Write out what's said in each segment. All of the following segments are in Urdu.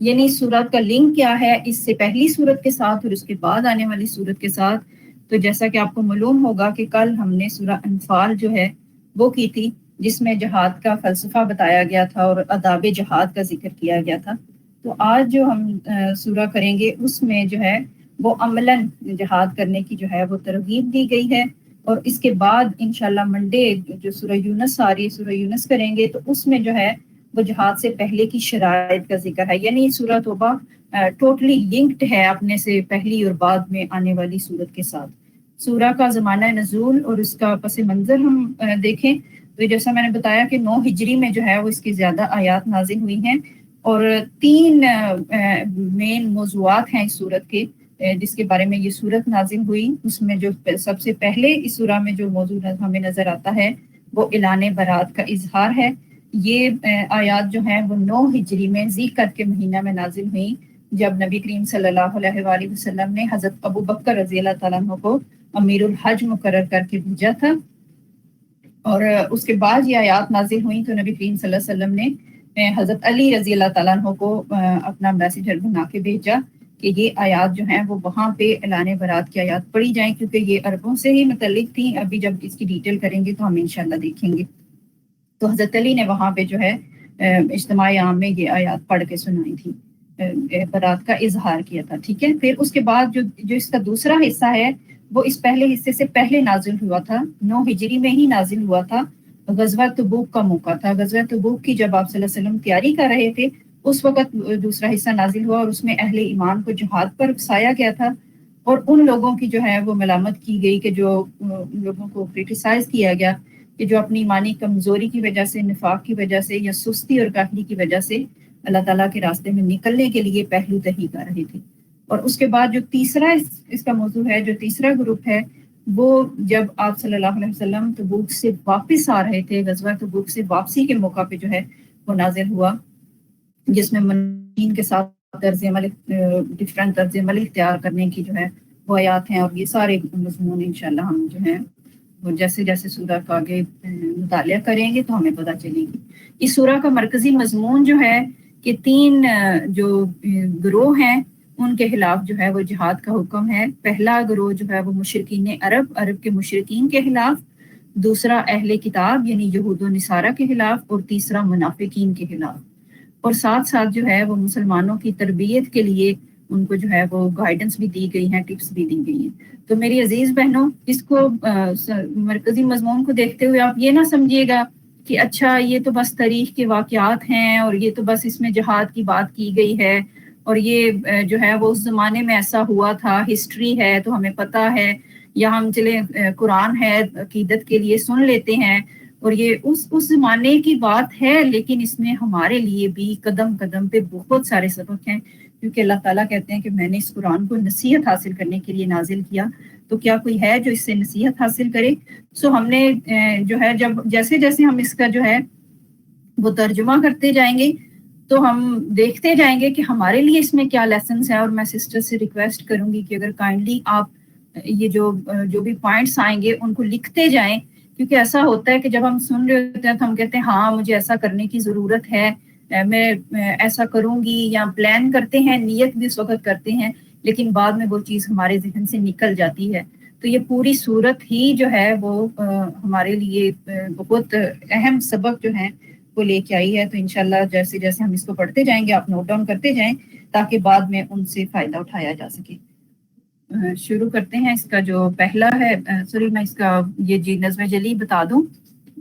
یعنی سورت کا لنک کیا ہے اس سے پہلی سورت کے ساتھ اور اس کے بعد آنے والی سورت کے ساتھ. تو جیسا کہ آپ کو معلوم ہوگا کہ کل ہم نے سورہ انفال جو ہے وہ کی تھی، جس میں جہاد کا فلسفہ بتایا گیا تھا اور آداب جہاد کا ذکر کیا گیا تھا. تو آج جو ہم سورہ کریں گے اس میں جو ہے وہ عملاً جہاد کرنے کی جو ہے وہ ترغیب دی گئی ہے. اور اس کے بعد انشاءاللہ منڈے جو سورہ یونس آ رہی ہے، سورہ یونس کریں گے، تو اس میں جو ہے وہ جہاد سے پہلے کی شرائط کا ذکر ہے. یعنی سورہ توبہ ٹوٹلی لنکڈ ہے اپنے سے پہلی اور بعد میں آنے والی سورت کے ساتھ. سورہ کا زمانہ نزول اور اس کا پس منظر ہم دیکھیں تو جیسا میں نے بتایا کہ 9 ہجری میں جو ہے وہ اس کی زیادہ آیات نازل ہوئی ہیں، اور 3 مین موضوعات ہیں اس سورت کے جس کے بارے میں یہ سورت نازل ہوئی. اس میں جو سب سے پہلے اس سورہ میں جو موضوع ہمیں نظر آتا ہے وہ اعلان برات کا اظہار ہے. یہ آیات جو ہیں وہ 9 ہجری میں ذی القعدہ کے مہینہ میں نازل ہوئیں، جب نبی کریم صلی اللہ علیہ وآلہ وسلم نے حضرت ابو بکر رضی اللہ تعالیٰ عنہ کو امیر الحج مقرر کر کے بھیجا تھا. اور اس کے بعد یہ آیات نازل ہوئیں تو نبی کریم صلی اللہ علیہ وسلم نے حضرت علی رضی اللہ تعالیٰ عنہ کو اپنا میسنجر بنا کے بھیجا کہ یہ آیات جو ہیں وہ وہاں پہ اعلان برات کی آیات پڑھی جائیں، کیونکہ یہ عربوں سے ہی متعلق تھیں. ابھی جب اس کی ڈیٹیل کریں گے تو ہم انشاءاللہ دیکھیں گے. تو حضرت علی نے وہاں پہ جو ہے اجتماع عام میں یہ آیات پڑھ کے سنائی تھی، برات کا اظہار کیا تھا. ٹھیک ہے، پھر اس کے بعد جو اس کا دوسرا حصہ ہے وہ اس پہلے حصے سے پہلے نازل ہوا تھا، 9 ہجری میں ہی نازل ہوا تھا. غزوہ تبوک کا موقع تھا. غزوہ تبوک کی جب آپ صلی اللہ علیہ وسلم تیاری کر رہے تھے اس وقت دوسرا حصہ نازل ہوا، اور اس میں اہل ایمان کو جہاد پر اکسایا گیا تھا، اور ان لوگوں کی جو ہے وہ ملامت کی گئی کہ جو لوگوں کو کرٹیسائز کیا گیا کہ جو اپنی ایمانی کمزوری کی وجہ سے، نفاق کی وجہ سے یا سستی اور کاہلی کی وجہ سے اللہ تعالیٰ کے راستے میں نکلنے کے لیے پہلو تہی کر رہے تھے. اور اس کے بعد جو تیسرا اس کا موضوع ہے، جو تیسرا گروپ ہے، وہ جب آپ صلی اللہ علیہ وسلم تبوک سے واپس آ رہے تھے، غزوہ تبوک سے واپسی کے موقع پہ جو ہے وہ نازل ہوا، جس میں منافقین کے ساتھ ڈفرینٹ طرز عمل اختیار کرنے کی جو ہے وہ آیات ہیں. اور یہ سارے مضمون انشاءاللہ ہم جو ہیں وہ جیسے جیسے سورہ کا آگے مطالعہ کریں گے تو ہمیں پتہ چلے گی. اس سورہ کا مرکزی مضمون جو ہے کہ 3 جو گروہ ہیں ان کے خلاف جو ہے وہ جہاد کا حکم ہے. پہلا گروہ جو ہے وہ مشرکین عرب کے مشرکین کے خلاف، دوسرا اہل کتاب یعنی یہود و نصارہ کے خلاف، اور تیسرا منافقین کے خلاف. اور ساتھ ساتھ جو ہے وہ مسلمانوں کی تربیت کے لیے ان کو جو ہے وہ گائیڈنس بھی دی گئی ہیں، ٹپس بھی دی گئی ہیں. تو میری عزیز بہنوں، اس کو مرکزی مضمون کو دیکھتے ہوئے آپ یہ نہ سمجھیے گا کہ اچھا یہ تو بس تاریخ کے واقعات ہیں اور یہ تو بس اس میں جہاد کی بات کی گئی ہے، اور یہ جو ہے وہ اس زمانے میں ایسا ہوا تھا، ہسٹری ہے تو ہمیں پتہ ہے، یا ہم چلیں قرآن ہے عقیدت کے لیے سن لیتے ہیں اور یہ اس زمانے کی بات ہے. لیکن اس میں ہمارے لیے بھی قدم قدم پہ بہت سارے سبق ہیں، کیونکہ اللہ تعالیٰ کہتے ہیں کہ میں نے اس قرآن کو نصیحت حاصل کرنے کے لیے نازل کیا، تو کیا کوئی ہے جو اس سے نصیحت حاصل کرے؟ ہم نے جو ہے جب جیسے جیسے ہم اس کا جو ہے وہ ترجمہ کرتے جائیں گے تو ہم دیکھتے جائیں گے کہ ہمارے لیے اس میں کیا لیسنس ہیں. اور میں سسٹر سے ریکویسٹ کروں گی کہ اگر کائنڈلی آپ یہ جو بھی پوائنٹس آئیں گے ان کو لکھتے جائیں، کیونکہ ایسا ہوتا ہے کہ جب ہم سن رہے ہوتے ہیں تو ہم کہتے ہیں ہاں مجھے ایسا کرنے کی ضرورت ہے، میں ایسا کروں گی، یا پلان کرتے ہیں، نیت بھی اس وقت کرتے ہیں، لیکن بعد میں وہ چیز ہمارے ذہن سے نکل جاتی ہے. تو یہ پوری صورت ہی جو ہے وہ ہمارے لیے بہت اہم سبق جو ہیں وہ لے کے آئی ہے. تو انشاءاللہ جیسے جیسے ہم اس کو پڑھتے جائیں گے آپ نوٹ ڈاؤن کرتے جائیں تاکہ بعد میں ان سے فائدہ اٹھایا جا سکے. شروع کرتے ہیں. اس کا جو پہلا ہے میں اس کا یہ نظم جلی بتا دوں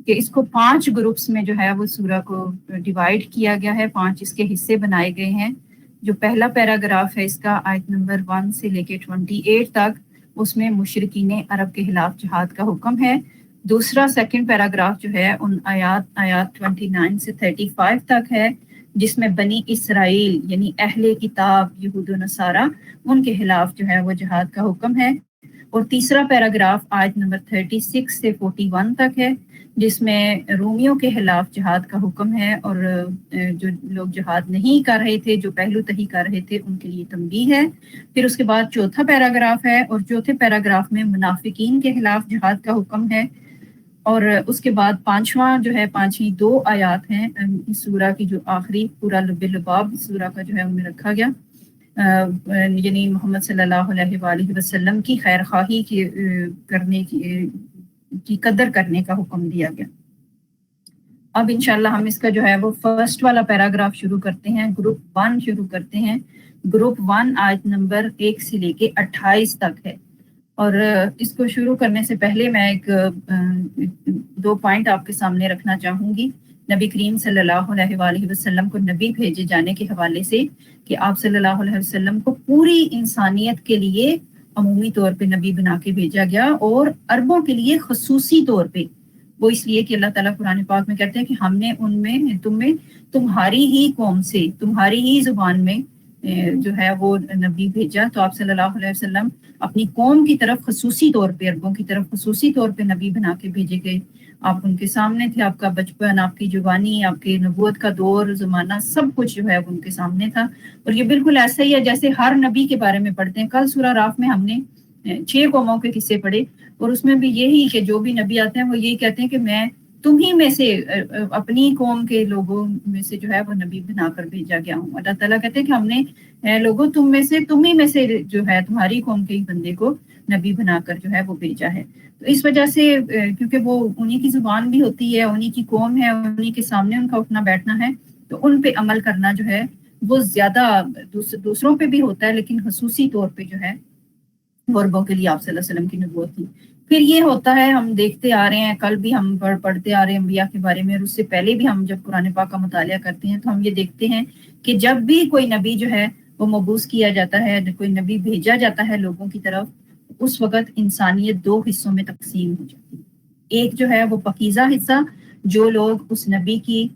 کہ اس کو 5 گروپس میں جو ہے وہ سورہ کو ڈیوائیڈ کیا گیا ہے، 5 اس کے حصے بنائے گئے ہیں. جو پہلا پیراگراف ہے اس کا آیت نمبر 1 سے لے کے 28 تک، اس میں مشرکین عرب کے خلاف جہاد کا حکم ہے. دوسرا سیکنڈ پیراگراف جو ہے ان آیات 29 سے 35 تک ہے، جس میں بنی اسرائیل یعنی اہل کتاب یہود و نصارہ ان کے خلاف جو ہے وہ جہاد کا حکم ہے. اور تیسرا پیراگراف آیت نمبر 36 سے 41 تک ہے، جس میں رومیوں کے خلاف جہاد کا حکم ہے، اور جو لوگ جہاد نہیں کر رہے تھے، جو پہلو تہی کر رہے تھے، ان کے لیے تنبیہ ہے. پھر اس کے بعد چوتھا پیراگراف ہے، اور چوتھے پیراگراف میں منافقین کے خلاف جہاد کا حکم ہے. اور اس کے بعد پانچواں جو ہے 2 آیات ہیں اس سورہ کی، جو آخری پورا لب لباب سورہ کا جو ہے ان میں رکھا گیا، یعنی محمد صلی اللہ علیہ وآلہ وسلم کی خیر خواہی کرنے کی قدر کرنے کا حکم دیا گیا۔ اب انشاءاللہ ہم اس کا جو ہے وہ فرسٹ والا پیراگراف شروع کرتے ہیں، گروپ 1 شروع کرتے ہیں۔ گروپ 1 آیت نمبر 1 سے لے کے 28 تک ہے، اور اس کو شروع کرنے سے پہلے میں ایک 2 پوائنٹ آپ کے سامنے رکھنا چاہوں گی نبی کریم صلی اللہ علیہ وآلہ وسلم کو نبی بھیجے جانے کے حوالے سے، کہ آپ صلی اللہ علیہ وسلم کو پوری انسانیت کے لیے عمومی طور پہ نبی بنا کے بھیجا گیا، اور عربوں کے لیے خصوصی طور پہ، وہ اس لیے کہ اللہ تعالیٰ قرآن پاک میں کہتے ہیں کہ ہم نے ان میں تمہاری ہی قوم سے، تمہاری ہی زبان میں جو ہے وہ نبی بھیجا۔ تو آپ صلی اللہ علیہ وسلم اپنی قوم کی طرف خصوصی طور پہ، عربوں کی طرف خصوصی طور پہ نبی بنا کے بھیجے گئے۔ آپ ان کے سامنے تھے، آپ کا بچپن، آپ کی جوانی، آپ کی نبوت کا دور زمانہ، سب کچھ جو ہے ان کے سامنے تھا۔ اور یہ بالکل ایسا ہی ہے جیسے ہر نبی کے بارے میں پڑھتے ہیں۔ کل سورہ راف میں ہم نے 6 قوموں کے قصے پڑھے، اور اس میں بھی یہی کہ جو بھی نبی آتے ہیں وہ یہی کہتے ہیں کہ میں تمہیں میں سے، اپنی قوم کے لوگوں میں سے جو ہے وہ نبی بنا کر بھیجا گیا ہوں۔ اللہ تعالیٰ کہتے ہیں کہ ہم نے لوگوں تمہیں میں سے جو ہے تمہاری قوم کے بندے کو نبی بنا کر جو ہے وہ بھیجا ہے۔ تو اس وجہ سے کیونکہ وہ انہی کی زبان بھی ہوتی ہے، انہی کی قوم ہے، انہی کے سامنے ان کا اٹھنا بیٹھنا ہے، تو ان پہ عمل کرنا جو ہے وہ زیادہ دوسروں پہ بھی ہوتا ہے، لیکن خصوصی طور پہ جو ہے عربوں کے لیے آپ صلی اللہ علیہ وسلم کی نبوت تھی۔ پھر یہ ہوتا ہے، ہم دیکھتے آ رہے ہیں، کل بھی ہم پڑھتے آ رہے ہیں انبیاء کے بارے میں، اور اس سے پہلے بھی ہم جب قرآن پاک کا مطالعہ کرتے ہیں تو ہم یہ دیکھتے ہیں کہ جب بھی کوئی نبی جو ہے وہ مبعوث کیا جاتا ہے، کوئی نبی بھیجا جاتا ہے لوگوں کی طرف، اس وقت انسانیت 2 حصوں میں تقسیم ہو جاتی ہے۔ ایک جو ہے وہ پاکیزہ حصہ، جو لوگ اس نبی کی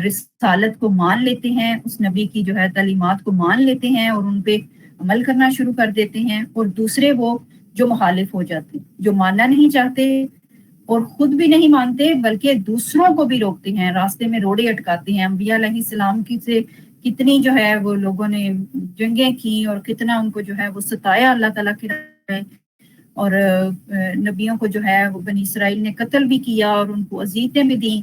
رسالت کو مان لیتے ہیں، اس نبی کی جو ہے تعلیمات کو مان لیتے ہیں اور ان پہ عمل کرنا شروع کر دیتے ہیں، اور دوسرے وہ جو مخالف ہو جاتے ہیں، جو ماننا نہیں چاہتے اور خود بھی نہیں مانتے بلکہ دوسروں کو بھی روکتے ہیں، راستے میں روڑے اٹکاتے ہیں۔ انبیاء علیہ السلام کی سے کتنی جو ہے وہ لوگوں نے جنگیں کی، اور کتنا ان کو جو ہے وہ ستایا اللہ تعالیٰ کی راہ میں، اور نبیوں کو جو ہے وہ بنی اسرائیل نے قتل بھی کیا اور ان کو اذیتیں بھی دیں۔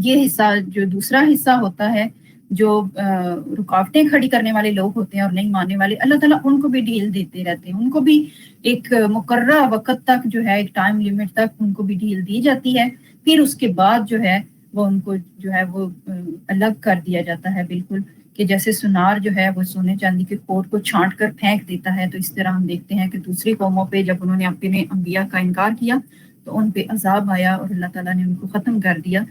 یہ حصہ جو دوسرا حصہ ہوتا ہے، جو رکاوٹیں کھڑی کرنے والے لوگ ہوتے ہیں اور نہیں ماننے والے، اللہ تعالیٰ ان کو بھی ڈھیل دیتے رہتے ہیں، ان کو بھی ایک مقررہ وقت تک جو ہے، ایک ٹائم لیمٹ تک ان کو بھی ڈھیل دی جاتی ہے۔ پھر اس کے بعد جو ہے وہ ان کو جو ہے وہ الگ کر دیا جاتا ہے، بالکل کہ جیسے سنار جو ہے وہ سونے چاندی کے کھوٹ کو چھانٹ کر پھینک دیتا ہے، تو اس طرح ہم دیکھتے ہیں کہ دوسری قوموں پہ جب انہوں نے اپنے انبیاء کا انکار کیا تو ان پہ عذاب آیا اور اللہ تعالیٰ نے ان کو ختم کر دیا۔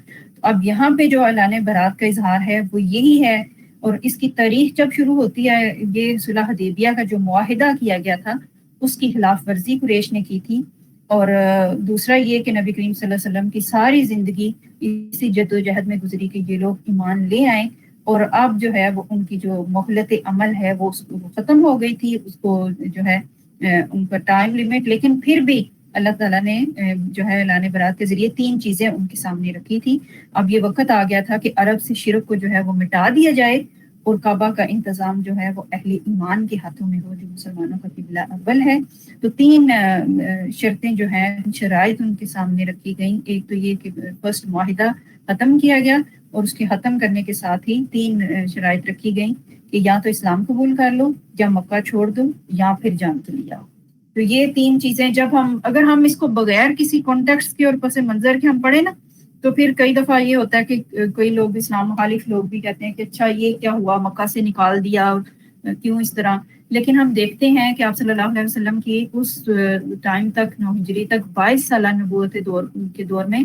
اب یہاں پہ جو اعلان برات کا اظہار ہے وہ یہی ہے، اور اس کی تاریخ جب شروع ہوتی ہے، یہ صلح حدیبیہ کا جو معاہدہ کیا گیا تھا اس کی خلاف ورزی قریش نے کی تھی، اور دوسرا یہ کہ نبی کریم صلی اللہ علیہ وسلم کی ساری زندگی اسی جدوجہد میں گزری کہ یہ لوگ ایمان لے آئیں، اور اب جو ہے وہ ان کی جو مہلت عمل ہے وہ ختم ہو گئی تھی، اس کو جو ہے ان کا ٹائم لیمٹ، لیکن پھر بھی اللہ تعالیٰ نے جو ہے اعلان برات کے ذریعے 3 چیزیں ان کے سامنے رکھی تھی۔ اب یہ وقت آ گیا تھا کہ عرب سے شرک کو جو ہے وہ مٹا دیا جائے، اور کعبہ کا انتظام جو ہے وہ اہل ایمان کے ہاتھوں میں ہو، جو مسلمانوں کا قبلہ اول ہے۔ تو 3 شرطیں جو ہیں، شرائط ان کے سامنے رکھی گئیں۔ ایک تو یہ کہ فرسٹ معاہدہ ختم کیا گیا، اور اس کے ختم کرنے کے ساتھ ہی 3 شرائط رکھی گئیں کہ یا تو اسلام قبول کر لو، یا مکہ چھوڑ دو، یا پھر جان تو لیا۔ تو یہ 3 چیزیں جب اگر ہم اس کو بغیر کسی کانٹیکسٹ کے اور پس منظر کے ہم پڑھیں نا، تو پھر کئی دفعہ یہ ہوتا ہے کہ کوئی لوگ اسلام مخالف لوگ بھی کہتے ہیں کہ اچھا یہ کیا ہوا، مکہ سے نکال دیا، کیوں اس طرح؟ لیکن ہم دیکھتے ہیں کہ آپ صلی اللہ علیہ وسلم کی اس ٹائم تک، 9 ہجری تک 22 سالہ نبوت کے دور میں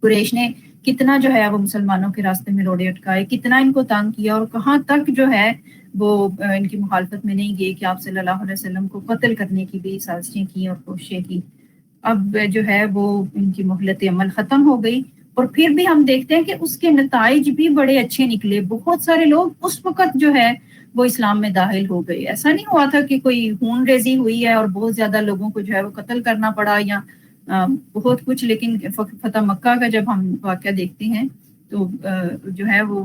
قریش نے کتنا جو ہے وہ مسلمانوں کے راستے میں روڑے اٹکائے، کتنا ان کو تنگ کیا، اور کہاں تک جو ہے وہ ان کی مخالفت میں نہیں گئے کہ آپ صلی اللہ علیہ وسلم کو قتل کرنے کی بھی سازشیں کی اور کوششیں کی۔ اب جو ہے وہ ان کی مہلت عمل ختم ہو گئی، اور پھر بھی ہم دیکھتے ہیں کہ اس کے نتائج بھی بڑے اچھے نکلے۔ بہت سارے لوگ اس وقت جو ہے وہ اسلام میں داخل ہو گئے، ایسا نہیں ہوا تھا کہ کوئی خون ریزی ہوئی ہے اور بہت زیادہ لوگوں کو جو ہے وہ قتل کرنا پڑا یا بہت کچھ۔ لیکن فتح مکہ کا جب ہم واقعہ دیکھتے ہیں تو جو ہے وہ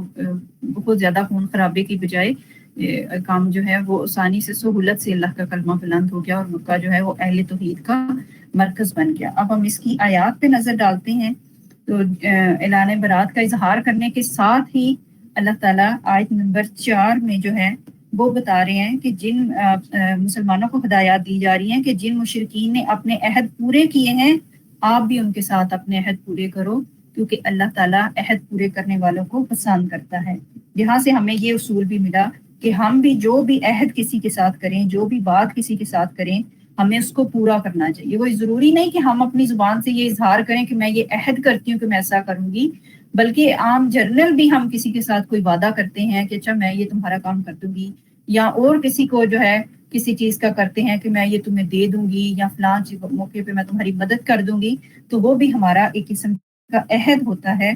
بہت زیادہ خون خرابے کی بجائے کام جو ہے وہ آسانی سے سہولت سے اللہ کا کلمہ بلند ہو گیا اور مکہ جو ہے وہ اہل توحید کا مرکز بن گیا۔ اب ہم اس کی آیات پہ نظر ڈالتے ہیں تو اعلان برات کا اظہار کرنے کے ساتھ ہی اللہ تعالیٰ آیت نمبر 4 میں جو ہے وہ بتا رہے ہیں کہ جن مسلمانوں کو ہدایات دی جا رہی ہیں کہ جن مشرکین نے اپنے عہد پورے کیے ہیں آپ بھی ان کے ساتھ اپنے عہد پورے کرو، کیونکہ اللہ تعالیٰ عہد پورے کرنے والوں کو پسند کرتا ہے۔ یہاں سے ہمیں یہ اصول بھی ملا کہ ہم بھی جو بھی عہد کسی کے ساتھ کریں، جو بھی بات کسی کے ساتھ کریں، ہمیں اس کو پورا کرنا چاہیے۔ وہ ضروری نہیں کہ ہم اپنی زبان سے یہ اظہار کریں کہ میں یہ عہد کرتی ہوں کہ میں ایسا کروں گی، بلکہ عام جرنل بھی ہم کسی کے ساتھ کوئی وعدہ کرتے ہیں کہ اچھا میں یہ تمہارا کام کر دوں گی، یا اور کسی کو جو ہے کسی چیز کا کرتے ہیں کہ میں یہ تمہیں دے دوں گی یا فلاں موقع پہ میں تمہاری مدد کر دوں گی، تو وہ بھی ہمارا ایک قسم کا عہد ہوتا ہے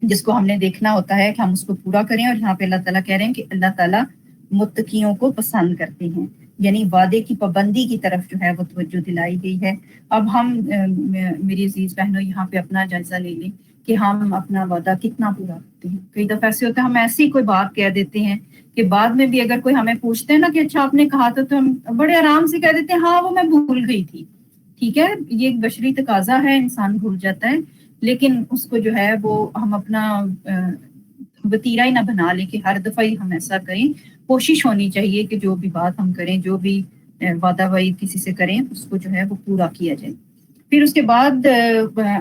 جس کو ہم نے دیکھنا ہوتا ہے کہ ہم اس کو پورا کریں۔ اور یہاں پہ اللہ تعالیٰ کہہ رہے ہیں کہ اللہ تعالیٰ متقیوں کو پسند کرتے ہیں، یعنی وعدے کی پابندی کی طرف جو ہے وہ توجہ دلائی گئی ہے۔ اب ہم میری عزیز بہنوں یہاں پہ اپنا جائزہ لے لیں کہ ہم اپنا وعدہ کتنا پورا کرتے ہیں۔ کئی دفعہ ایسے ہوتا ہے ہم ایسی کوئی بات کہہ دیتے ہیں کہ بعد میں بھی اگر کوئی ہمیں پوچھتے ہیں نا کہ اچھا آپ نے کہا تھا، تو ہم بڑے آرام سے کہہ دیتے ہیں ہاں وہ میں بھول گئی تھی۔ ٹھیک ہے، یہ ایک بشری تقاضا ہے، انسان بھول جاتا ہے، لیکن اس کو جو ہے وہ ہم اپنا وتیرہ ہی نہ بنا لیں کہ ہر دفعہ ہی ہم ایسا کریں۔ کوشش ہونی چاہیے کہ جو بھی بات ہم کریں، جو بھی وعدہ وعید کسی سے کریں، اس کو جو ہے وہ پورا کیا جائے۔ پھر اس کے بعد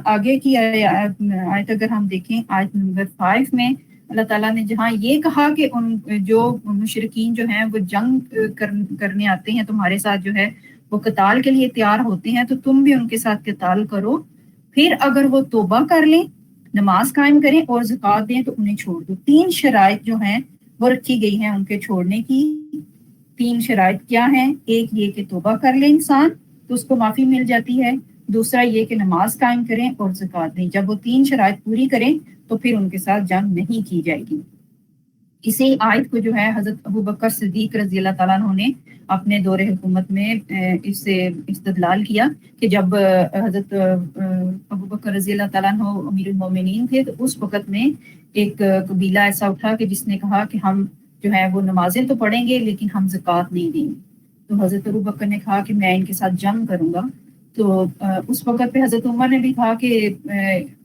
آگے کی آیت اگر ہم دیکھیں، آیت نمبر 5 میں اللہ تعالیٰ نے جہاں یہ کہا کہ ان جو مشرکین جو ہیں وہ جنگ کرنے آتے ہیں تمہارے ساتھ، جو ہے وہ قتال کے لیے تیار ہوتے ہیں، تو تم بھی ان کے ساتھ قتال کرو، پھر اگر وہ توبہ کر لیں، نماز قائم کریں اور زکوٰۃ دیں تو انہیں چھوڑ دو۔ 3 شرائط جو ہیں وہ رکھی گئی ہیں ان کے چھوڑنے کی۔ 3 شرائط کیا ہیں؟ ایک یہ کہ توبہ کر لے انسان تو اس کو معافی مل جاتی ہے، دوسرا یہ کہ نماز قائم کریں اور زکوٰۃ دیں۔ جب وہ 3 شرائط پوری کریں تو پھر ان کے ساتھ جنگ نہیں کی جائے گی۔ اسی آیت کو جو ہے حضرت ابوبکر صدیق رضی اللہ تعالیٰ عنہ نے اپنے دور حکومت میں اس سے استدلال کیا کہ جب حضرت ابوبکر رضی اللہ تعالیٰ عنہ امیر المومنین تھے، تو اس وقت میں ایک قبیلہ ایسا اٹھا کہ جس نے کہا کہ ہم جو ہے وہ نمازیں تو پڑھیں گے لیکن ہم زکوٰۃ نہیں دیں گے۔ تو حضرت ابوبکر نے کہا کہ میں ان کے ساتھ جنگ کروں گا۔ تو اس وقت پہ حضرت عمر نے بھی کہا کہ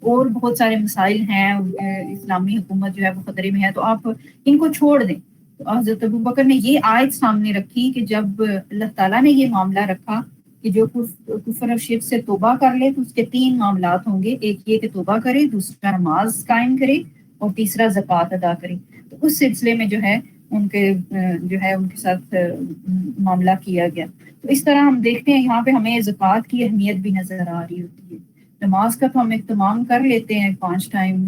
اور بہت سارے مسائل ہیں، اسلامی حکومت جو ہے وہ خطرے میں ہے، تو آپ ان کو چھوڑ دیں۔ تو حضرت ابوبکر نے یہ آیت سامنے رکھی کہ جب اللہ تعالیٰ نے یہ معاملہ رکھا کہ جو کفر اور شرک سے توبہ کر لے تو اس کے 3 معاملات ہوں گے، ایک یہ کہ توبہ کرے، دوسرا نماز قائم کرے اور تیسرا زکوٰۃ ادا کرے۔ تو اس سلسلے میں جو ہے ان کے ساتھ معاملہ کیا گیا۔ تو اس طرح ہم دیکھتے ہیں یہاں پہ ہمیں زکوٰۃ کی اہمیت بھی نظر آ رہی ہوتی ہے۔ نماز کا تو ہم اہتمام کر لیتے ہیں 5 ٹائم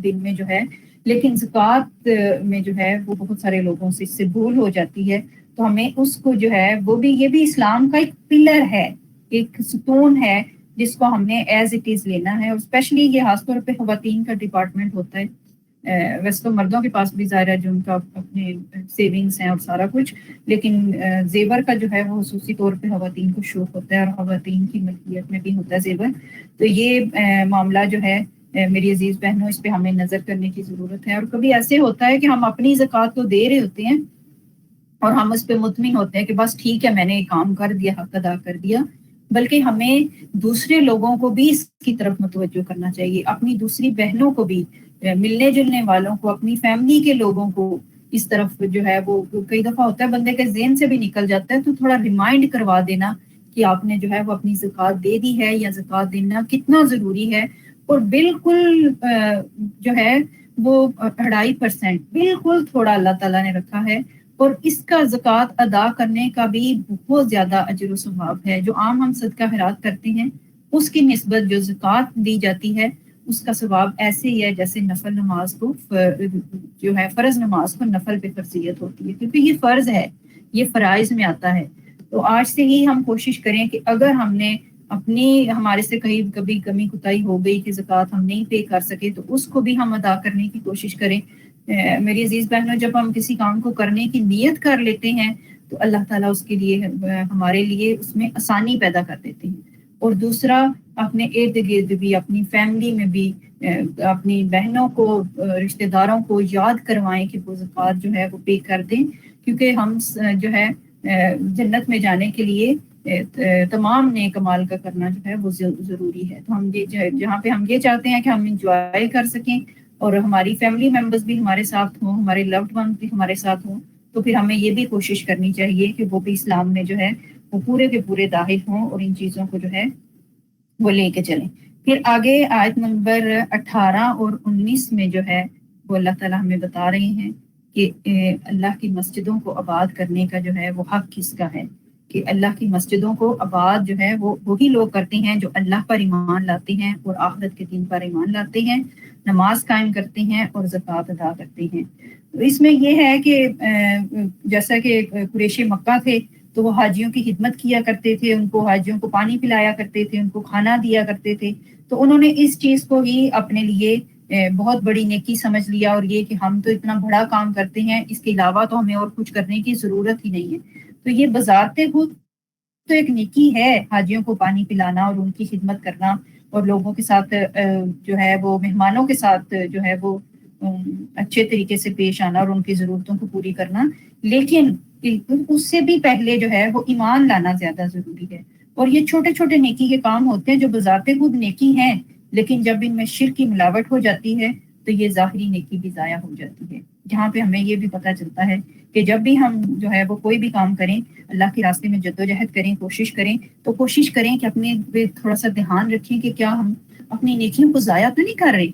دن میں جو ہے، لیکن زکوٰۃ میں جو ہے وہ بہت سارے لوگوں سے اس سے بھول ہو جاتی ہے۔ تو ہمیں اس کو جو ہے وہ بھی، یہ بھی اسلام کا ایک پلر ہے، ایک ستون ہے جس کو ہم نے ایز اٹ از لینا ہے۔ اور اسپیشلی یہ خاص طور پہ خواتین کا ڈپارٹمنٹ ہوتا ہے۔ ویسے تو مردوں کے پاس بھی ظاہر ہے جو ان کا اپنے سیونگز ہیں اور سارا کچھ، لیکن زیور کا جو ہے وہ خصوصی طور پہ خواتین کو شوق ہوتا ہے اور خواتین کی ملکیت میں بھی ہوتا ہے زیور۔ تو یہ معاملہ جو ہے میری عزیز بہنوں، اس پہ ہمیں نظر کرنے کی ضرورت ہے۔ اور کبھی ایسے ہوتا ہے کہ ہم اپنی زکوٰۃ تو دے رہے ہوتے ہیں اور ہم اس پہ مطمئن ہوتے ہیں کہ بس ٹھیک ہے میں نے کام کر دیا، حق ادا کر دیا، بلکہ ہمیں دوسرے لوگوں کو بھی اس کی طرف متوجہ کرنا چاہیے، اپنی دوسری بہنوں کو بھی، ملنے جلنے والوں کو، اپنی فیملی کے لوگوں کو اس طرف جو ہے وہ کئی دفعہ ہوتا ہے بندے کے ذہن سے بھی نکل جاتا ہے، تو تھوڑا ریمائنڈ کروا دینا کہ آپ نے جو ہے وہ اپنی زکوٰۃ دے دی ہے، یا زکوٰۃ دینا کتنا ضروری ہے۔ اور بالکل جو ہے وہ 2.5% بالکل تھوڑا اللہ تعالیٰ نے رکھا ہے، اور اس کا زکوٰۃ ادا کرنے کا بھی بہت زیادہ اجر و ثواب ہے۔ جو عام ہم صدقہ خیرات کرتے ہیں اس کی نسبت جو زکوٰۃ دی جاتی ہے اس کا ثواب ایسے ہی ہے جیسے نفل نماز کو جو ہے فرض نماز کو نفل پہ فرضیت ہوتی ہے، کیونکہ یہ فرض ہے، یہ فرائض میں آتا ہے۔ تو آج سے ہی ہم کوشش کریں کہ اگر ہم نے ہمارے سے کبھی کمی کوتاہی ہو گئی کہ زکوٰۃ ہم نہیں پے کر سکے، تو اس کو بھی ہم ادا کرنے کی کوشش کریں۔ میری عزیز بہنوں، جب ہم کسی کام کو کرنے کی نیت کر لیتے ہیں تو اللہ تعالیٰ اس کے لیے ہمارے لیے اس میں آسانی پیدا کر دیتے ہیں۔ اور دوسرا اپنے ارد گرد بھی، اپنی فیملی میں بھی اپنی بہنوں کو، رشتہ داروں کو یاد کروائیں کہ وہ زکوٰۃ جو ہے وہ پے کر دیں، کیونکہ ہم جو ہے جنت میں جانے کے لیے تمام نیک اعمال کا کرنا جو ہے وہ ضروری ہے۔ تو ہم جہاں پہ ہم یہ چاہتے ہیں کہ ہم انجوائے کر سکیں اور ہماری فیملی ممبرز بھی ہمارے ساتھ ہوں، ہمارے لوڈ ونس بھی ہمارے ساتھ ہوں، تو پھر ہمیں یہ بھی کوشش کرنی چاہیے کہ وہ بھی اسلام میں جو ہے وہ پورے کے پورے داخل ہوں اور ان چیزوں کو جو ہے وہ لے کے چلیں۔ پھر آگے آیت نمبر 18 اور 19 میں جو ہے وہ اللہ تعالیٰ ہمیں بتا رہے ہیں کہ اللہ کی مسجدوں کو آباد کرنے کا جو ہے وہ حق کس کا ہے، کہ اللہ کی مسجدوں کو آباد جو ہے وہ وہی لوگ کرتے ہیں جو اللہ پر ایمان لاتے ہیں اور آخرت کے دن پر ایمان لاتے ہیں، نماز قائم کرتے ہیں اور زکوٰۃ ادا کرتے ہیں۔ تو اس میں یہ ہے کہ جیسا کہ قریش مکہ تھے تو وہ حاجیوں کی خدمت کیا کرتے تھے، ان کو حاجیوں کو پانی پلایا کرتے تھے، ان کو کھانا دیا کرتے تھے، تو انہوں نے اس چیز کو ہی اپنے لیے بہت بڑی نیکی سمجھ لیا، اور یہ کہ ہم تو اتنا بڑا کام کرتے ہیں، اس کے علاوہ تو ہمیں اور کچھ کرنے کی ضرورت ہی نہیں ہے۔ تو یہ بذات خود تو ایک نیکی ہے، حاجیوں کو پانی پلانا اور ان کی خدمت کرنا اور لوگوں کے ساتھ جو ہے وہ مہمانوں کے ساتھ جو ہے وہ اچھے طریقے سے پیش آنا اور ان کی ضرورتوں کو پوری کرنا، لیکن اس سے بھی پہلے جو ہے وہ ایمان لانا زیادہ ضروری ہے۔ اور یہ چھوٹے چھوٹے نیکی کے کام ہوتے ہیں جو بذات خود نیکی ہیں، لیکن جب ان میں شرک کی ملاوٹ ہو جاتی ہے تو یہ ظاہری نیکی بھی ضائع ہو جاتی ہے۔ جہاں پہ ہمیں یہ بھی پتہ چلتا ہے کہ جب بھی ہم جو ہے وہ کوئی بھی کام کریں، اللہ کے راستے میں جدوجہد کریں، کوشش کریں، تو کوشش کریں کہ اپنے پہ تھوڑا سا دھیان رکھیں کہ کیا ہم اپنی نیکیوں کو ضائع تو نہیں کر رہے۔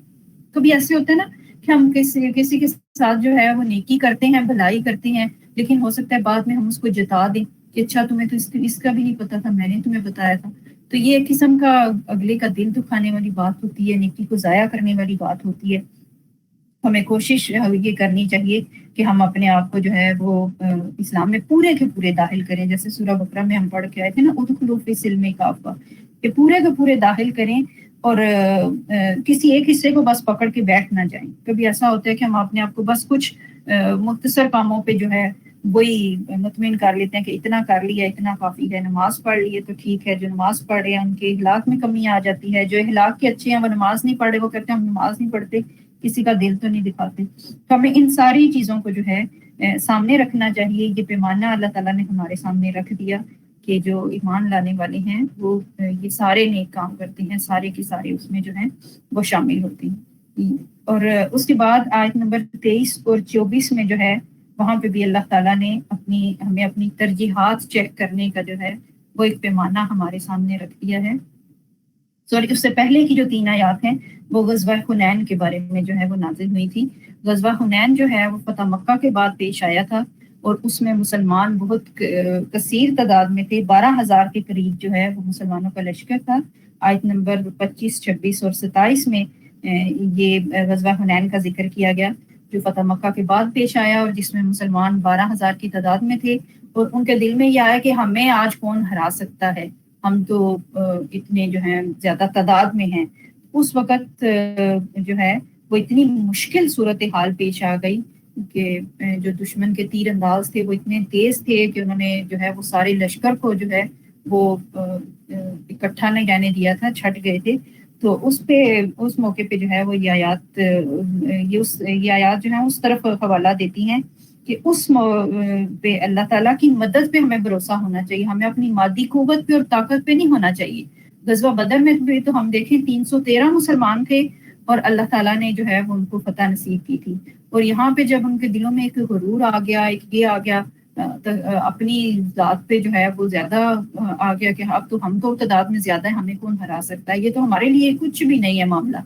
کبھی ایسے ہوتا ہے نا کہ ہم کسی کے ساتھ جو ہے وہ نیکی کرتے ہیں، بھلائی کرتے ہیں، لیکن ہو سکتا ہے بعد میں ہم اس کو جتا دیں کہ اچھا تمہیں تو اس کا بھی نہیں پتا تھا، میں نے تمہیں بتایا تھا۔ تو یہ ایک قسم کا اگلے کا دل دکھانے والی بات ہوتی ہے، نیکی کو ضائع کرنے والی بات ہوتی ہے۔ ہمیں کوشش یہ کرنی چاہیے کہ ہم اپنے آپ کو جو ہے وہ اسلام میں پورے کے پورے داخل کریں، جیسے سورہ بقرہ میں ہم پڑھ کے آئے تھے نا، ادخلوا فی السلم کافہ، کہ پورے کے پورے داخل کریں اور کسی ایک حصے کو بس پکڑ کے بیٹھ نہ جائیں۔ کبھی ایسا ہوتا ہے کہ ہم اپنے آپ کو بس کچھ مختصر کاموں پہ جو ہے وہی مطمئن کر لیتے ہیں کہ اتنا کر لیا، اتنا کافی ہے، نماز پڑھ لی ہے تو ٹھیک ہے، جو نماز پڑھ رہے ہیں ان کے اخلاق میں کمی آ جاتی ہے، جو اخلاق کے اچھے ہیں وہ نماز نہیں پڑھ رہے، وہ کہتے ہیں ہم نماز نہیں پڑھتے، کسی کا دل تو نہیں دکھاتے۔ تو ہمیں ان ساری چیزوں کو جو ہے سامنے رکھنا چاہیے۔ یہ پیمانہ اللہ تعالیٰ نے ہمارے سامنے رکھ دیا کہ جو ایمان لانے والے ہیں وہ یہ سارے نیک کام کرتے ہیں، سارے کے سارے اس میں جو ہیں وہ شامل ہوتے ہیں۔ اور اس کے بعد آیت نمبر 23 اور 24 میں جو ہے وہاں پہ بھی اللہ تعالیٰ نے ہمیں اپنی ترجیحات چیک کرنے کا جو ہے وہ ایک پیمانہ ہمارے سامنے رکھ دیا ہے۔ اس سے پہلے کی جو 3 آیات ہیں وہ غزوہ حنین کے بارے میں جو ہے وہ نازل ہوئی تھی۔ غزوہ حنین جو ہے وہ فتح مکہ کے بعد پیش آیا تھا، اور اس میں مسلمان بہت کثیر تعداد میں تھے، 12,000 کے قریب جو ہے وہ مسلمانوں کا لشکر تھا۔ آیت نمبر 25، 26 اور 27 میں یہ غزوہ حنین کا ذکر کیا گیا، جو فتح مکہ کے بعد پیش آیا اور جس میں مسلمان 12,000 کی تعداد میں تھے، اور ان کے دل میں یہ آیا کہ ہمیں آج کون ہرا سکتا ہے، ہم تو اتنے جو ہیں زیادہ تعداد میں ہیں۔ اس وقت جو ہے وہ اتنی مشکل صورتحال پیش آ گئی کہ جو دشمن کے تیر انداز تھے وہ اتنے تیز تھے کہ انہوں نے جو ہے وہ سارے لشکر کو جو ہے وہ اکٹھا نہیں رہنے دیا تھا، چھٹ گئے تھے۔ تو اس موقع پہ جو ہے وہ یہ آیات جو ہے اس طرف حوالہ دیتی ہیں کہ اس پہ اللہ تعالیٰ کی مدد پہ ہمیں بھروسہ ہونا چاہیے، ہمیں اپنی مادی قوت پہ اور طاقت پہ نہیں ہونا چاہیے۔ غزوہ بدر میں بھی تو ہم دیکھیں 313 مسلمان تھے اور اللہ تعالیٰ نے جو ہے وہ ان کو فتح نصیب کی تھی، اور یہاں پہ جب ان کے دلوں میں ایک غرور آ گیا، ایک یہ آ گیا، اپنی ذات پہ جو ہے وہ زیادہ آ گیا کہ اب تو ہم تو تعداد میں زیادہ ہے، ہمیں کون ہرا سکتا ہے، یہ تو ہمارے لیے کچھ بھی نہیں ہے معاملہ،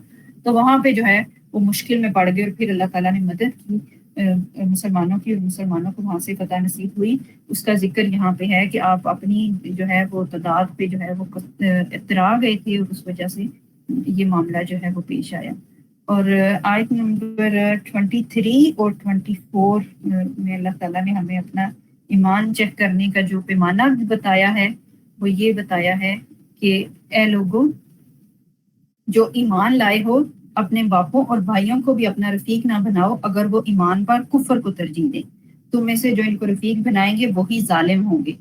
تو وہاں پہ جو ہے وہ مشکل میں پڑ گئے، اور پھر اللہ تعالیٰ نے مدد کی مسلمانوں کی، اور مسلمانوں کو وہاں سے فتح نصیب ہوئی۔ اس کا ذکر یہاں پہ ہے کہ آپ اپنی جو ہے وہ تعداد پہ جو ہے وہ اترا گئے تھے، اور اس وجہ سے یہ معاملہ جو ہے وہ پیش آیا۔ اور آیت نمبر 23 اور 24 میں اللہ تعالیٰ نے ہمیں اپنا ایمان چیک کرنے کا جو پیمانہ بتایا ہے وہ یہ بتایا ہے کہ اے لوگوں جو ایمان لائے ہو، اپنے باپوں اور بھائیوں کو بھی اپنا رفیق نہ بناؤ اگر وہ ایمان پر کفر کو ترجیح دیں، تم میں سے جو ان کو رفیق بنائیں گے وہی ظالم ہوں گے۔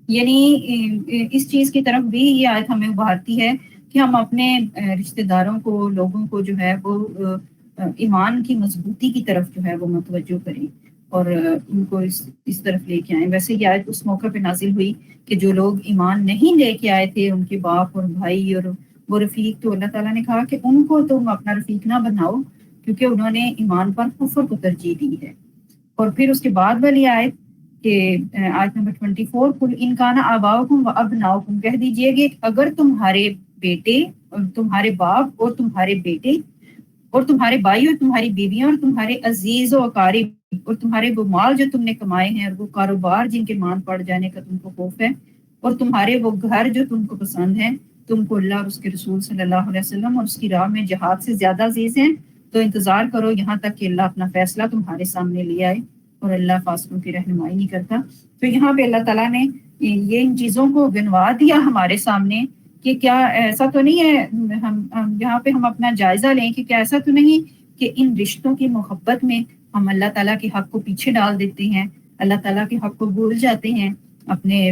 یعنی اس چیز کی طرف بھی یہ آیت ہمیں ابھارتی ہے کہ ہم اپنے رشتہ داروں کو، لوگوں کو جو ہے وہ ایمان کی مضبوطی کی طرف جو ہے وہ متوجہ کریں اور ان کو اس طرف لے کے آئیں۔ ویسے یہ آیت اس موقع پہ نازل ہوئی کہ جو لوگ ایمان نہیں لے کے آئے تھے، ان کے باپ اور بھائی اور وہ رفیق، تو اللہ تعالیٰ نے کہا کہ ان کو تم اپنا رفیق نہ بناؤ کیونکہ انہوں نے ایمان پر کفر کو ترجیح دی ہے۔ اور پھر اس کے بعد والی آیت کہ آیت نمبر 24، قل ان کان آباؤکم و ابناؤکم، کہہ دیجئے کہ اگر تمہارے بیٹے اور تمہارے باپ اور تمہارے بیٹے اور تمہارے بھائی اور تمہاری بیویاں اور تمہارے عزیز و اقارب اور تمہارے وہ مال جو تم نے کمائے ہیں اور وہ کاروبار جن کے مان پڑ جانے کا تم کو خوف ہے اور تمہارے وہ گھر جو تم کو پسند ہیں، تم کو اللہ اور اس کے رسول صلی اللہ علیہ وسلم اور اس کی راہ میں جہاد سے زیادہ عزیز ہیں، تو انتظار کرو یہاں تک کہ اللہ اپنا فیصلہ تمہارے سامنے لے آئے، اور اللہ فاسقوں کی رہنمائی نہیں کرتا۔ تو یہاں پہ اللہ تعالیٰ نے یہ ان چیزوں کو گنوا دیا ہمارے سامنے کہ کیا ایسا تو نہیں ہے، ہم یہاں پہ ہم اپنا جائزہ لیں کہ کیا ایسا تو نہیں کہ ان رشتوں کی محبت میں ہم اللہ تعالیٰ کے حق کو پیچھے ڈال دیتے ہیں، اللہ تعالیٰ کے حق کو بھول جاتے ہیں اپنے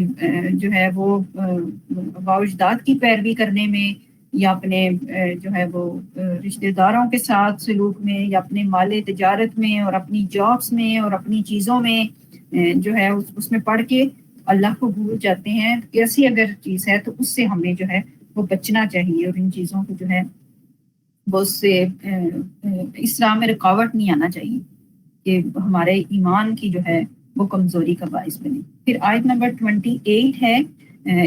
جو ہے وہ آباء و اجداد کی پیروی کرنے میں، یا اپنے جو ہے وہ رشتہ داروں کے ساتھ سلوک میں، یا اپنے مال تجارت میں اور اپنی جابس میں اور اپنی چیزوں میں جو ہے اس میں پڑھ کے اللہ کو بھول جاتے ہیں۔ ایسی اگر چیز ہے تو اس سے ہمیں جو ہے وہ بچنا چاہیے، اور ان چیزوں کو جو ہے وہ اس سے اسلام میں رکاوٹ نہیں آنا چاہیے کہ ہمارے ایمان کی جو ہے وہ کمزوری کا باعث بنے۔ پھر آیت نمبر 28 ہے،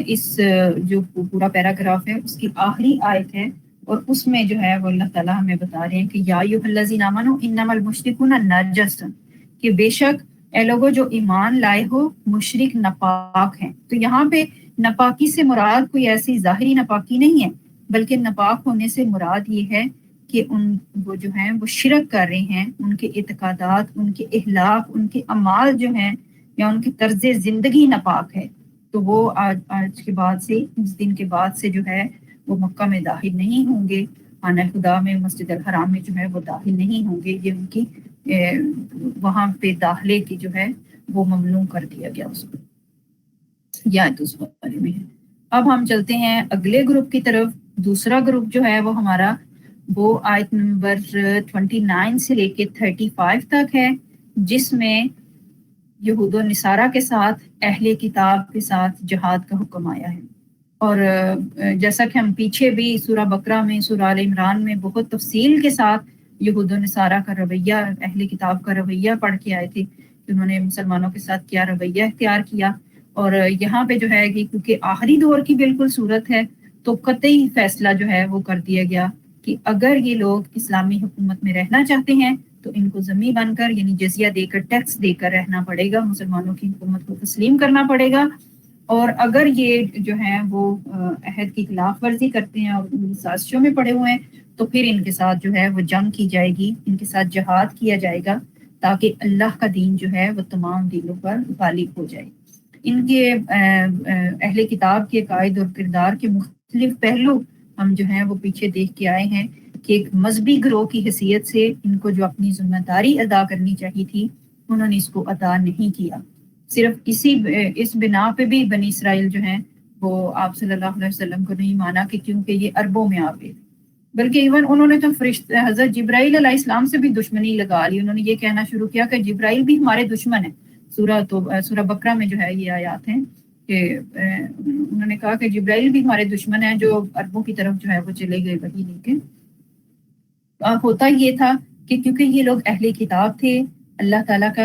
اس جو پورا پیراگراف ہے اس کی آخری آیت ہے، اور اس میں جو ہے وہ اللہ تعالیٰ ہمیں بتا رہے ہیں کہ یا ایھا الذین آمنوا انما المشرکون نجس، کہ بے شک اے لوگوں جو ایمان لائے ہو مشرک ناپاک ہیں۔ تو یہاں پہ ناپاکی سے مراد کوئی ایسی ظاہری ناپاکی نہیں ہے، بلکہ ناپاک ہونے سے مراد یہ ہے کہ وہ جو ہیں وہ شرک کر رہے ہیں، ان کے اعتقادات، ان کے اخلاق، ان کے اعمال جو ہیں یا ان کی طرز زندگی ناپاک ہے، تو وہ آج کے بعد سے، اس دن کے بعد سے جو ہے وہ مکہ میں داخل نہیں ہوں گے، خانہ خدا میں، مسجد الحرام میں جو ہے وہ داخل نہیں ہوں گے۔ یہ ان کی وہاں پہ داخلے کی جو ہے وہ ممنوع کر دیا گیا اس کو، یا تو اس بارے میں ہے۔ اب ہم چلتے ہیں اگلے گروپ کی طرف۔ دوسرا گروپ جو ہے وہ ہمارا وہ آیت نمبر 29 سے لے کے 35 تک ہے، جس میں یہود و نصارہ کے ساتھ اہل کتاب کے ساتھ جہاد کا حکم آیا ہے۔ اور جیسا کہ ہم پیچھے بھی سورہ بقرہ میں، سورہ آل عمران میں بہت تفصیل کے ساتھ یہود و نصارہ کا رویہ، اہل کتاب کا رویہ پڑھ کے آئے تھے کہ انہوں نے مسلمانوں کے ساتھ کیا رویہ اختیار کیا، اور یہاں پہ جو ہے کہ کیونکہ آخری دور کی بالکل صورت ہے تو قطعی فیصلہ جو ہے وہ کر دیا گیا کہ اگر یہ لوگ اسلامی حکومت میں رہنا چاہتے ہیں تو ان کو ذمہ بن کر، یعنی جزیہ دے کر، ٹیکس دے کر رہنا پڑے گا، مسلمانوں کی حکومت کو تسلیم کرنا پڑے گا، اور اگر یہ جو ہیں وہ عہد کی خلاف ورزی کرتے ہیں اور سازشوں میں پڑے ہوئے ہیں تو پھر ان کے ساتھ جو ہے وہ جنگ کی جائے گی، ان کے ساتھ جہاد کیا جائے گا تاکہ اللہ کا دین جو ہے وہ تمام دینوں پر غالب ہو جائے۔ ان کے اہل کتاب کے عقائد اور کردار کے مختلف پہلو ہم جو ہیں وہ پیچھے دیکھ کے آئے ہیں کہ ایک مذہبی گروہ کی حیثیت سے ان کو جو اپنی ذمہ داری ادا کرنی چاہیے تھی انہوں نے اس کو ادا نہیں کیا۔ صرف اس بنا پہ بھی بنی اسرائیل جو ہیں وہ آپ صلی اللہ علیہ وسلم کو نہیں مانا کہ کیونکہ یہ عربوں میں آ گئے، بلکہ ایون انہوں نے تو حضرت جبرائیل علیہ السلام سے بھی دشمنی لگا لی۔ انہوں نے یہ کہنا شروع کیا کہ جبرائیل بھی ہمارے دشمن ہیں۔ سورہ بقرہ میں جو ہے یہ آیات ہیں کہ انہوں نے کہا کہ جبرائیل بھی ہمارے دشمن ہیں جو عربوں کی طرف جو ہے وہ چلے گئے وحی لے کے۔ ہوتا یہ تھا کہ کیونکہ یہ لوگ اہل کتاب تھے، اللہ تعالیٰ کا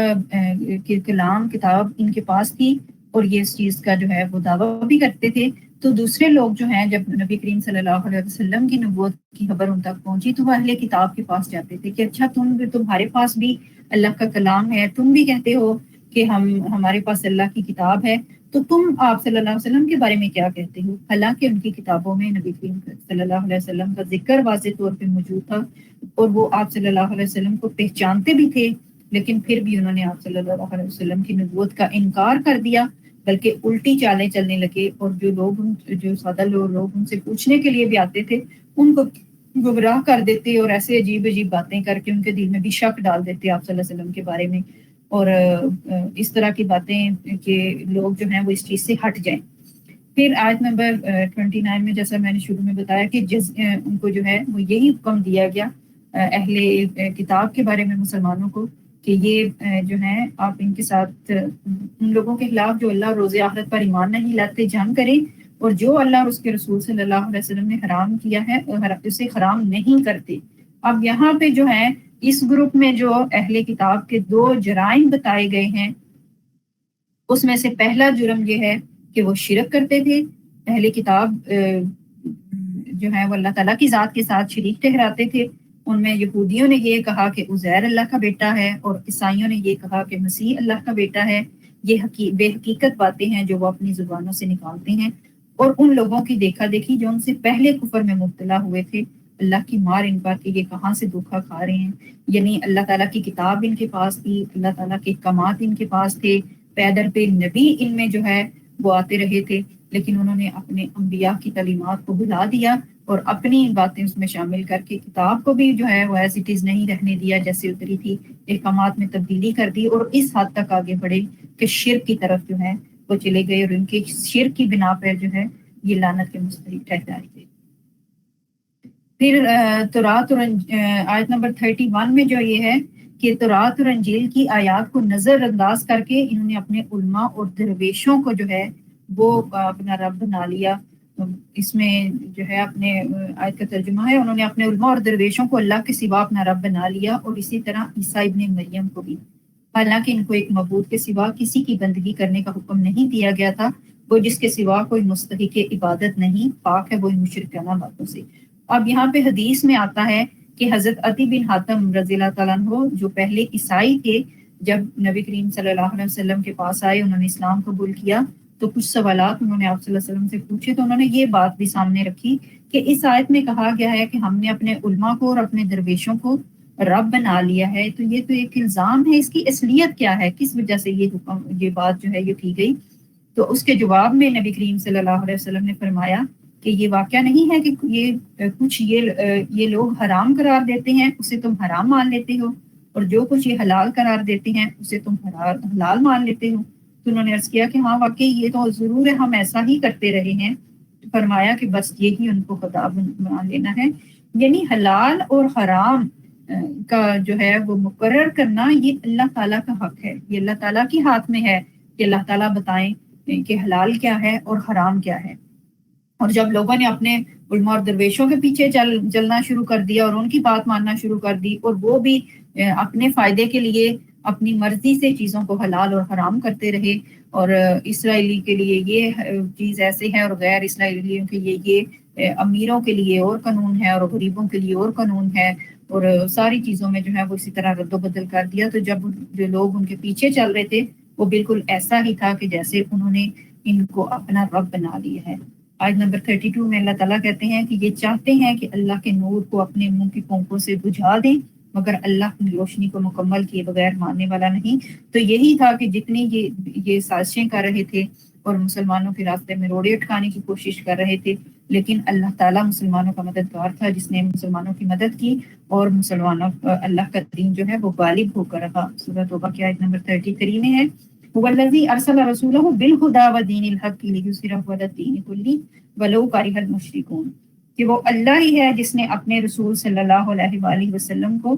کلام کتاب ان کے پاس تھی، اور یہ اس چیز کا جو ہے وہ دعویٰ بھی کرتے تھے، تو دوسرے لوگ جو ہیں جب نبی کریم صلی اللہ علیہ وسلم کی نبوت کی خبر ان تک پہنچی تو وہ اہل کتاب کے پاس جاتے تھے کہ اچھا تمہارے پاس بھی اللہ کا کلام ہے، تم بھی کہتے ہو کہ ہمارے پاس اللہ کی کتاب ہے، تو تم آپ صلی اللہ علیہ وسلم کے بارے میں کیا کہتے ہو؟ حالانکہ ان کی کتابوں میں نبی کریم صلی اللہ علیہ وسلم کا ذکر واضح طور پہ موجود تھا، اور وہ آپ صلی اللہ علیہ وسلم کو پہچانتے بھی تھے، لیکن پھر بھی انہوں نے آپ صلی اللہ علیہ وسلم کی نبوت کا انکار کر دیا، بلکہ الٹی چالیں چلنے لگے، اور جو سادہ لوگ ان سے پوچھنے کے لیے بھی آتے تھے ان کو گمراہ کر دیتے، اور ایسے عجیب عجیب باتیں کر کے ان کے دل میں بھی شک ڈال دیتے آپ صلی اللہ علیہ وسلم کے بارے میں۔ اور اس طرح کی باتیں کہ لوگ جو ہیں وہ اس چیز سے ہٹ جائیں۔ پھر آیت نمبر 29 میں جیسا میں نے شروع میں بتایا کہ ان کو جو ہے وہ یہی حکم دیا گیا اہل کتاب کے بارے میں مسلمانوں کو کہ یہ جو ہیں آپ ان کے ساتھ ان لوگوں کے خلاف جو اللہ روز آخرت پر ایمان نہیں لاتے جنگ کریں، اور جو اللہ اور اس کے رسول صلی اللہ علیہ وسلم نے حرام کیا ہے اسے حرام نہیں کرتے۔ اب یہاں پہ جو ہے اس گروپ میں جو اہل کتاب کے 2 جرائم بتائے گئے ہیں، اس میں سے پہلا جرم یہ ہے کہ وہ شرک کرتے تھے۔ اہل کتاب جو ہے وہ اللہ تعالیٰ کی ذات کے ساتھ شریک ٹھہراتے تھے۔ ان میں یہودیوں نے یہ کہا کہ عزیر اللہ کا بیٹا ہے، اور عیسائیوں نے یہ کہا کہ مسیح اللہ کا بیٹا ہے۔ یہ بے حقیقت باتیں ہیں جو وہ اپنی زبانوں سے نکالتے ہیں، اور ان لوگوں کی دیکھا دیکھی جو ان سے پہلے کفر میں مبتلا ہوئے تھے، اللہ کی مار ان پر کہ یہ کہاں سے دھوکا کھا رہے ہیں۔ یعنی اللہ تعالیٰ کی کتاب ان کے پاس تھی، اللہ تعالیٰ کے احکامات ان کے پاس تھے، پیدر پہ نبی ان میں جو ہے وہ آتے رہے تھے، لیکن انہوں نے اپنے انبیاء کی تعلیمات کو بھلا دیا اور اپنی باتیں اس میں شامل کر کے کتاب کو بھی جو ہے وہ ایز اٹ از نہیں رہنے دیا جیسے اتری تھی، احکامات میں تبدیلی کر دی، اور اس حد تک آگے بڑھے کہ شرک کی طرف جو ہے وہ چلے گئے، اور ان کے شرک کی بنا پر جو ہے یہ لعنت کے مستحق ٹھہرائے گئے۔ پھر تورات اور آیت نمبر 31 میں جو یہ ہے کہ تورات اور انجیل کی آیات کو نظر انداز کر کے انہوں نے اپنے علماء اور درویشوں کو جو ہے وہ اپنا رب بنا لیا۔ اس میں جو ہے اپنے آیت کا ترجمہ ہے انہوں نے اپنے علماء اور درویشوں کو اللہ کے سوا اپنا رب بنا لیا، اور اسی طرح عیسیٰ ابن مریم کو بھی، حالانکہ ان کو ایک معبود کے سوا کسی کی بندگی کرنے کا حکم نہیں دیا گیا تھا، وہ جس کے سوا کوئی مستحق عبادت نہیں، پاک ہے وہ ان مشرکانہ باتوں سے۔ اب یہاں پہ حدیث میں آتا ہے کہ حضرت عدی بن حاتم رضی اللہ تعالیٰ عنہ جو پہلے عیسائی تھے، جب نبی کریم صلی اللہ علیہ وسلم کے پاس آئے، انہوں نے اسلام قبول کیا، تو کچھ سوالات انہوں نے آپ صلی اللہ علیہ وسلم سے پوچھے، تو انہوں نے یہ بات بھی سامنے رکھی کہ اس آیت میں کہا گیا ہے کہ ہم نے اپنے علماء کو اور اپنے درویشوں کو رب بنا لیا ہے، تو یہ تو ایک الزام ہے، اس کی اصلیت کیا ہے، کس وجہ سے یہ بات جو ہے یہ کی گئی؟ تو اس کے جواب میں نبی کریم صلی اللہ علیہ وسلم نے فرمایا کہ یہ واقعہ نہیں ہے کہ یہ لوگ حرام قرار دیتے ہیں اسے تم حرام مان لیتے ہو، اور جو کچھ یہ حلال قرار دیتے ہیں اسے تم حلال مان لیتے ہو۔ تو انہوں نے عرض کیا کہ ہاں واقعی یہ تو ضرور ہے، ہم ایسا ہی کرتے رہے ہیں۔ فرمایا کہ بس یہی ان کو خدا مان لینا ہے، یعنی حلال اور حرام کا جو ہے وہ مقرر کرنا یہ اللہ تعالیٰ کا حق ہے، یہ اللہ تعالیٰ کے ہاتھ میں ہے کہ اللہ تعالیٰ بتائیں کہ حلال کیا ہے اور حرام کیا ہے۔ اور جب لوگوں نے اپنے علماء اور درویشوں کے پیچھے چلنا شروع کر دیا اور ان کی بات ماننا شروع کر دی، اور وہ بھی اپنے فائدے کے لیے اپنی مرضی سے چیزوں کو حلال اور حرام کرتے رہے، اور اسرائیلی کے لیے یہ چیز ایسے ہے اور غیر اسرائیلیوں کے لیے یہ امیروں کے لیے اور قانون ہے اور غریبوں کے لیے اور قانون ہے، اور ساری چیزوں میں جو ہے وہ اسی طرح رد و بدل کر دیا۔ تو جب جو لوگ ان کے پیچھے چل رہے تھے وہ بالکل ایسا ہی تھا کہ جیسے انہوں نے ان کو اپنا رب بنا لیا ہے۔ آیت نمبر 32 میں اللہ تعالیٰ کہتے ہیں کہ یہ چاہتے ہیں کہ اللہ کے نور کو اپنے منہ کی پونکوں سے بجھا دیں، مگر اللہ کی روشنی کو مکمل کیے بغیر ماننے والا نہیں۔ تو یہی تھا کہ جتنی یہ سازشیں کر رہے تھے اور مسلمانوں کے راستے میں روڑے اٹھانے کی کوشش کر رہے تھے، لیکن اللہ تعالیٰ مسلمانوں کا مددگار تھا جس نے مسلمانوں کی مدد کی، اور مسلمانوں اللہ کا دین جو ہے وہ غالب ہو کر رہا۔ سورۃ توبہ کی آیت نمبر 33 میں ہے هو الذی ارسل رسولہ بالہدی ودین الحق لیظہرہ علی الدین کلہ ولو کرہ المشرکون، کہ وہ اللہ ہی ہے جس نے اپنے رسول صلی اللہ علیہ وآلہ وسلم کو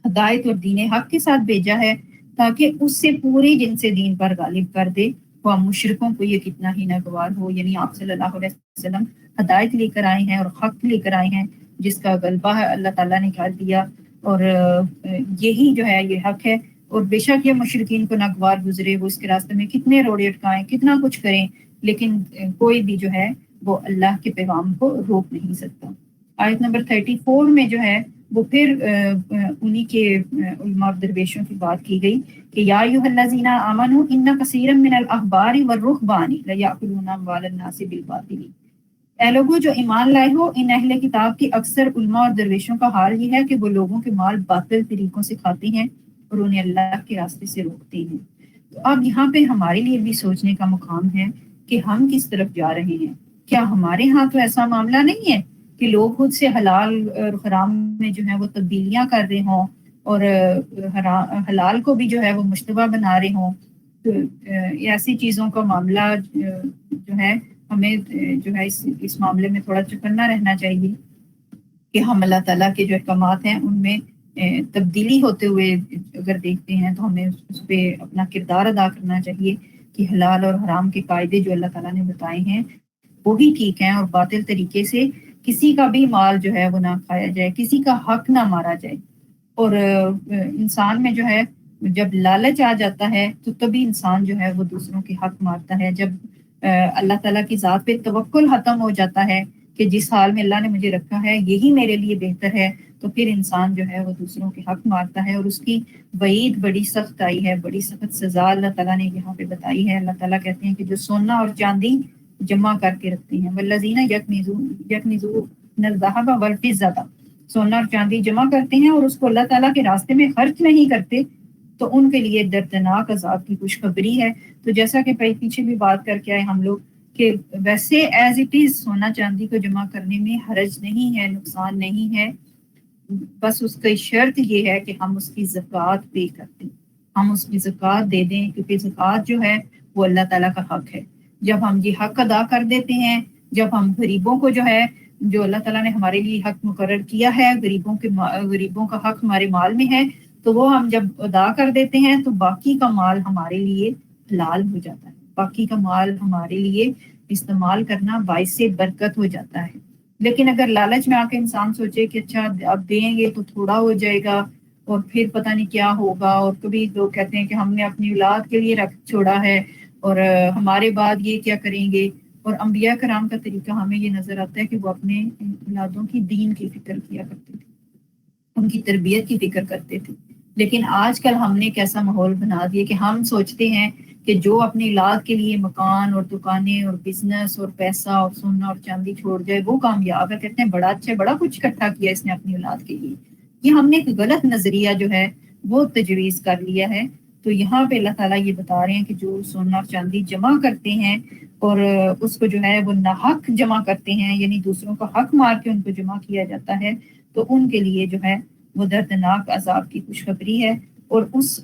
ہدایت اور دین حق کے ساتھ بھیجا ہے تاکہ اس سے پوری جن سے دین پر غالب کر دے، وہ مشرکوں کو یہ کتنا ہی ناگوار ہو۔ یعنی آپ صلی اللہ علیہ وسلم ہدایت لے کر آئے ہیں اور حق لے کر آئے ہیں جس کا غلبہ ہے اللہ تعالیٰ نے کر دیا، اور یہی جو ہے یہ حق ہے۔ اور بے شک یہ مشرکین کو ناگوار گزرے، وہ اس کے راستے میں کتنے روڑے اٹکائیں، کتنا کچھ کریں، لیکن کوئی بھی جو ہے وہ اللہ کے پیغام کو روک نہیں سکتا۔ آیت نمبر 34 میں جو ہے وہ پھر انہی کے علماء اور درویشوں کی بات کی گئی کہ یا ایھا الذین آمنوا ان کثیرا من الاحبار والرہبان لیأکلون اموال الناس بالباطل، اے لوگوں جو ایمان لائے ہو، ان اہل کتاب کے اکثر علماء اور درویشوں کا حال یہ ہے کہ وہ لوگوں کے مال باطل طریقوں سے کھاتے ہیں اور انہیں اللہ کے راستے سے روکتے ہیں۔ تو اب یہاں پہ ہمارے لیے بھی سوچنے کا مقام ہے کہ ہم کس طرف جا رہے ہیں۔ کیا ہمارے ہاں تو ایسا معاملہ نہیں ہے کہ لوگ خود سے حلال اور حرام میں جو ہے وہ تبدیلیاں کر رہے ہوں، اور حلال کو بھی جو ہے وہ مشتبہ بنا رہے ہوں، تو ایسی چیزوں کا معاملہ جو ہے ہمیں جو ہے اس معاملے میں تھوڑا چکنا رہنا چاہیے کہ ہم اللہ تعالیٰ کے جو احکامات ہیں ان میں تبدیلی ہوتے ہوئے اگر دیکھتے ہیں تو ہمیں اس پہ اپنا کردار ادا کرنا چاہیے کہ حلال اور حرام کے قاعدے جو اللہ تعالیٰ نے بتائے ہیں وہی ٹھیک ہیں، اور باطل طریقے سے کسی کا بھی مال جو ہے وہ نہ کھایا جائے، کسی کا حق نہ مارا جائے۔ اور انسان میں جو ہے جب لالچ آ جاتا ہے تو تبھی انسان جو ہے وہ دوسروں کے حق مارتا ہے۔ جب اللہ تعالیٰ کی ذات پہ توکل ختم ہو جاتا ہے کہ جس حال میں اللہ نے مجھے رکھا ہے یہی میرے لیے بہتر ہے، تو پھر انسان جو ہے وہ دوسروں کے حق مارتا ہے، اور اس کی وعید بڑی سخت آئی ہے، بڑی سخت سزا اللہ تعالیٰ نے یہاں پہ بتائی ہے۔ اللہ تعالیٰ کہتے ہیں کہ جو سونا اور چاندی جمع کر کے رکھتے ہیں، والذین یکنزون الذھب والفضة، سونا اور چاندی جمع کرتے ہیں اور اس کو اللہ تعالیٰ کے راستے میں خرچ نہیں کرتے، تو ان کے لیے دردناک عذاب کی خوشخبری ہے۔ تو جیسا کہ پیچھے بھی بات کر کے آئے ہم لوگ کہ ویسے ایز اٹ از سونا چاندی کو جمع کرنے میں حرج نہیں ہے، نقصان نہیں ہے، بس اس کی شرط یہ ہے کہ ہم اس کی زکوٰۃ پے کرتے، ہم اس کی زکوٰۃ دے دیں، کیونکہ زکوٰۃ جو ہے وہ اللہ تعالیٰ کا حق ہے۔ جب ہم یہ حق ادا کر دیتے ہیں، جب ہم غریبوں کو جو ہے جو اللہ تعالیٰ نے ہمارے لیے حق مقرر کیا ہے، غریبوں کا حق ہمارے مال میں ہے، تو وہ ہم جب ادا کر دیتے ہیں تو باقی کا مال ہمارے لیے حلال ہو جاتا ہے، باقی کا مال ہمارے لیے استعمال کرنا باعث برکت ہو جاتا ہے۔ لیکن اگر لالچ میں آ کے انسان سوچے کہ اچھا اب دیں گے تو تھوڑا ہو جائے گا اور پھر پتہ نہیں کیا ہوگا، اور کبھی لوگ کہتے ہیں کہ ہم نے اپنی اولاد کے لیے رکھ چھوڑا ہے اور ہمارے بعد یہ کیا کریں گے، اور انبیاء کرام کا طریقہ ہمیں یہ نظر آتا ہے کہ وہ اپنے اولادوں کی دین کی فکر کیا کرتے تھے، ان کی تربیت کی فکر کرتے تھے۔ لیکن آج کل ہم نے کیسا ماحول بنا دیا کہ ہم سوچتے ہیں کہ جو اپنی اولاد کے لیے مکان اور دکانیں اور بزنس اور پیسہ اور سونا اور چاندی چھوڑ جائے وہ کامیاب ہے، کہتے ہیں بڑا اچھا بڑا کچھ اکٹھا کیا اس نے اپنی اولاد کے لیے۔ یہ ہم نے ایک غلط نظریہ جو ہے وہ تجویز کر لیا ہے۔ تو یہاں پہ اللہ تعالیٰ یہ بتا رہے ہیں کہ جو سونا اور چاندی جمع کرتے ہیں اور اس کو جو ہے وہ ناحق جمع کرتے ہیں، یعنی دوسروں کا حق مار کے ان کو جمع کیا جاتا ہے، تو ان کے لیے جو ہے وہ دردناک عذاب کی خوشخبری ہے، اور اس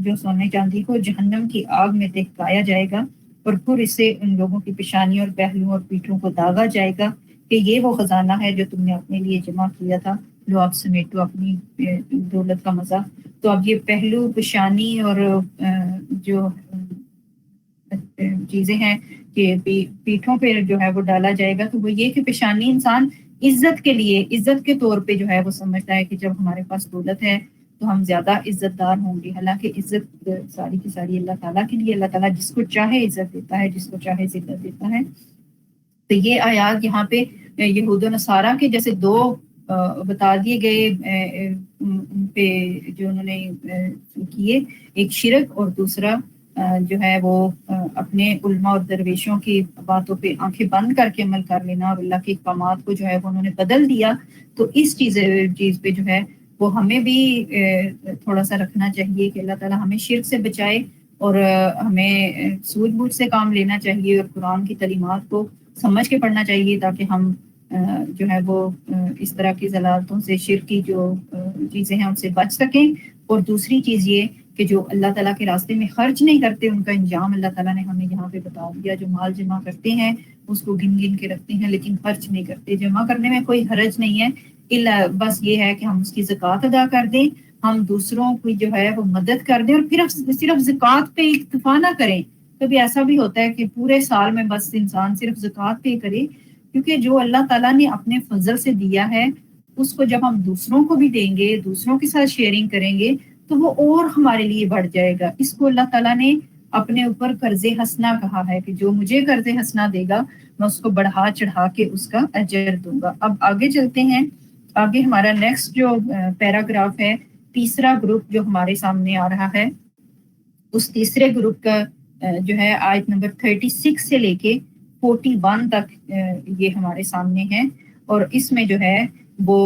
جو سونے چاندی کو جہنم کی آگ میں دہکایا جائے گا، اور پھر اس سے ان لوگوں کی پیشانیوں اور پہلوؤں اور پیٹھوں کو داغا جائے گا کہ یہ وہ خزانہ ہے جو تم نے اپنے لیے جمع کیا تھا، لو آپ سمیٹو اپنی دولت کا مزہ۔ تو اب یہ پہلو پیشانی اور جو چیزیں ہیں کہ پیٹھوں پہ جو ہے وہ ڈالا جائے گا، تو وہ یہ کہ پیشانی انسان عزت کے لیے، عزت کے طور پہ جو ہے وہ سمجھتا ہے کہ جب ہمارے پاس دولت ہے تو ہم زیادہ عزت دار ہوں گے، حالانکہ عزت ساری کی ساری اللہ تعالیٰ کے لیے، اللہ تعالیٰ جس کو چاہے عزت دیتا ہے، جس کو چاہے ذلت دیتا ہے۔ تو یہ آیات یہاں پہ یہود و نصارہ کے جیسے دو بتا دیے گئے پہ جو انہوں نے کیے، ایک شرک اور دوسرا جو ہے وہ اپنے علماء اور درویشوں کی باتوں پہ آنکھیں بند کر کے عمل کر لینا، اور اللہ کے احکامات کو جو ہے وہ انہوں نے بدل دیا۔ تو اس چیز پہ جو ہے وہ ہمیں بھی تھوڑا سا رکھنا چاہیے کہ اللہ تعالیٰ ہمیں شرک سے بچائے، اور ہمیں سوجھ بوجھ سے کام لینا چاہیے، اور قرآن کی تعلیمات کو سمجھ کے پڑھنا چاہیے تاکہ ہم جو ہے وہ اس طرح کی ضلالتوں سے، شرک کی جو چیزیں ہیں ان سے بچ سکیں۔ اور دوسری چیز یہ کہ جو اللہ تعالیٰ کے راستے میں خرچ نہیں کرتے ان کا انجام اللہ تعالیٰ نے ہمیں یہاں پہ بتا دیا، جو مال جمع کرتے ہیں اس کو گن گن کے رکھتے ہیں لیکن خرچ نہیں کرتے۔ جمع کرنے میں کوئی حرج نہیں ہے، بس یہ ہے کہ ہم اس کی زکوٰۃ ادا کر دیں، ہم دوسروں کی جو ہے وہ مدد کر دیں، اور پھر صرف زکوٰۃ پہ اکتفا نہ کریں۔ کبھی ایسا بھی ہوتا ہے کہ پورے سال میں بس انسان صرف زکوٰۃ پے کرے، کیونکہ جو اللہ تعالیٰ نے اپنے فضل سے دیا ہے اس کو جب ہم دوسروں کو بھی دیں گے، دوسروں کے ساتھ شیئرنگ کریں گے تو وہ اور ہمارے لیے بڑھ جائے گا۔ اس کو اللہ تعالیٰ نے اپنے اوپر قرض حسنہ کہا ہے کہ جو مجھے قرض حسنہ دے گا میں اس کو بڑھا چڑھا کے اس کا اجر دوں گا۔ اب آگے چلتے ہیں، آگے ہمارا نیکسٹ جو پیراگراف ہے، تیسرا گروپ جو ہمارے سامنے آ رہا ہے، اس تیسرے گروپ کا جو ہے آیت نمبر 36 سے لے کے 41 تک یہ ہمارے سامنے ہے، اور اس میں جو ہے وہ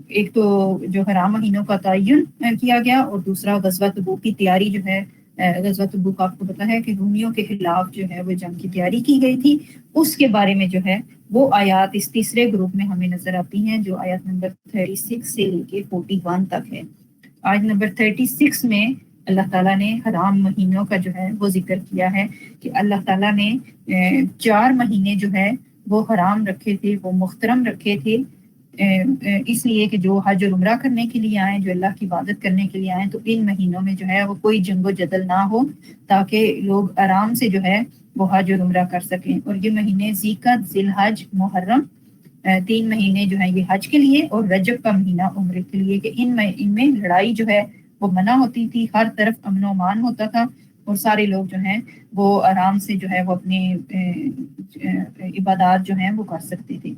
ایک تو جو حرام مہینوں کا تعین کیا گیا، اور دوسرا غزوہ تبوک کی تیاری جو ہے غزوہ تبوک آپ کو پتا ہے کہ رومیوں کے خلاف جو ہے وہ جنگ کی تیاری کی گئی تھی، اس کے بارے میں جو ہے وہ آیات اس تیسرے گروپ میں ہمیں نظر آتی ہیں، جو آیات نمبر 36 سے لے کے 41 تک ہے۔ آیت نمبر 36 میں اللہ تعالیٰ نے حرام مہینوں کا جو ہے وہ ذکر کیا ہے کہ اللہ تعالیٰ نے 4 مہینے جو ہے وہ حرام رکھے تھے، وہ محترم رکھے تھے، اس لیے کہ جو حج اور عمرہ کرنے کے لیے آئیں، جو اللہ کی عبادت کرنے کے لیے آئیں، تو ان مہینوں میں جو ہے وہ کوئی جنگ و جدل نہ ہو، تاکہ لوگ آرام سے جو ہے وہ حج اور عمرہ کر سکیں۔ اور یہ مہینے ذی القعدہ، ذی الحج، محرم، 3 مہینے جو ہیں یہ حج کے لیے، اور رجب کا مہینہ عمرے کے لیے، کہ ان میں لڑائی جو ہے وہ منع ہوتی تھی، ہر طرف امن و امان ہوتا تھا، اور سارے لوگ جو ہیں وہ آرام سے جو ہے وہ اپنی عبادات جو ہیں وہ کر سکتے تھے،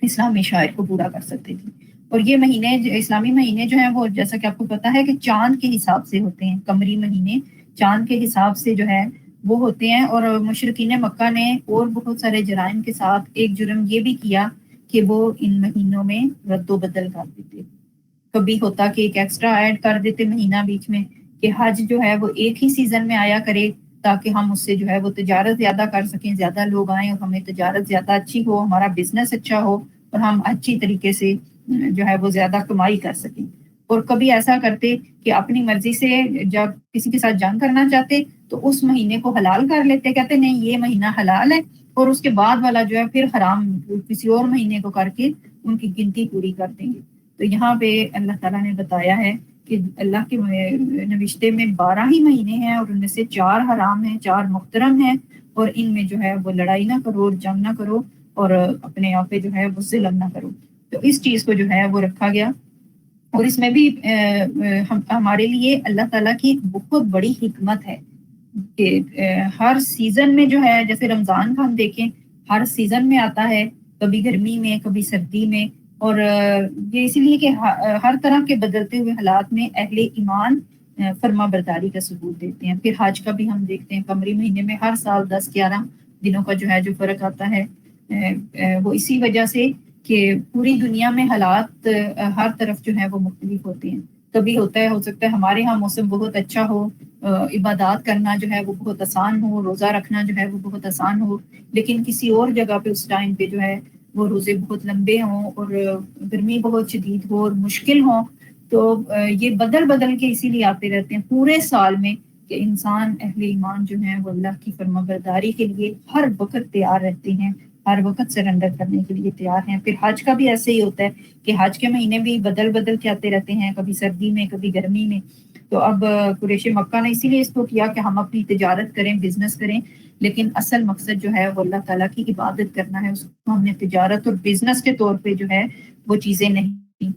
اسلامی شاعر کو پورا کر سکتے تھے۔ اور یہ مہینے، اسلامی مہینے جو ہیں وہ جیسا کہ آپ کو پتا ہے کہ چاند کے حساب سے ہوتے ہیں، قمری مہینے چاند کے حساب سے جو ہے وہ ہوتے ہیں۔ اور مشرکین مکہ نے اور بہت سارے جرائم کے ساتھ ایک جرم یہ بھی کیا کہ وہ ان مہینوں میں رد و بدل کر دیتے، کبھی ہوتا کہ ایک ایکسٹرا ایڈ کر دیتے مہینہ بیچ میں کہ حج جو ہے وہ ایک ہی سیزن میں آیا کرے، تاکہ ہم اس سے جو ہے وہ تجارت زیادہ کر سکیں، زیادہ لوگ آئیں اور ہمیں تجارت زیادہ اچھی ہو، ہمارا بزنس اچھا ہو، اور ہم اچھی طریقے سے جو ہے وہ زیادہ کمائی کر سکیں۔ اور کبھی ایسا کرتے کہ اپنی مرضی سے جب کسی کے ساتھ جنگ کرنا چاہتے تو اس مہینے کو حلال کر لیتے، کہتے نہیں یہ مہینہ حلال ہے، اور اس کے بعد والا جو ہے پھر حرام کسی اور مہینے کو کر کے ان کی گنتی پوری کر دیں گے۔ تو یہاں پہ اللہ تعالیٰ نے بتایا ہے کہ اللہ کے نوشتے میں 12 ہی مہینے ہیں، اور ان میں سے 4 حرام ہیں، 4 محترم ہیں، اور ان میں جو ہے وہ لڑائی نہ کرو اور جنگ نہ کرو، اور اپنے آپ پہ جو ہے وہ ظلم نہ کرو۔ تو اس چیز کو جو ہے وہ رکھا گیا۔ اور اس میں بھی ہمارے لیے اللہ تعالیٰ کی ایک بہت بڑی حکمت ہے کہ ہر سیزن میں جو ہے، جیسے رمضان کا ہم دیکھیں ہر سیزن میں آتا ہے، کبھی گرمی میں، کبھی سردی میں، اور یہ اسی لیے کہ ہر طرح کے بدلتے ہوئے حالات میں اہل ایمان فرما برداری کا ثبوت دیتے ہیں۔ پھر حج کا بھی ہم دیکھتے ہیں، قمری مہینے میں ہر سال 10-11 دنوں کا جو ہے جو فرق آتا ہے، وہ اسی وجہ سے کہ پوری دنیا میں حالات ہر طرف جو ہے وہ مختلف ہوتے ہیں۔ کبھی ہوتا ہے، ہو سکتا ہے ہمارے ہاں موسم بہت اچھا ہو، عبادات کرنا جو ہے وہ بہت آسان ہو، روزہ رکھنا جو ہے وہ بہت آسان ہو، لیکن کسی اور جگہ پہ اس ٹائم پہ جو ہے وہ روزے بہت لمبے ہوں، اور گرمی بہت شدید ہو اور مشکل ہوں۔ تو یہ بدل بدل کے اسی لیے آتے رہتے ہیں پورے سال میں، کہ انسان اہل ایمان جو ہیں وہ اللہ کی فرما برداری کے لیے ہر وقت تیار رہتے ہیں، ہر وقت سرنڈر کرنے کے لیے تیار ہیں۔ پھر حج کا بھی ایسے ہی ہوتا ہے کہ حج کے مہینے بھی بدل بدل کے آتے رہتے ہیں، کبھی سردی میں، کبھی گرمی میں۔ تو اب قریش مکہ نے اسی لیے اس کو کیا کہ ہم اپنی تجارت کریں، بزنس کریں، لیکن اصل مقصد جو ہے وہ اللہ تعالیٰ کی عبادت کرنا ہے، اس کو ہم نے تجارت اور بزنس کے طور پہ جو ہے وہ چیزیں نہیں۔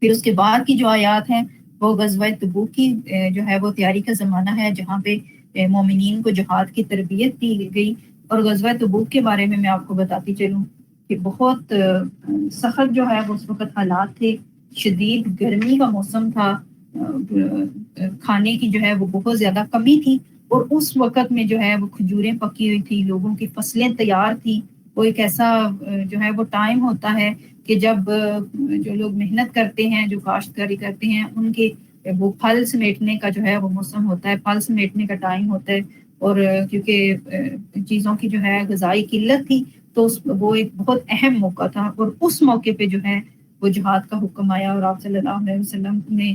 پھر اس کے بعد کی جو آیات ہیں وہ غزوہ تبوک کی جو ہے وہ تیاری کا زمانہ ہے، جہاں پہ مومنین کو جہاد کی تربیت دی گئی۔ اور غزوہ تبوک کے بارے میں آپ کو بتاتی چلوں کہ بہت سخت جو ہے وہ اس وقت حالات تھے، شدید گرمی کا موسم تھا، کھانے کی جو ہے وہ بہت زیادہ کمی تھی، اور اس وقت میں جو ہے وہ کھجوریں پکی ہوئی تھی، لوگوں کی فصلیں تیار تھی۔ وہ ایک ایسا جو ہے وہ ٹائم ہوتا ہے کہ جب جو لوگ محنت کرتے ہیں، جو کاشتکاری کرتے ہیں، ان کے وہ پھل سمیٹنے کا جو ہے وہ موسم ہوتا ہے، پھل سمیٹنے کا ٹائم ہوتا ہے۔ اور کیونکہ چیزوں کی جو ہے غذائی قلت تھی، تو وہ ایک بہت اہم موقع تھا، اور اس موقع پہ جو ہے وہ جہاد کا حکم آیا۔ اور آپ صلی اللہ علیہ وسلم نے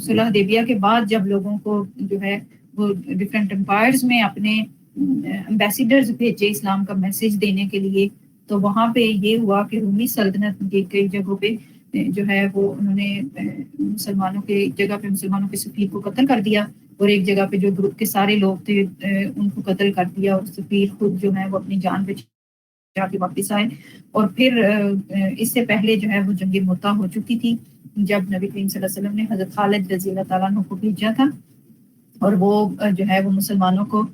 صلح حدیبیہ کے بعد جب لوگوں کو جو ہے وہ ڈفرینٹ امپائرز میں اپنے امبیسیڈرز بھیجے اسلام کا میسج دینے کے لیے، تو وہاں پہ یہ ہوا کہ رومی سلطنت کی کئی جگہوں پہ جو ہے وہ انہوں نے مسلمانوں کے جگہ پہ مسلمانوں کے سفیر کو قتل کر دیا، اور ایک جگہ پہ جو گروپ کے سارے لوگ تھے ان کو قتل کر دیا، اور سفیر خود جو ہے وہ اپنی جان بچا کے واپس آئے۔ اور پھر اس سے پہلے جو ہے وہ جنگ موتا ہو چکی تھی، جب نبی کریم صلی اللہ علیہ وسلم نے حضرت خالد رضی اللہ تعالیٰ عنہ کو بھیجا تھا، اور وہ جو ہے وہ مسلمانوں کو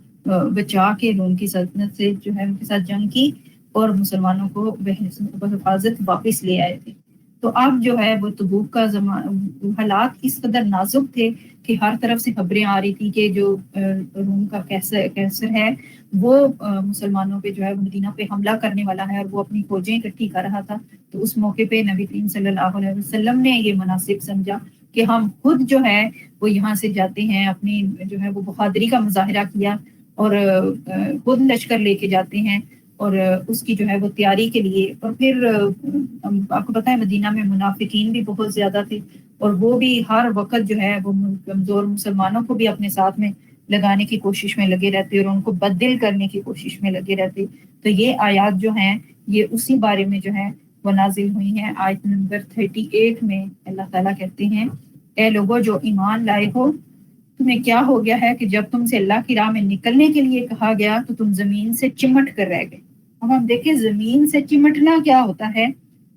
بچا کے روم کی سلطنت سے جو ہے ان کے ساتھ جنگ کی، اور مسلمانوں کو بحفاظت واپس لے آئے تھے۔ تو اب جو ہے وہ تبوک کا حالات اس قدر نازک تھے کہ ہر طرف سے خبریں آ رہی تھی کہ جو روم کا کیسر ہے وہ مسلمانوں پہ جو ہے مدینہ پہ حملہ کرنے والا ہے، اور وہ اپنی فوجیں اکٹھی کر رہا تھا۔ تو اس موقع پہ نبی کریم صلی اللہ علیہ وسلم نے یہ مناسب سمجھا کہ ہم خود جو ہے وہ یہاں سے جاتے ہیں، اپنی جو ہے وہ بہادری کا مظاہرہ کیا اور خود لشکر لے کے جاتے ہیں اور اس کی جو ہے وہ تیاری کے لیے. اور پھر آپ کو پتہ ہے مدینہ میں منافقین بھی بہت زیادہ تھے اور وہ بھی ہر وقت جو ہے وہ کمزور مسلمانوں کو بھی اپنے ساتھ میں لگانے کی کوشش میں لگے رہتے اور ان کو بددل کرنے کی کوشش میں لگے رہتے. تو یہ آیات جو ہیں یہ اسی بارے میں جو ہے وہ نازل ہوئی ہیں. آیت نمبر 38 میں اللہ تعالیٰ کہتے ہیں اے لوگوں جو ایمان لائے ہو، تمہیں کیا ہو گیا ہے کہ جب تم سے اللہ کی راہ میں نکلنے کے لیے کہا گیا تو تم زمین سے چمٹ کر رہ گئے. اب ہم دیکھیں زمین سے چمٹنا کیا ہوتا ہے.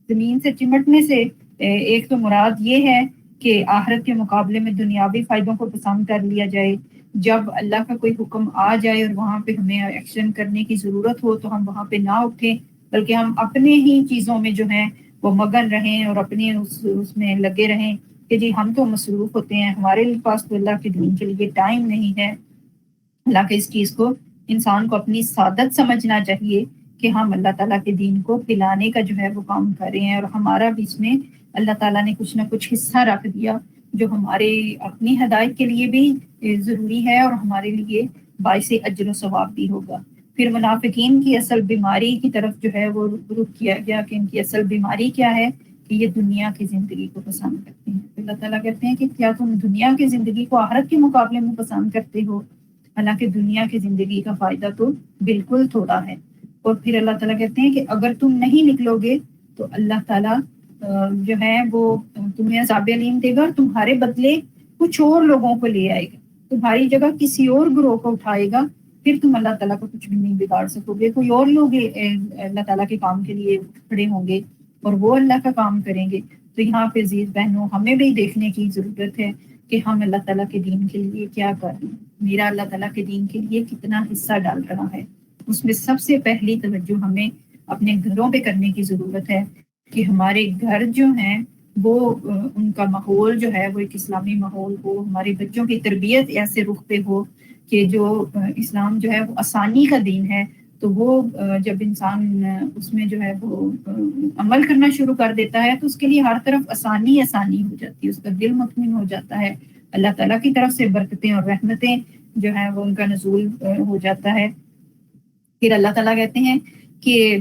زمین سے چمٹنے سے ایک تو مراد یہ ہے کہ آخرت کے مقابلے میں دنیاوی فائدوں کو پسند کر لیا جائے. جب اللہ کا کوئی حکم آ جائے اور وہاں پہ ہمیں ایکشن کرنے کی ضرورت ہو تو ہم وہاں پہ نہ اٹھیں، بلکہ ہم اپنے ہی چیزوں میں جو ہیں وہ مگن رہیں اور اپنے اس میں لگے رہیں کہ جی ہم تو مصروف ہوتے ہیں، ہمارے پاس تو اللہ کے دین کے لیے ٹائم نہیں ہے. حالانکہ اس چیز کو انسان کو اپنی سعادت سمجھنا چاہیے کہ ہم اللہ تعالیٰ کے دین کو پھیلانے کا جو ہے وہ کام کر رہے ہیں اور ہمارا بھی اس میں اللہ تعالیٰ نے کچھ نہ کچھ حصہ رکھ دیا جو ہمارے اپنی ہدایت کے لیے بھی ضروری ہے اور ہمارے لیے باعث اجر و ثواب بھی ہوگا. پھر منافقین کی اصل بیماری کی طرف جو ہے وہ رخ کیا گیا کہ ان کی اصل بیماری کیا ہے کہ یہ دنیا کی زندگی کو پسند کرتے ہیں. اللہ تعالیٰ کہتے ہیں کہ کیا تم دنیا کی زندگی کو آخرت کے مقابلے میں پسند کرتے ہو؟ حالانکہ دنیا کی زندگی کا فائدہ تو بالکل تھوڑا ہے. اور پھر اللہ تعالیٰ کہتے ہیں کہ اگر تم نہیں نکلو گے تو اللہ تعالیٰ جو ہے وہ تمہیں عذاب علیم دے گا اور تمہارے بدلے کچھ اور لوگوں کو لے آئے گا، تمہاری جگہ کسی اور گروہ کو اٹھائے گا. پھر تم اللہ تعالیٰ کو کچھ بھی نہیں بگاڑ سکو گے. کوئی اور لوگ اللہ تعالیٰ کے کام کے لیے کھڑے ہوں گے اور وہ اللہ کا کام کریں گے. تو یہاں پہ عزیز بہنوں ہمیں بھی دیکھنے کی ضرورت ہے کہ ہم اللہ تعالیٰ کے دین کے لیے کیا کر رہے ہیں. میرا اللہ تعالیٰ کے دین کے لیے کتنا حصہ ڈال رہا ہے. اس میں سب سے پہلی توجہ ہمیں اپنے گھروں پہ کرنے کی ضرورت ہے کہ ہمارے گھر جو ہیں وہ ان کا ماحول جو ہے وہ ایک اسلامی ماحول ہو. ہمارے بچوں کی تربیت ایسے رخ پہ ہو کہ جو اسلام جو ہے وہ آسانی کا دین ہے. تو وہ جب انسان اس میں جو ہے وہ عمل کرنا شروع کر دیتا ہے تو اس کے لیے ہر طرف آسانی آسانی ہو جاتی ہے، اس کا دل مطمئن ہو جاتا ہے. اللہ تعالیٰ کی طرف سے برکتیں اور رحمتیں جو ہیں وہ ان کا نزول ہو جاتا ہے. پھر اللہ تعالیٰ کہتے ہیں کہ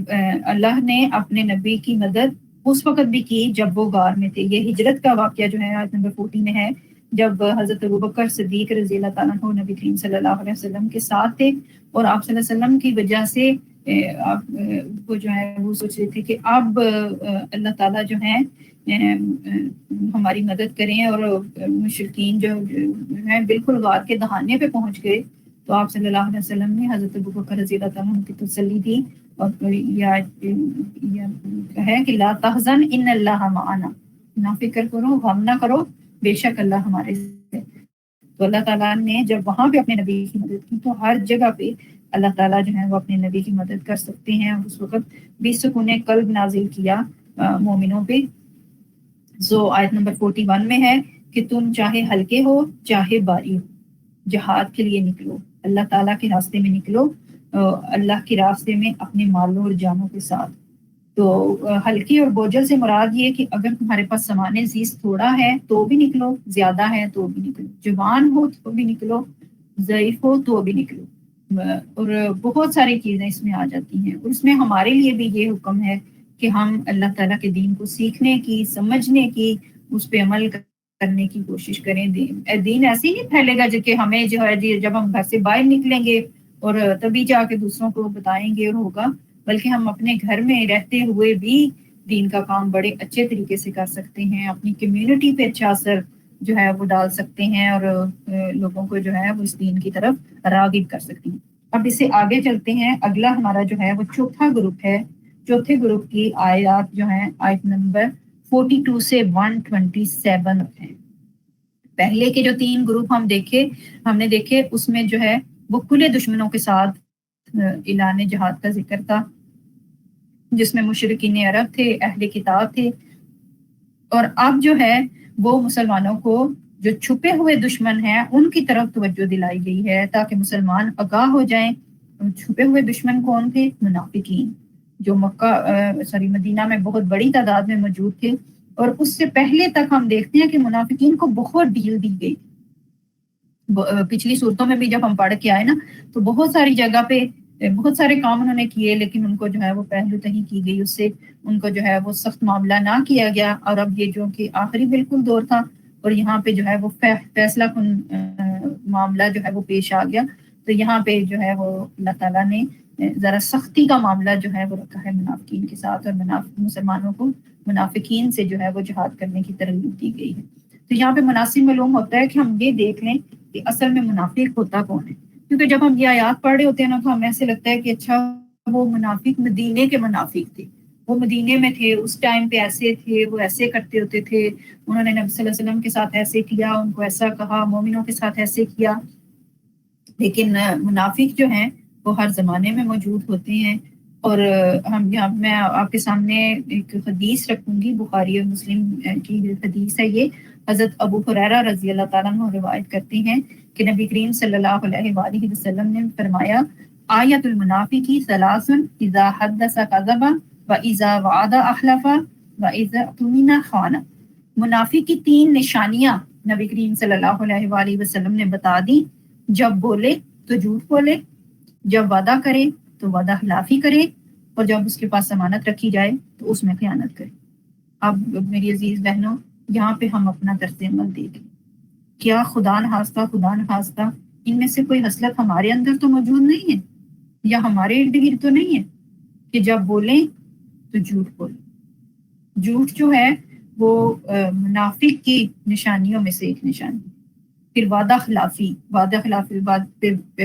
اللہ نے اپنے نبی کی مدد اس وقت بھی کی جب وہ غار میں تھے. یہ ہجرت کا واقعہ جو ہے آیت نمبر 40 میں ہے، جب حضرت ابوبکر صدیق رضی اللہ تعالیٰ عنہ نبی کریم صلی اللہ علیہ وسلم کے ساتھ تھے اور آپ صلی اللہ علیہ وسلم کی وجہ سے وہ جو ہے وہ سوچ رہے تھے کہ اب اللہ تعالیٰ جو ہے ہماری مدد کریں اور مشرکین جو ہیں بالکل غار کے دہانے پہ پہنچ گئے. تو آپ صلی اللہ علیہ وسلم نے حضرت ابوبکر رضی اللہ تعالیٰ عنہ کی تسلی دی اور ہے کہ لا تحزن ان اللہ معنا، نہ فکر کرو، غم نہ کرو، بے شک اللہ ہمارے ساتھ. تو اللہ تعالیٰ نے جب وہاں پہ اپنے نبی کی مدد کی تو ہر جگہ پہ اللہ تعالیٰ جو ہے وہ اپنے نبی کی مدد کر سکتے ہیں. اور اس وقت بھی سکون قلب نازل کیا مومنوں پہ. آیت نمبر 41 میں ہے کہ تم چاہے ہلکے ہو چاہے بھاری ہو، جہاد کے لیے نکلو، اللہ تعالیٰ کے راستے میں نکلو، اللہ کے راستے میں اپنے مالوں اور جانوں کے ساتھ. تو ہلکی اور بوجھل سے مراد یہ کہ اگر تمہارے پاس سامان زیست تھوڑا ہے تو بھی نکلو، زیادہ ہے تو بھی نکلو، جوان ہو تو بھی نکلو، ضعیف ہو تو بھی نکلو. اور بہت ساری چیزیں اس میں آ جاتی ہیں. اور اس میں ہمارے لیے بھی یہ حکم ہے کہ ہم اللہ تعالیٰ کے دین کو سیکھنے کی، سمجھنے کی، اس پہ عمل کرنے کی کوشش کریں. دین ایسے ہی نہیں پھیلے گا کہ ہمیں جو ہے جب ہم گھر سے باہر نکلیں گے اور تبھی جا کے دوسروں کو بتائیں گے اور ہوگا، بلکہ ہم اپنے گھر میں رہتے ہوئے بھی دین کا کام بڑے اچھے طریقے سے کر سکتے ہیں. اپنی کمیونٹی پہ اچھا اثر جو ہے وہ ڈال سکتے ہیں اور لوگوں کو جو ہے وہ اس دین کی طرف راغب کر سکتے ہیں. اب اس سے آگے چلتے ہیں. اگلا ہمارا جو ہے وہ چوتھا گروپ ہے. چوتھے گروپ کی آیات جو ہیں آیت نمبر 42 سے 127 ہیں. پہلے کے جو 3 گروپ ہم نے دیکھے اس میں جو ہے وہ کھلے دشمنوں کے ساتھ اعلان جہاد کا ذکر تھا، جس میں مشرکین عرب تھے، اہل کتاب تھے. اور اب جو ہے وہ مسلمانوں کو جو چھپے ہوئے دشمن ہیں ان کی طرف توجہ دلائی گئی ہے تاکہ مسلمان آگاہ ہو جائیں. چھپے ہوئے دشمن کون تھے؟ منافقین، جو مدینہ میں بہت بڑی تعداد میں موجود تھے اور اس سے پہلے تک ہم دیکھتے ہیں کہ منافقین کو بہت ڈیل دی گئی. پچھلی صورتوں میں بھی جب ہم پڑھ کے آئے نا تو بہت ساری جگہ پہ بہت سارے کام انہوں نے کیے، لیکن ان کو جو ہے وہ پہلو تہی کی گئی، اس سے ان کو جو ہے وہ سخت معاملہ نہ کیا گیا. اور اب یہ جو کہ آخری بالکل دور تھا اور یہاں پہ جو ہے وہ فیصلہ کن معاملہ جو ہے وہ پیش آ گیا، تو یہاں پہ جو ہے وہ اللہ تعالیٰ نے ذرا سختی کا معاملہ جو ہے وہ رکھا ہے منافقین کے ساتھ، اور مسلمانوں کو منافقین سے جو ہے وہ جہاد کرنے کی ترغیب دی گئی ہے. تو یہاں پہ مناسب معلوم ہوتا ہے کہ ہم یہ دیکھ لیں کہ اصل میں منافق ہوتا کون ہے. کیونکہ جب ہم یہ آیات پڑھ رہے ہوتے ہیں نا تو ہمیں ایسے لگتا ہے کہ اچھا وہ منافق مدینے کے منافق تھے، وہ مدینے میں تھے، اس ٹائم پہ ایسے تھے، وہ ایسے کرتے ہوتے تھے، انہوں نے نبی صلی اللہ علیہ وسلم کے ساتھ ایسے کیا، ان کو ایسا کہا، مومنوں کے ساتھ ایسے کیا. لیکن منافق جو ہیں وہ ہر زمانے میں موجود ہوتے ہیں. اور میں آپ کے سامنے ایک حدیث رکھوں گی، بخاری اور مسلم کی حدیث ہے یہ. حضرت ابو ہریرہ رضی اللہ تعالیٰ عنہ روایت کرتے ہیں کہ نبی کریم صلی اللہ علیہ وآلہ وسلم نے فرمایا آیت المنافقی ثلاث اذا حدث کذب واذا وعد اخلف واذا اؤتمن خان. منافق کی 3 نشانیاں نبی کریم صلی اللہ علیہ وآلہ وسلم نے بتا دی. جب بولے تو جھوٹ بولے، جب وعدہ کرے تو وعدہ خلافی کرے، اور جب اس کے پاس ضمانت رکھی جائے تو اس میں خیانت کرے. اب میری عزیز بہنوں، یہاں پہ ہم اپنا طرز عمل دیکھیں. کیا خدا نخواستہ ان میں سے کوئی خصلت ہمارے اندر تو موجود نہیں ہے، یا ہمارے ارد گرد تو نہیں ہے کہ جب بولیں تو جھوٹ بولیں؟ جھوٹ جو ہے وہ منافق کی نشانیوں میں سے ایک نشانی. پھر وعدہ خلافی بات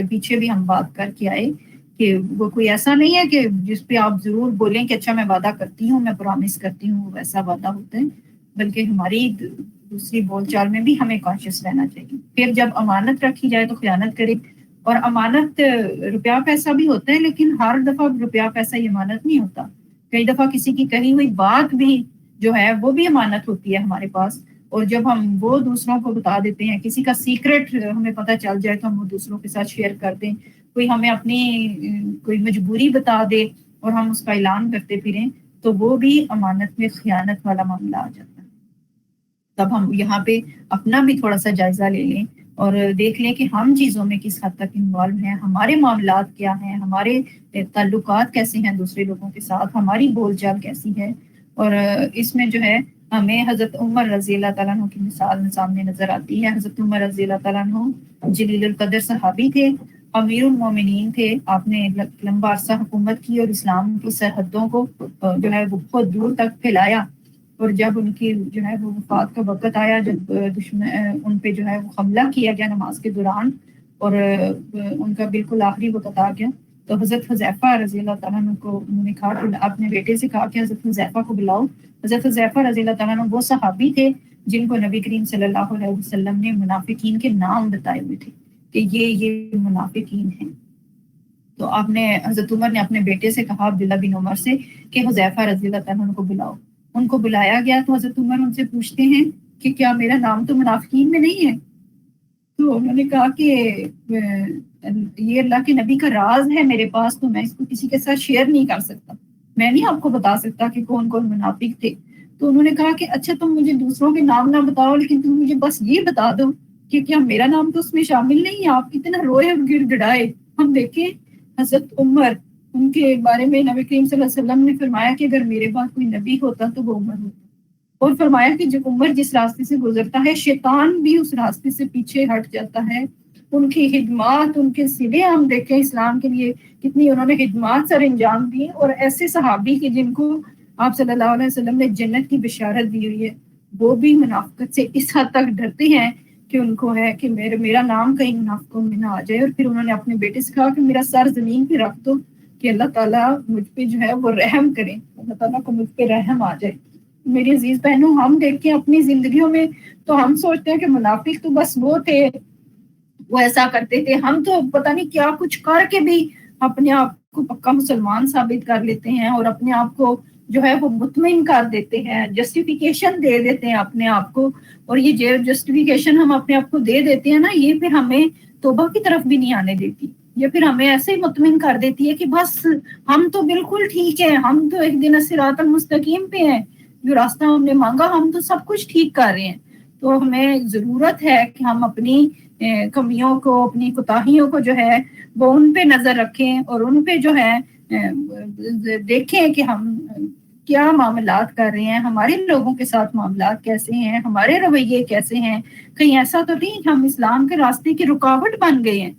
پیچھے بھی ہم بات کر کے آئے کہ وہ کوئی ایسا نہیں ہے کہ جس پہ آپ ضرور بولیں کہ اچھا میں وعدہ کرتی ہوں، میں پرامس کرتی ہوں، ویسا وعدہ ہوتا ہے، بلکہ ہماری دوسری بول چال میں بھی ہمیں کانشیس رہنا چاہیے. پھر جب امانت رکھی جائے تو خیانت کرے. اور امانت روپیہ پیسہ بھی ہوتا ہے، لیکن ہر دفعہ روپیہ پیسہ ہی امانت نہیں ہوتا. کئی دفعہ کسی کی کہی ہوئی بات بھی جو ہے وہ بھی امانت ہوتی ہے ہمارے پاس، اور جب ہم وہ دوسروں کو بتا دیتے ہیں، کسی کا سیکرٹ ہمیں پتہ چل جائے تو ہم وہ دوسروں کے ساتھ شیئر کر دیں، کوئی ہمیں اپنی کوئی مجبوری بتا دے اور ہم اس کا اعلان کرتے پھریں، تو وہ بھی امانت میں خیانت والا معاملہ آ جاتا ہے. تب ہم یہاں پہ اپنا بھی تھوڑا سا جائزہ لے لیں اور دیکھ لیں کہ ہم چیزوں میں کس حد تک انوالو ہیں، ہمارے معاملات کیا ہیں، ہمارے تعلقات کیسے ہیں دوسرے لوگوں کے ساتھ، ہماری بول چال کیسی ہے. اور اس میں جو ہے ہمیں حضرت عمر رضی اللہ تعالیٰ عنہ کی مثال سامنے نظر آتی ہے. حضرت عمر رضی اللہ تعالیٰ عنہ جلیل القدر صحابی تھے، امیر المومنین تھے. آپ نے لمبا عرصہ حکومت کی اور اسلام کی سرحدوں کو جو ہے وہ بہت دور تک پھیلایا. اور جب ان کی جو ہے وہ وفات کا وقت آیا، جب دشمن ان پہ جو ہے وہ حملہ کیا گیا نماز کے دوران اور ان کا بالکل آخری وقت آ گیا، تو حضرت حذیفہ رضی اللہ تعالیٰ عنہ کو انہوں نے کہا کہ اپنے بیٹے سے کہا کہ حضرت حذیفہ کو بلاؤ. حضرت حذیفہ رضی اللہ تعالیٰ عنہ وہ صحابی تھے جن کو نبی کریم صلی اللہ علیہ وسلم نے منافقین کے نام بتائے ہوئے تھے کہ یہ منافقین ہیں. تو آپ نے حضرت عمر نے اپنے بیٹے سے کہا عبداللہ بن عمر سے کہ حذیفہ رضی اللہ تعالیٰ عنہ کو بلاؤ. ان کو بلایا گیا تو حضرت عمر ان سے پوچھتے ہیں کہ کیا میرا نام تو منافقین میں نہیں ہے؟ تو انہوں نے کہا کہ یہ اللہ کے نبی کا راز ہے میرے پاس، تو میں اس کو کسی کے ساتھ شیئر نہیں کر سکتا، میں نہیں آپ کو بتا سکتا کہ کون کون منافق تھے. تو انہوں نے کہا کہ اچھا تم مجھے دوسروں کے نام نہ بتاؤ، لیکن تم مجھے بس یہ بتا دو کہ کیا میرا نام تو اس میں شامل نہیں ہے؟ آپ اتنا روئے اور گر گڑائے. ہم دیکھیں حضرت عمر، ان کے بارے میں نبی کریم صلی اللہ علیہ وسلم نے فرمایا کہ اگر میرے بعد کوئی نبی ہوتا تو وہ عمر ہوتا، اور فرمایا کہ جب عمر جس راستے سے گزرتا ہے شیطان بھی اس راستے سے پیچھے ہٹ جاتا ہے. ان کی خدمات، ان کے سلے ہم دیکھیں اسلام کے لیے کتنی انہوں نے خدمات سر انجام دی، اور ایسے صحابی کی جن کو آپ صلی اللہ علیہ وسلم نے جنت کی بشارت دی ہوئی ہے، وہ بھی منافقت سے اس حد تک ڈرتے ہیں کہ ان کو ہے کہ میرا نام کہیں منافقوں میں نہ آ جائے. اور پھر انہوں نے اپنے بیٹے سے کہا کہ میرا سر زمین پہ رکھ دو کہ اللہ تعالیٰ مجھ پہ جو ہے وہ رحم کرے، اللہ تعالیٰ کو مجھ پہ رحم آ جائے. میری عزیز بہنوں، ہم دیکھیں اپنی زندگیوں میں تو ہم سوچتے ہیں کہ منافق تو بس وہ تھے، وہ ایسا کرتے تھے. ہم تو پتہ نہیں کیا کچھ کر کے بھی اپنے آپ کو پکا مسلمان ثابت کر لیتے ہیں اور اپنے آپ کو جو ہے وہ مطمئن کر دیتے ہیں، جسٹیفیکیشن دے دیتے ہیں اپنے آپ کو. اور یہ جو جسٹیفیکیشن ہم اپنے آپ کو دے دیتے ہیں نا، یہ پھر ہمیں توبہ کی طرف بھی نہیں آنے دیتی. یہ پھر ہمیں ایسے ہی مطمئن کر دیتی ہے کہ بس ہم تو بالکل ٹھیک ہے، ہم تو ایک دن صراط المستقیم پہ ہیں. جو راستہ ہم نے مانگا ہم تو سب کچھ ٹھیک کر رہے ہیں. تو ہمیں ضرورت ہے کہ ہم اپنی کمیوں کو، اپنی کوتاہیوں کو جو ہے وہ ان پہ نظر رکھیں اور ان پہ جو ہے دیکھیں کہ ہم کیا معاملات کر رہے ہیں، ہمارے لوگوں کے ساتھ معاملات کیسے ہیں، ہمارے رویے کیسے ہیں. کہیں ایسا تو نہیں کہ ہم اسلام کے راستے کی رکاوٹ بن گئے ہیں.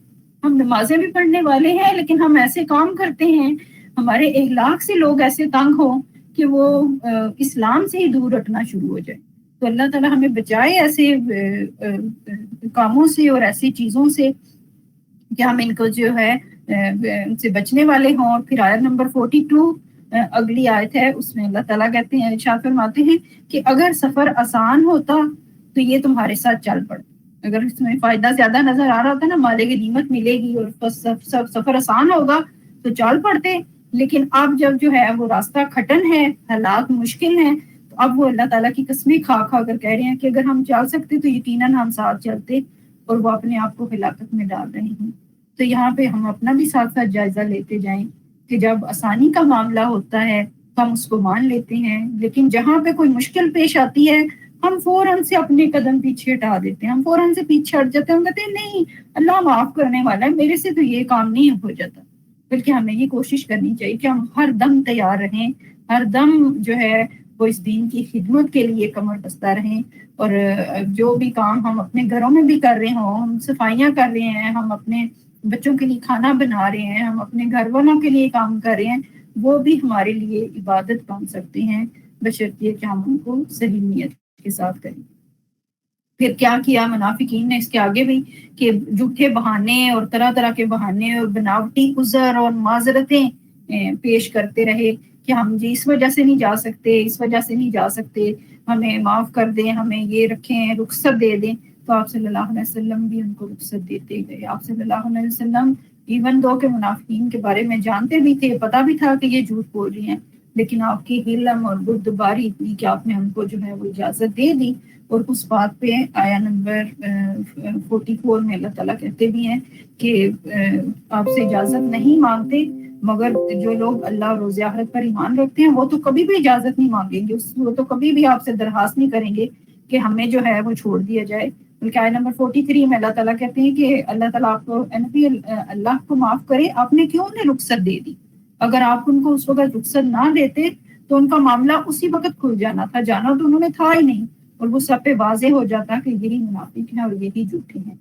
ہم نمازیں بھی پڑھنے والے ہیں لیکن ہم ایسے کام کرتے ہیں، ہمارے اخلاق سے لوگ ایسے تنگ ہوں کہ وہ اسلام سے ہی دور ہٹنا شروع ہو جائے. تو اللہ تعالیٰ ہمیں بچائے ایسے کاموں سے اور ایسی چیزوں سے کہ ہم ان کو جو ہے ان سے بچنے والے ہوں. پھر آیت نمبر 42 اگلی آیت ہے، اس میں اللہ تعالیٰ کہتے ہیں، ارشاد فرماتے ہیں کہ اگر سفر آسان ہوتا تو یہ تمہارے ساتھ چل پڑتا. اگر اس میں فائدہ زیادہ نظر آ رہا ہوتا نا، مالے کی نعمت ملے گی اور سفر آسان ہوگا تو چل پڑتے. لیکن اب جب جو ہے وہ راستہ کھٹن ہے، حالات مشکل ہیں، تو اب وہ اللہ تعالیٰ کی قسمیں کھا کھا کر کہہ رہے ہیں کہ اگر ہم چل سکتے تو یقیناً ہم ساتھ چلتے، اور وہ اپنے آپ کو ہلاکت میں ڈال رہے ہیں. تو یہاں پہ ہم اپنا بھی ساتھ ساتھ جائزہ لیتے جائیں کہ جب آسانی کا معاملہ ہوتا ہے تو ہم اس کو مان لیتے ہیں، لیکن جہاں پہ کوئی مشکل پیش آتی ہے ہم فوراً سے اپنے قدم پیچھے ہٹا دیتے ہیں، ہم فوراً سے پیچھے ہٹ جاتے ہیں. ہم کہتے ہیں نہیں، اللہ معاف کرنے والا ہے، میرے سے تو یہ کام نہیں ہو جاتا. بلکہ ہمیں یہ کوشش کرنی چاہیے کہ ہم ہر دم تیار رہیں، ہر دم جو ہے وہ اس دین کی خدمت کے لیے کمر بستہ رہیں. اور جو بھی کام ہم اپنے گھروں میں بھی کر رہے ہوں، ہم صفائیاں کر رہے ہیں، ہم اپنے بچوں کے لیے کھانا بنا رہے ہیں، ہم اپنے گھر والوں کے لیے کام کر رہے ہیں، وہ بھی ہمارے لیے عبادت بن سکتے ہیں، بشرطیے کہ ہم ان کو صحیح نیت کے ساتھ کریں. پھر کیا کیا منافقین نے اس کے آگے بھی کہ جھوٹے بہانے اور طرح طرح کے بہانے اور بناوٹی عذر اور معذرتیں پیش کرتے رہے کہ ہم جی اس وجہ سے نہیں جا سکتے، اس وجہ سے نہیں جا سکتے، ہمیں معاف کر دیں، ہمیں یہ رکھیں، رخصت دے دیں. تو آپ صلی اللہ علیہ وسلم بھی ان کو رخصت دیتے گئے. آپ صلی اللہ علیہ وسلم ایون دو کہ منافقین کے بارے میں جانتے بھی تھے، پتہ بھی تھا کہ یہ جھوٹ بول رہی ہیں، لیکن آپ کی علم اور بردباری اتنی کہ آپ نے ان کو جو ہے وہ اجازت دے دی. اور اس بات پہ آیا نمبر 44 میں اللہ تعالیٰ کہتے بھی ہیں کہ آپ سے اجازت نہیں مانگتے، مگر جو لوگ اللہ اور روز آخرت پر ایمان رکھتے ہیں وہ تو کبھی بھی اجازت نہیں مانگیں گے، وہ تو کبھی بھی آپ سے درخواست نہیں کریں گے کہ ہمیں جو ہے وہ چھوڑ دیا جائے. بلکہ آیت نمبر 43 میں اللہ تعالیٰ کہتے ہیں کہ اللہ تعالیٰ آپ کو اللہ کو معاف کرے، آپ نے کیوں انہیں رخصت دے دی؟ اگر آپ ان کو اس وقت رخصت نہ دیتے تو ان کا معاملہ اسی وقت کھل جانا تھا، جانا تو انہوں نے تھا ہی نہیں، اور وہ سب پہ واضح ہو جاتا کہ یہی منافق ہیں اور یہی جھوٹے ہیں.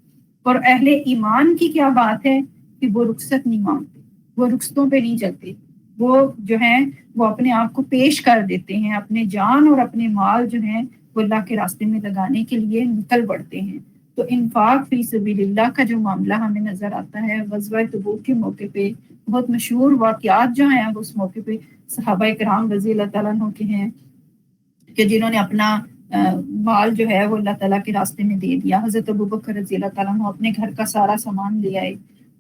اور اہل ایمان کی کیا بات ہے کہ وہ رخصت نہیں مانگتے، وہ رخصتوں پہ نہیں چلتے، وہ جو ہیں وہ اپنے آپ کو پیش کر دیتے ہیں، اپنے جان اور اپنے مال جو ہیں وہ اللہ کے راستے میں لگانے کے لیے نکل پڑتے ہیں. تو انفاق فی سبیل اللہ کا جو معاملہ ہمیں نظر آتا ہے غزوہ تبوک کے موقع پہ، بہت مشہور واقعات جو ہیں وہ اس موقع پہ صحابہ کرام رضی اللہ تعالیٰ عنہ کے ہیں کہ جنہوں نے اپنا مال جو ہے وہ اللہ تعالیٰ کے راستے میں دے دیا. حضرت ابوبکر رضی اللہ تعالیٰ عنہ اپنے گھر کا سارا سامان لے آئے،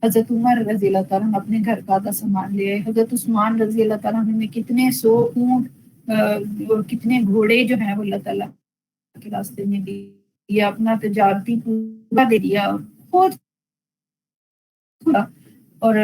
حضرت عمر رضی اللہ تعالیٰ عنہ اپنے گھر کا آدھا سامان لے آئے، حضرت عثمان رضی اللہ تعالیٰ عنہ میں کتنے 100 اونٹ اور کتنے گھوڑے جو ہیں وہ اللہ تعالیٰ کے راستے میں دیے، اپنا تجارتی پورا دے دیا بہت. اور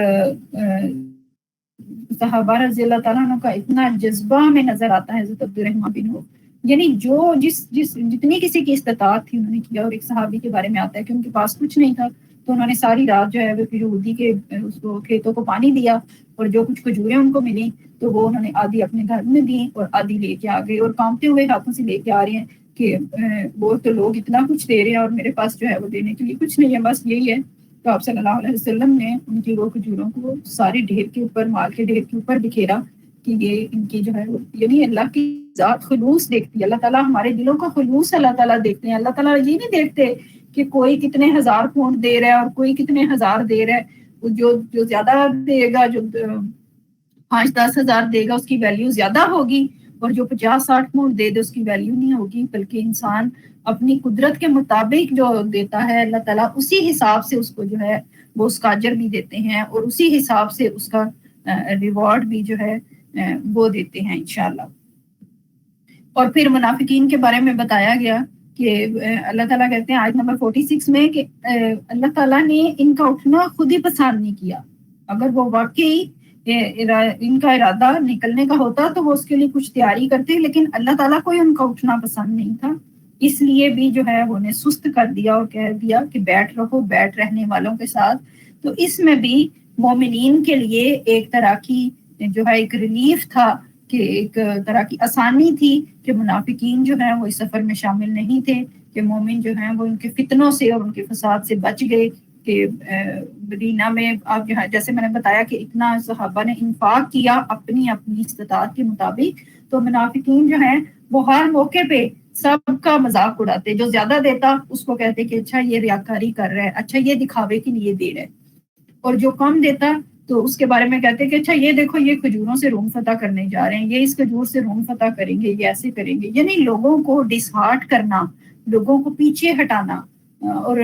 صحابہ رضی اللہ تعالیٰ عنہ کا اتنا جذبہ ہمیں نظر آتا ہے. حضرت عبد الرحمن بن عوف یعنی جو جتنی کسی کی استطاعت تھی انہوں نے کیا. اور ایک صحابی کے بارے میں آتا ہے کہ ان کے پاس کچھ نہیں تھا تو انہوں نے ساری رات جو ہے وہ پھر یہودی کے اس کو کھیتوں کو پانی دیا، اور جو کچھ کھجوریں ان کو ملی تو وہ انہوں نے آدھی اپنے گھر میں دی اور آدھی لے کے آ گئے، اور کانپتے ہوئے ہاتھوں سے لے کے آ رہے ہیں کہ وہ تو لوگ اتنا کچھ دے رہے ہیں اور میرے پاس جو ہے وہ دینے کے لیے کچھ نہیں ہے، بس یہی ہے. تو آپ صلی اللہ علیہ وسلم نے ان کی وہ کھجوروں کو سارے ڈھیر کے اوپر، مال کے ڈھیر کے اوپر بکھیرا کہ یہ ان کی جو ہے یعنی اللہ کی ذات خلوص دیکھتی ہے. اللہ تعالیٰ ہمارے دلوں کا خلوص اللہ تعالیٰ دیکھتے ہیں. اللہ تعالیٰ یہ نہیں دیکھتے کہ کوئی کتنے ہزار پونڈ دے رہا ہے اور کوئی کتنے ہزار دے رہا ہے. جو زیادہ دے گا، جو 5-10 ہزار دے گا اس کی ویلیو زیادہ ہوگی، اور جو 50-60 پونڈ دے اس کی ویلیو نہیں ہوگی. بلکہ انسان اپنی قدرت کے مطابق جو دیتا ہے اللہ تعالیٰ اسی حساب سے اس کو جو ہے وہ اس کا اجر بھی دیتے ہیں، اور اسی حساب سے اس کا ریوارڈ بھی جو ہے وہ دیتے ہیں انشاءاللہ. اور پھر منافقین کے بارے میں بتایا گیا کہ اللہ تعالیٰ کہتے ہیں آیت نمبر 46 میں کہ اللہ تعالیٰ نے ان کا اٹھنا خود ہی پسند نہیں کیا. اگر وہ واقعی ان کا ارادہ نکلنے کا ہوتا تو وہ اس کے لیے کچھ تیاری کرتے، لیکن اللہ تعالیٰ کو ان کا اٹھنا پسند نہیں تھا، اس لیے بھی جو ہے وہ نے سست کر دیا اور کہہ دیا کہ بیٹھ رہو، بیٹھ رہنے والوں کے ساتھ۔ تو اس میں بھی مومنین کے لیے ایک طرح کی جو ہے ایک ریلیف تھا، کہ ایک طرح کی آسانی تھی کہ منافقین جو ہیں وہ اس سفر میں شامل نہیں تھے، کہ مومن جو ہیں وہ ان کے فتنوں سے اور ان کے فساد سے بچ گئے۔ کہ مدینہ میں آپ جیسے میں نے بتایا کہ اتنا صحابہ نے انفاق کیا اپنی اپنی استطاعت کے مطابق، تو منافقین جو ہیں وہ ہر موقع پہ سب کا مذاق اڑاتے، جو زیادہ دیتا اس کو کہتے کہ اچھا یہ ریاکاری کر رہا ہے، اچھا یہ دکھاوے کے لیے دے رہا ہے، اور جو کم دیتا تو اس کے بارے میں کہتے کہ اچھا یہ دیکھو یہ کھجوروں سے روم فتح کرنے جا رہے ہیں، یہ اس کھجور سے روم فتح کریں گے، یہ ایسے کریں گے، یعنی لوگوں کو ڈسہارٹ کرنا، لوگوں کو پیچھے ہٹانا، اور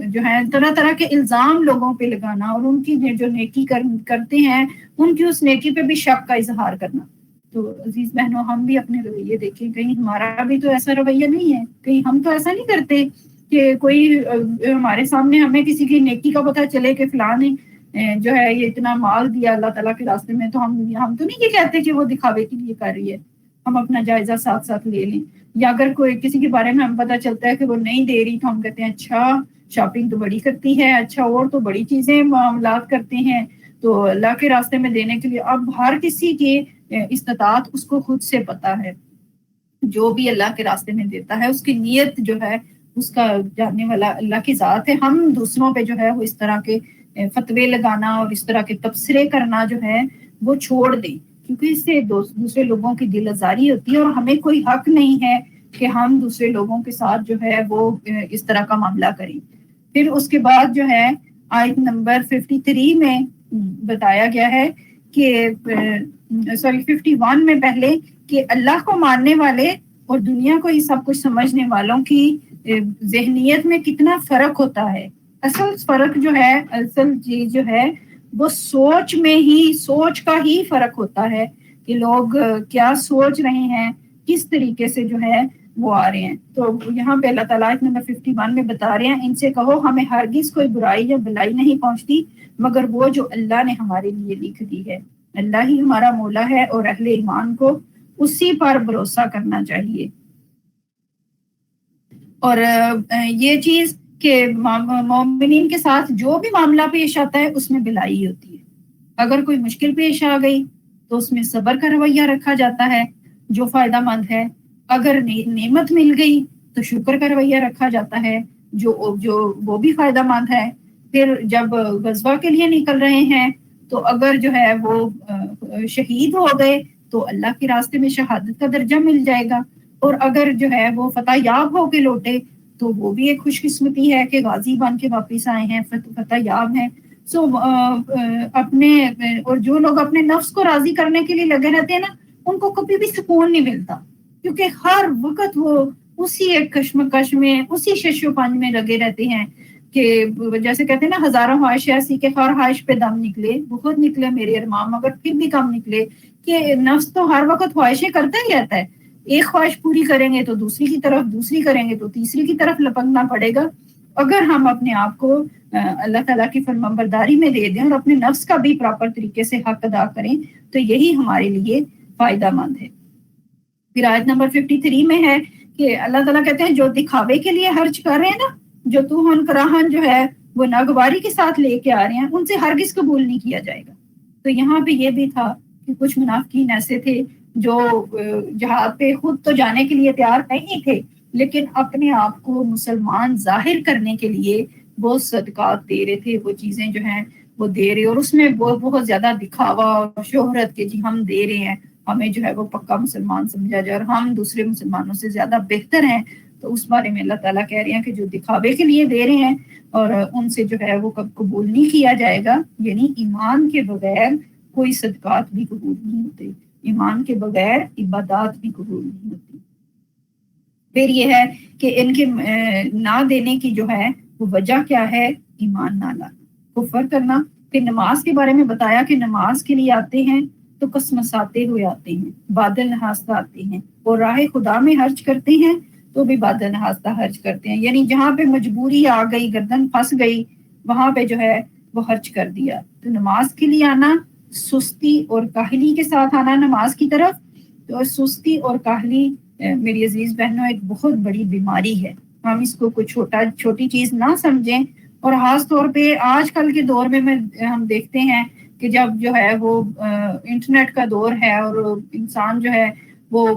جو ہے طرح طرح کے الزام لوگوں پہ لگانا، اور ان کی جو نیکی کرتے ہیں ان کی اس نیکی پہ بھی شک کا اظہار کرنا۔ تو عزیز بہنوں، ہم بھی اپنے رویے دیکھیں، کہیں ہمارا بھی تو ایسا رویہ نہیں ہے، کہیں ہم تو ایسا نہیں کرتے کہ کوئی ہمارے سامنے ہمیں کسی کی نیکی کا پتہ چلے کہ فلاں نے جو ہے یہ اتنا مال دیا اللہ تعالیٰ کے راستے میں، تو ہم تو نہیں یہ کہتے کہ وہ دکھاوے کے لیے کر رہی ہے، ہم اپنا جائزہ ساتھ ساتھ لے لیں۔ یا اگر کوئی کسی کے بارے میں ہمیں پتہ چلتا ہے کہ وہ نہیں دے رہی تو ہم کہتے ہیں اچھا شاپنگ تو بڑی کرتی ہے، اچھا اور تو بڑی چیزیں معاملات کرتے ہیں، تو اللہ کے راستے میں دینے کے لیے۔ اب ہر کسی کی استطاعت اس کو خود سے پتہ ہے، جو بھی اللہ کے راستے میں دیتا ہے اس کی نیت جو ہے اس کا جاننے والا اللہ کی ذات ہے۔ ہم دوسروں پہ جو ہے وہ اس طرح کے فتوے لگانا اور اس طرح کے تبصرے کرنا جو ہے وہ چھوڑ دیں، کیونکہ اس سے دوسرے لوگوں کی دل آزاری ہوتی ہے، اور ہمیں کوئی حق نہیں ہے کہ ہم دوسرے لوگوں کے ساتھ جو ہے وہ اس طرح کا معاملہ کریں۔ پھر اس کے بعد جو ہے آیت نمبر 53 میں بتایا گیا ہے کہ 51 میں پہلے کہ اللہ کو ماننے والے اور دنیا کو یہ سب کچھ سمجھنے والوں کی ذہنیت میں کتنا فرق ہوتا ہے۔ اصل فرق جو ہے، اصل چیز جو ہے وہ سوچ میں ہی، سوچ کا ہی فرق ہوتا ہے کہ لوگ کیا سوچ رہے ہیں، کس طریقے سے جو ہے وہ آ رہے ہیں۔ تو یہاں پہ اللہ تعالیٰ نمبر 51 میں بتا رہے ہیں، ان سے کہو ہمیں ہرگز کوئی برائی یا بلائی نہیں پہنچتی مگر وہ جو اللہ نے ہمارے لیے لکھ دی ہے۔ اللہ ہی ہمارا مولا ہے اور اہل ایمان کو اسی پر بھروسہ کرنا چاہیے۔ اور یہ چیز کہ مومنین کے ساتھ جو بھی معاملہ پیش آتا ہے اس میں بھلائی ہوتی ہے۔ اگر کوئی مشکل پیش آ گئی تو اس میں صبر کا رویہ رکھا جاتا ہے جو فائدہ مند ہے، اگر نعمت مل گئی تو شکر کا رویہ رکھا جاتا ہے جو وہ بھی فائدہ مند ہے۔ پھر جب غزوہ کے لیے نکل رہے ہیں تو اگر جو ہے وہ شہید ہو گئے تو اللہ کے راستے میں شہادت کا درجہ مل جائے گا، اور اگر جو ہے وہ فتح یاب ہو کے لوٹے تو وہ بھی ایک خوش قسمتی ہے کہ غازی بن کے واپس آئے ہیں، فتح یاب ہیں۔ اپنے اور جو لوگ اپنے نفس کو راضی کرنے کے لیے لگے رہتے ہیں نا، ان کو کبھی بھی سکون نہیں ملتا، کیونکہ ہر وقت وہ اسی ایک کشمکش میں، اسی شش و پنج میں لگے رہتے ہیں، کہ جیسے کہتے ہیں نا ہزاروں خواہش ایسی کہ ہر خواہش پہ دم نکلے، بہت نکلے میرے ارمان مگر پھر بھی کم نکلے، کہ نفس تو ہر وقت خواہشیں کرتا ہی رہتا ہے، ایک خواہش پوری کریں گے تو دوسری کی طرف، دوسری کریں گے تو تیسری کی طرف لپکنا پڑے گا۔ اگر ہم اپنے آپ کو اللہ تعالیٰ کی فرمانبرداری میں دے دیں اور اپنے نفس کا بھی پراپر طریقے سے حق ادا کریں تو یہی ہمارے لیے فائدہ مند ہے۔ پھر آیت نمبر 53 میں ہے کہ اللہ تعالیٰ کہتے ہیں جو دکھاوے کے لیے خرچ کر رہے ہیں نا، جو توہن کراہن جو ہے وہ ناگواری کے ساتھ لے کے آ رہے ہیں، ان سے ہرگز قبول نہیں کیا جائے گا۔ تو یہاں پہ یہ بھی تھا کہ کچھ منافقین ایسے تھے جو جہاد پہ خود تو جانے کے لیے تیار نہیں تھے، لیکن اپنے آپ کو مسلمان ظاہر کرنے کے لیے وہ صدقات دے رہے تھے، وہ چیزیں جو ہیں وہ دے رہے، اور اس میں وہ بہت زیادہ دکھاوا اور شہرت کے جی ہم دے رہے ہیں، ہمیں جو ہے وہ پکا مسلمان سمجھا جائے اور ہم دوسرے مسلمانوں سے زیادہ بہتر ہیں۔ تو اس بارے میں اللہ تعالیٰ کہہ رہے ہیں کہ جو دکھاوے کے لیے دے رہے ہیں اور ان سے جو ہے وہ قبول نہیں کیا جائے گا، یعنی ایمان کے بغیر کوئی صدقات بھی قبول نہیں ہوتے، ایمان کے بغیر عبادات بھی قبول نہیں ہوتی۔ پھر یہ ہے کہ ان کے نہ دینے کی جو ہے وہ وجہ کیا ہے؟ ایمان نہ لانا، کفر کرنا۔ پھر نماز کے بارے میں بتایا کہ نماز کے لیے آتے ہیں تو قسمساتے ہوئے آتے ہیں، بادل نہاستہ آتے ہیں، اور راہ خدا میں خرچ کرتے ہیں تو بھی بادل نہاستہ خرچ کرتے ہیں، یعنی جہاں پہ مجبوری آ گئی، گردن پھنس گئی، وہاں پہ جو ہے وہ خرچ کر دیا۔ تو نماز کے لیے آنا سستی اور کاہلی کے ساتھ آنا نماز کی طرف. تو سستی اور کاہلی میری عزیز بہنوں ایک بہت بڑی بیماری ہے. ہم اس کو کوئی چھوٹی چیز نہ سمجھیں. اور خاص طور پہ آج کل کے دور میں ہم دیکھتے ہیں کہ جب جو ہے وہ انٹرنیٹ کا دور ہے اور انسان جو ہے وہ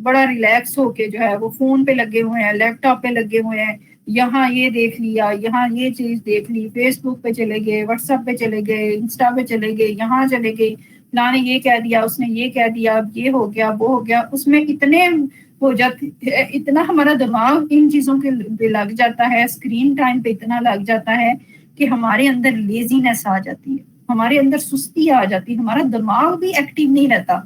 بڑا ریلیکس ہو کے جو ہے وہ فون پہ لگے ہوئے ہیں, لیپ ٹاپ پہ لگے ہوئے ہیں, یہاں یہ دیکھ لیا, یہاں یہ چیز دیکھ لی, فیس بک پہ چلے گئے, واٹس ایپ پہ چلے گئے, انسٹا پہ چلے گئے, یہاں چلے گئے, فلاں نے یہ کہہ دیا, اس نے یہ کہہ دیا, اب یہ ہو گیا, وہ ہو گیا. اس میں اتنے ہو جاتی, اتنا ہمارا دماغ ان چیزوں پہ لگ جاتا ہے, اسکرین ٹائم پہ اتنا لگ جاتا ہے کہ ہمارے اندر لیزینس آ جاتی ہے, ہمارے اندر سستی آ جاتی ہے, ہمارا دماغ بھی ایکٹیو نہیں رہتا.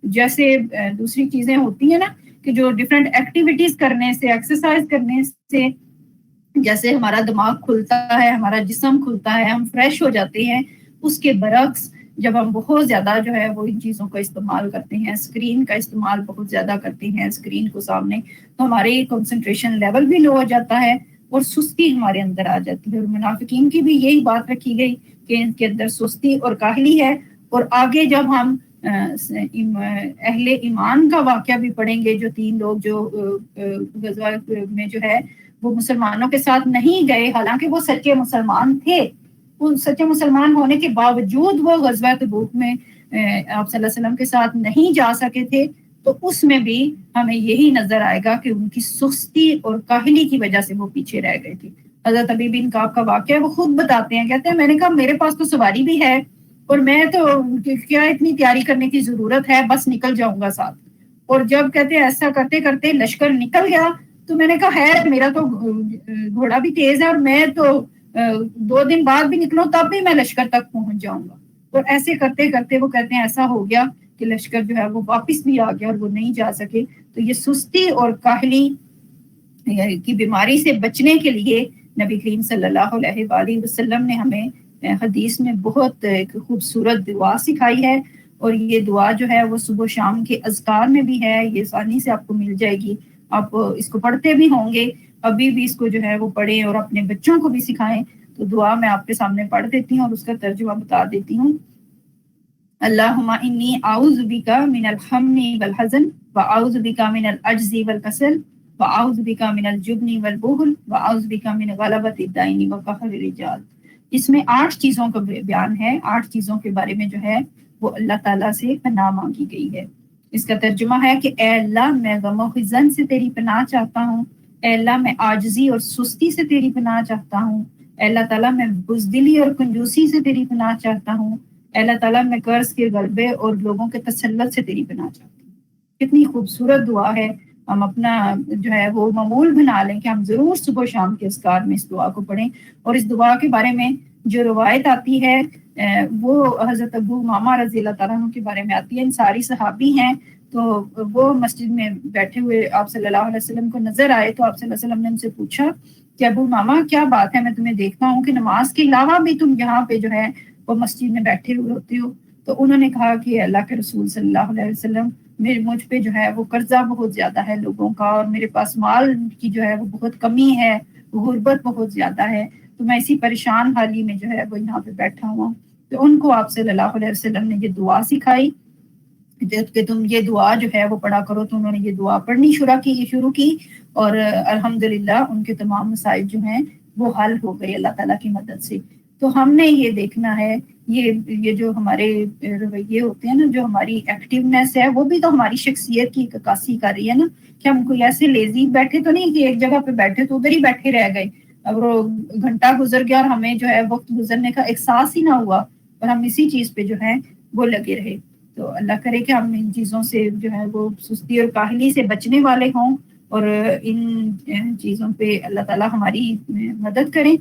جیسے دوسری چیزیں ہوتی ہیں نا کہ جو ڈفرینٹ ایکٹیویٹیز کرنے سے, ایکسرسائز کرنے سے جیسے ہمارا دماغ کھلتا ہے, ہمارا جسم کھلتا ہے, ہم فریش ہو جاتے ہیں. اس کے برعکس جب ہم بہت زیادہ جو ہے وہ ان چیزوں کا استعمال کرتے ہیں, اسکرین کا استعمال بہت زیادہ کرتے ہیں اسکرین کو سامنے, تو ہمارے کنسنٹریشن لیول بھی لو ہو جاتا ہے اور سستی ہمارے اندر آ جاتی ہے. اور منافقین کی بھی یہی بات رکھی گئی کہ ان کے اندر سستی اور کاہلی ہے. اور آگے جب ہم اہل ایمان کا واقعہ بھی پڑھیں گے, جو 3 لوگ جو غزوہ میں جو ہے وہ مسلمانوں کے ساتھ نہیں گئے, حالانکہ وہ سچے مسلمان تھے, وہ سچے مسلمان ہونے کے باوجود وہ غزوہ تبوک میں آپ صلی اللہ علیہ وسلم کے ساتھ نہیں جا سکے تھے. تو اس میں بھی ہمیں یہی نظر آئے گا کہ ان کی سستی اور کاہلی کی وجہ سے وہ پیچھے رہ گئے تھے. حضرت ابی بن کعب کا واقعہ وہ خود بتاتے ہیں, کہتے ہیں میں نے کہا میرے پاس تو سواری بھی ہے اور میں تو کیا اتنی تیاری کرنے کی ضرورت ہے, بس نکل جاؤں گا ساتھ. اور جب کہتے ہیں ایسا کرتے کرتے لشکر نکل گیا تو میں نے کہا ہے میرا تو گھوڑا بھی تیز ہے اور میں تو 2 دن بعد بھی نکلوں تب بھی میں لشکر تک پہنچ جاؤں گا. اور ایسے کرتے کرتے وہ کہتے ہیں ایسا ہو گیا کہ لشکر جو ہے وہ واپس بھی آ گیا اور وہ نہیں جا سکے. تو یہ سستی اور کاہلی کی بیماری سے بچنے کے لیے نبی کریم صلی اللہ علیہ وآلہ وسلم نے ہمیں حدیث میں بہت ایک خوبصورت دعا سکھائی ہے. اور یہ دعا جو ہے وہ صبح و شام کے اذکار میں بھی ہے, یہ آسانی سے آپ کو مل جائے گی, آپ اس کو پڑھتے بھی ہوں گے, ابھی بھی اس کو جو ہے وہ پڑھیں اور اپنے بچوں کو بھی سکھائیں. تو دعا میں آپ کے سامنے پڑھ دیتی ہوں اور اس کا ترجمہ بتا دیتی ہوں. اللہم انی اعوذ بک من الہم والحزن واعوذ بک من العجز والکسل واعوذ بک من الجبن والبخل واعوذ بک من غلبۃ الدین وقہر الرجال. اس میں 8 چیزوں کا بیان ہے, 8 چیزوں کے بارے میں جو ہے وہ اللہ تعالیٰ سے پناہ مانگی گئی ہے. اس کا ترجمہ ہے کہ اے اللہ میں غم و حزن سے تیری پناہ چاہتا ہوں, اے اللہ میں عاجزی اور سستی سے تیری پناہ چاہتا ہوں, اے اللہ تعالیٰ میں بزدلی اور کنجوسی سے تیری پناہ چاہتا ہوں, اے اللہ تعالیٰ میں قرض کے غلبے اور لوگوں کے تسلط سے تیری پناہ چاہتا ہوں. کتنی خوبصورت دعا ہے. ہم اپنا جو ہے وہ معمول بنا لیں کہ ہم ضرور صبح و شام کے اذکار میں اس دعا کو پڑھیں. اور اس دعا کے بارے میں جو روایت آتی ہے وہ حضرت ابو امامہ رضی اللہ تعالیٰ عنہ کے بارے میں آتی ہے. انصاری صحابی ہیں, تو وہ مسجد میں بیٹھے ہوئے آپ صلی اللہ علیہ وسلم کو نظر آئے, تو آپ صلی اللہ علیہ وسلم نے ان سے پوچھا کہ ابو امامہ کیا بات ہے, میں تمہیں دیکھتا ہوں کہ نماز کے علاوہ بھی تم یہاں پہ جو ہے وہ مسجد میں بیٹھے ہوئے ہوتے ہو. تو انہوں نے کہا کہ اللہ کے رسول صلی اللہ علیہ وسلم مجھ پہ جو ہے وہ قرضہ بہت زیادہ ہے لوگوں کا, اور میرے پاس مال کی جو ہے وہ بہت کمی ہے, غربت بہت زیادہ ہے, تو میں اسی پریشان حالی میں جو ہے وہ یہاں پہ بیٹھا ہوا. تو ان کو آپ صلی اللہ علیہ وسلم نے یہ دعا سکھائی کہ تم یہ دعا جو ہے وہ پڑھا کرو. تو انہوں نے یہ دعا پڑھنی شروع کی اور الحمدللہ ان کے تمام مسائل جو ہیں وہ حل ہو گئے اللہ تعالیٰ کی مدد سے. تو ہم نے یہ دیکھنا ہے یہ جو ہمارے رویے ہوتے ہیں نا, جو ہماری ایکٹیونیس ہے, وہ بھی تو ہماری شخصیت کی عکاسی کر رہی ہے نا, کہ ہم کوئی ایسے لیزی بیٹھے تو نہیں کہ ایک جگہ پہ بیٹھے تو ادھر ہی بیٹھے رہ گئے, اب وہ گھنٹہ گزر گیا اور ہمیں جو ہے وقت گزرنے کا احساس ہی نہ ہوا اور ہم اسی چیز پہ جو ہے وہ لگے رہے. تو اللہ کرے کہ ہم ان چیزوں سے جو ہے وہ سستی اور کاہلی سے بچنے والے ہوں اور ان چیزوں پہ اللہ تعالیٰ ہماری مدد کریں.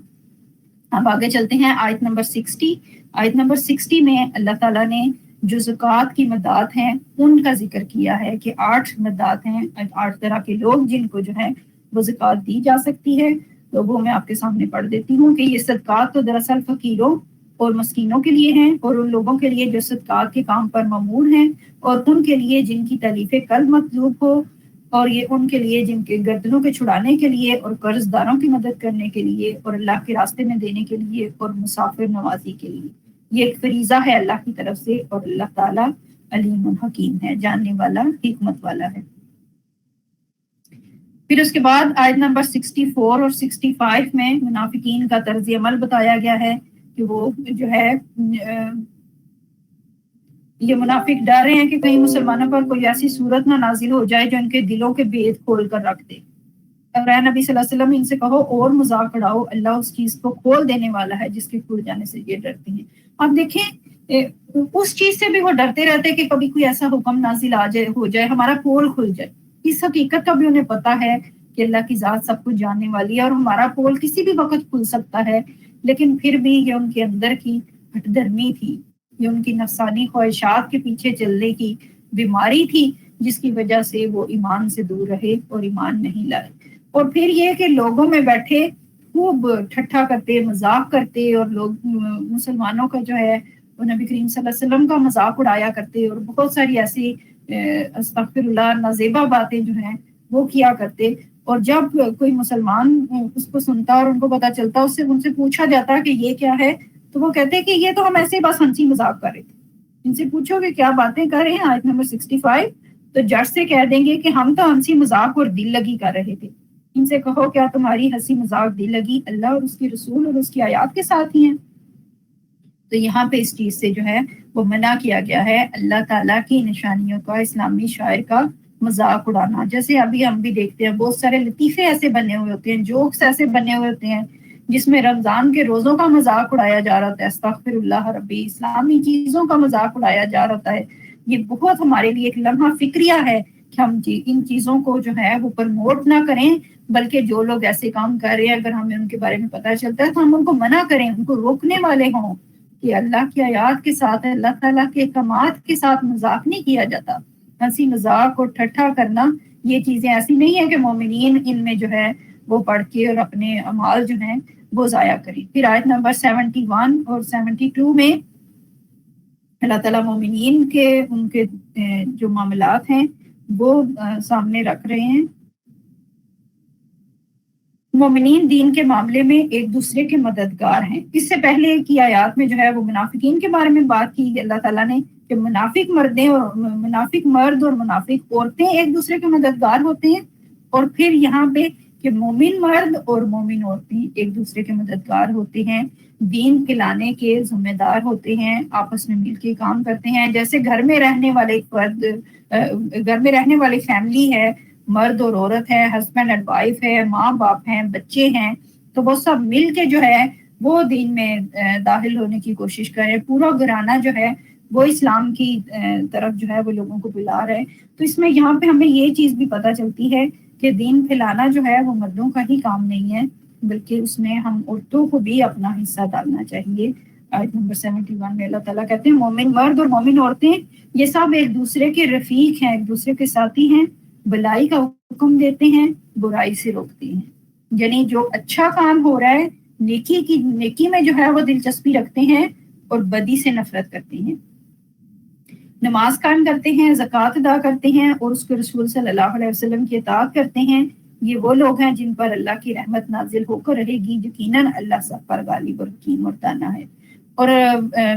اب آگے چلتے ہیں آیت نمبر 60. آیت نمبر 60 میں اللہ تعالیٰ نے جو زکوٰۃ کی مدات ہیں ان کا ذکر کیا ہے کہ 8 مدات ہیں, 8 طرح کے لوگ جن کو جو ہے وہ زکوٰۃ دی جا سکتی ہے. تو وہ میں آپ کے سامنے پڑھ دیتی ہوں کہ یہ صدقات تو دراصل فقیروں اور مسکینوں کے لیے ہیں, اور ان لوگوں کے لیے جو صدقات کے کام پر مامور ہیں, اور ان کے لیے جن کی تالیف قلب مطلوب ہو, اور یہ ان کے لیے جن کے گردنوں کے چھڑانے کے لیے, اور قرض داروں کی مدد کرنے کے لیے, اور اللہ کے راستے میں دینے کے لیے, اور مسافر نوازی کے لیے. یہ ایک فریضہ ہے اللہ کی طرف سے، اور اللہ تعالیٰ علیم الحکیم ہے، جاننے والا، حکمت والا ہے۔ پھر اس کے بعد آیت نمبر 64 اور 65 میں منافقین کا طرز عمل بتایا گیا ہے کہ وہ جو ہے یہ منافق ڈر رہے ہیں کہ کہیں مسلمانوں پر کوئی ایسی صورت نہ نازل ہو جائے جو ان کے دلوں کے بید کھول کر رکھ دے۔ اور اے نبی صلی اللہ علیہ وسلم ان سے کہو اور مذاق اڑاؤ، اللہ اس چیز کو کھول دینے والا ہے جس کے کھل جانے سے یہ ڈرتے ہیں۔ آپ دیکھیں اس چیز سے بھی وہ ڈرتے رہتے کہ کبھی کوئی ایسا حکم نازل آ جائے، ہو جائے، ہمارا پول کھل جائے۔ اس حقیقت کا بھی انہیں پتہ ہے کہ اللہ کی ذات سب کچھ جاننے والی ہے اور ہمارا پول کسی بھی وقت کھل سکتا ہے، لیکن پھر بھی یہ ان کے اندر کی ہٹ درمی تھی، یہ ان کی نفسانی خواہشات کے پیچھے چلنے کی بیماری تھی جس کی وجہ سے وہ ایمان سے دور رہے اور ایمان نہیں لائے۔ اور پھر یہ کہ لوگوں میں بیٹھے خوب ٹھٹھا کرتے، مذاق کرتے، اور لوگ مسلمانوں کا جو ہے وہ نبی کریم صلی اللہ علیہ وسلم کا مذاق اڑایا کرتے، اور بہت ساری ایسی استغفر اللہ نازیبہ باتیں جو ہیں وہ کیا کرتے۔ اور جب کوئی مسلمان اس کو سنتا اور ان کو پتہ چلتا، ان سے پوچھا جاتا کہ یہ کیا ہے، تو وہ کہتے کہ یہ تو ہم ایسے بس ہنسی مذاق کر رہے تھے۔ ان سے پوچھو کہ کیا باتیں کر رہے ہیں، آیت نمبر 65، تو جٹ سے کہہ دیں گے کہ ہم تو ہنسی مذاق اور دل لگی کر رہے تھے۔ ان سے کہو کیا تمہاری ہنسی مذاق دل لگی اللہ اور اس کے رسول اور اس کی آیات کے ساتھ ہی ہیں؟ تو یہاں پہ اس چیز سے جو ہے وہ منع کیا گیا ہے، اللہ تعالیٰ کی نشانیوں کا، اسلامی شاعر کا مذاق اڑانا۔ جیسے ابھی ہم بھی دیکھتے ہیں بہت سارے لطیفے ایسے بنے ہوئے ہوتے ہیں، جوکس ایسے بنے ہوئے ہوتے ہیں جس میں رمضان کے روزوں کا مذاق اڑایا جا رہا ہے، استغفر اللہ ربی، اسلامی چیزوں کا مذاق اڑایا جا رہا ہے۔ یہ بہت ہمارے لیے ایک لمحہ فکریہ ہے کہ ہم ان چیزوں کو جو ہے وہ پرموٹ نہ کریں، بلکہ جو لوگ ایسے کام کر رہے ہیں اگر ہمیں ان کے بارے میں پتہ چلتا ہے تو ہم ان کو منع کریں، ان کو روکنے والے ہوں کہ اللہ کی آیات کے ساتھ، اللہ تعالیٰ کے احکامات کے ساتھ مذاق نہیں کیا جاتا۔ ہنسی مذاق اور ٹھٹھا کرنا یہ چیزیں ایسی نہیں ہیں کہ مومنین ان میں جو ہے وہ پڑھ کے اور اپنے اعمال جو ہیں وہ ضائع کریں۔ پھر آیت نمبر 71 اور 72 میں اللہ تعالیٰ مومنین کے ان کے جو معاملات ہیں وہ سامنے رکھ رہے ہیں۔ مومنین دین کے معاملے میں ایک دوسرے کے مددگار ہیں۔ اس سے پہلے کی آیات میں جو ہے وہ منافقین کے بارے میں بات کی اللہ تعالیٰ نے کہ منافق مرد اور منافق عورتیں ایک دوسرے کے مددگار ہوتے ہیں، اور پھر یہاں پہ کہ مومن مرد اور مومن عورتیں ایک دوسرے کے مددگار ہوتے ہیں، دین پھیلانے کے ذمہ دار ہوتے ہیں، آپس میں مل کے کام کرتے ہیں۔ جیسے گھر میں رہنے والے فرد، گھر میں رہنے والی فیملی ہے، مرد اور عورت ہے، ہسبینڈ اینڈ وائف ہے، ماں باپ ہیں، بچے ہیں، تو وہ سب مل کے جو ہے وہ دین میں داخل ہونے کی کوشش کریں۔ پورا گھرانہ جو ہے وہ اسلام کی طرف جو ہے وہ لوگوں کو بلا رہے۔ تو اس میں یہاں پہ ہمیں یہ چیز بھی پتہ چلتی ہے کہ دین پھیلانا جو ہے وہ مردوں کا ہی کام نہیں ہے، بلکہ اس میں ہم عورتوں کو بھی اپنا حصہ ڈالنا چاہیے۔ آیت نمبر 71 میں اللہ تعالیٰ کہتے ہیں مومن مرد اور مومن عورتیں یہ سب ایک دوسرے کے رفیق ہیں، ایک دوسرے کے ساتھی ہیں، بلائی کا حکم دیتے ہیں، برائی سے روکتے ہیں۔ یعنی جو اچھا کام ہو رہا ہے، نیکی میں جو ہے وہ دلچسپی رکھتے ہیں اور بدی سے نفرت کرتے ہیں، نماز قائم کرتے ہیں، زکوٰۃ ادا کرتے ہیں اور اس کے رسول صلی اللہ علیہ وسلم کی اطاعت کرتے ہیں۔ یہ وہ لوگ ہیں جن پر اللہ کی رحمت نازل ہو کر رہے گی، یقیناً اللہ سب پر غالب اور حکیم اور دانا ہے۔ اور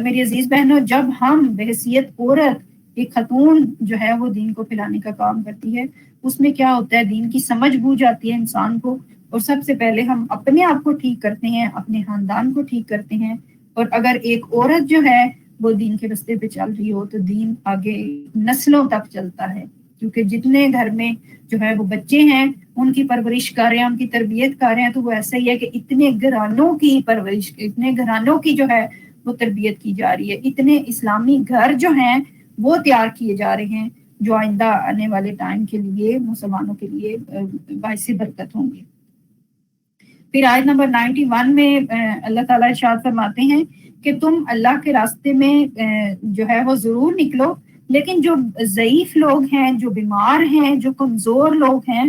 میری عزیز بہنوں، جب ہم بحیثیت عورت ایک خاتون جو ہے وہ دین کو پھیلانے کا کام کرتی ہے، اس میں کیا ہوتا ہے، دین کی سمجھ بوجھ آتی ہے انسان کو، اور سب سے پہلے ہم اپنے آپ کو ٹھیک کرتے ہیں، اپنے خاندان کو ٹھیک کرتے ہیں۔ اور اگر ایک عورت جو ہے وہ دین کے راستے پہ چل رہی ہو تو دین آگے نسلوں تک چلتا ہے، کیونکہ جتنے گھر میں جو ہے وہ بچے ہیں ان کی پرورش کر رہے ہیں، ان کی تربیت کر رہے ہیں، تو وہ ایسا ہی ہے کہ اتنے گھرانوں کی پرورش، اتنے گھرانوں کی جو ہے وہ تربیت کی جا رہی ہے، اتنے اسلامی گھر جو ہیں وہ تیار کیے جا رہے ہیں جو آئندہ آنے والے ٹائم کے لیے مسلمانوں کے لیے باعث برکت ہوں گے۔ پھر آیت نمبر 91 میں اللہ تعالیٰ ارشاد فرماتے ہیں کہ تم اللہ کے راستے میں جو ہے وہ ضرور نکلو، لیکن جو ضعیف لوگ ہیں، جو بیمار ہیں، جو کمزور لوگ ہیں،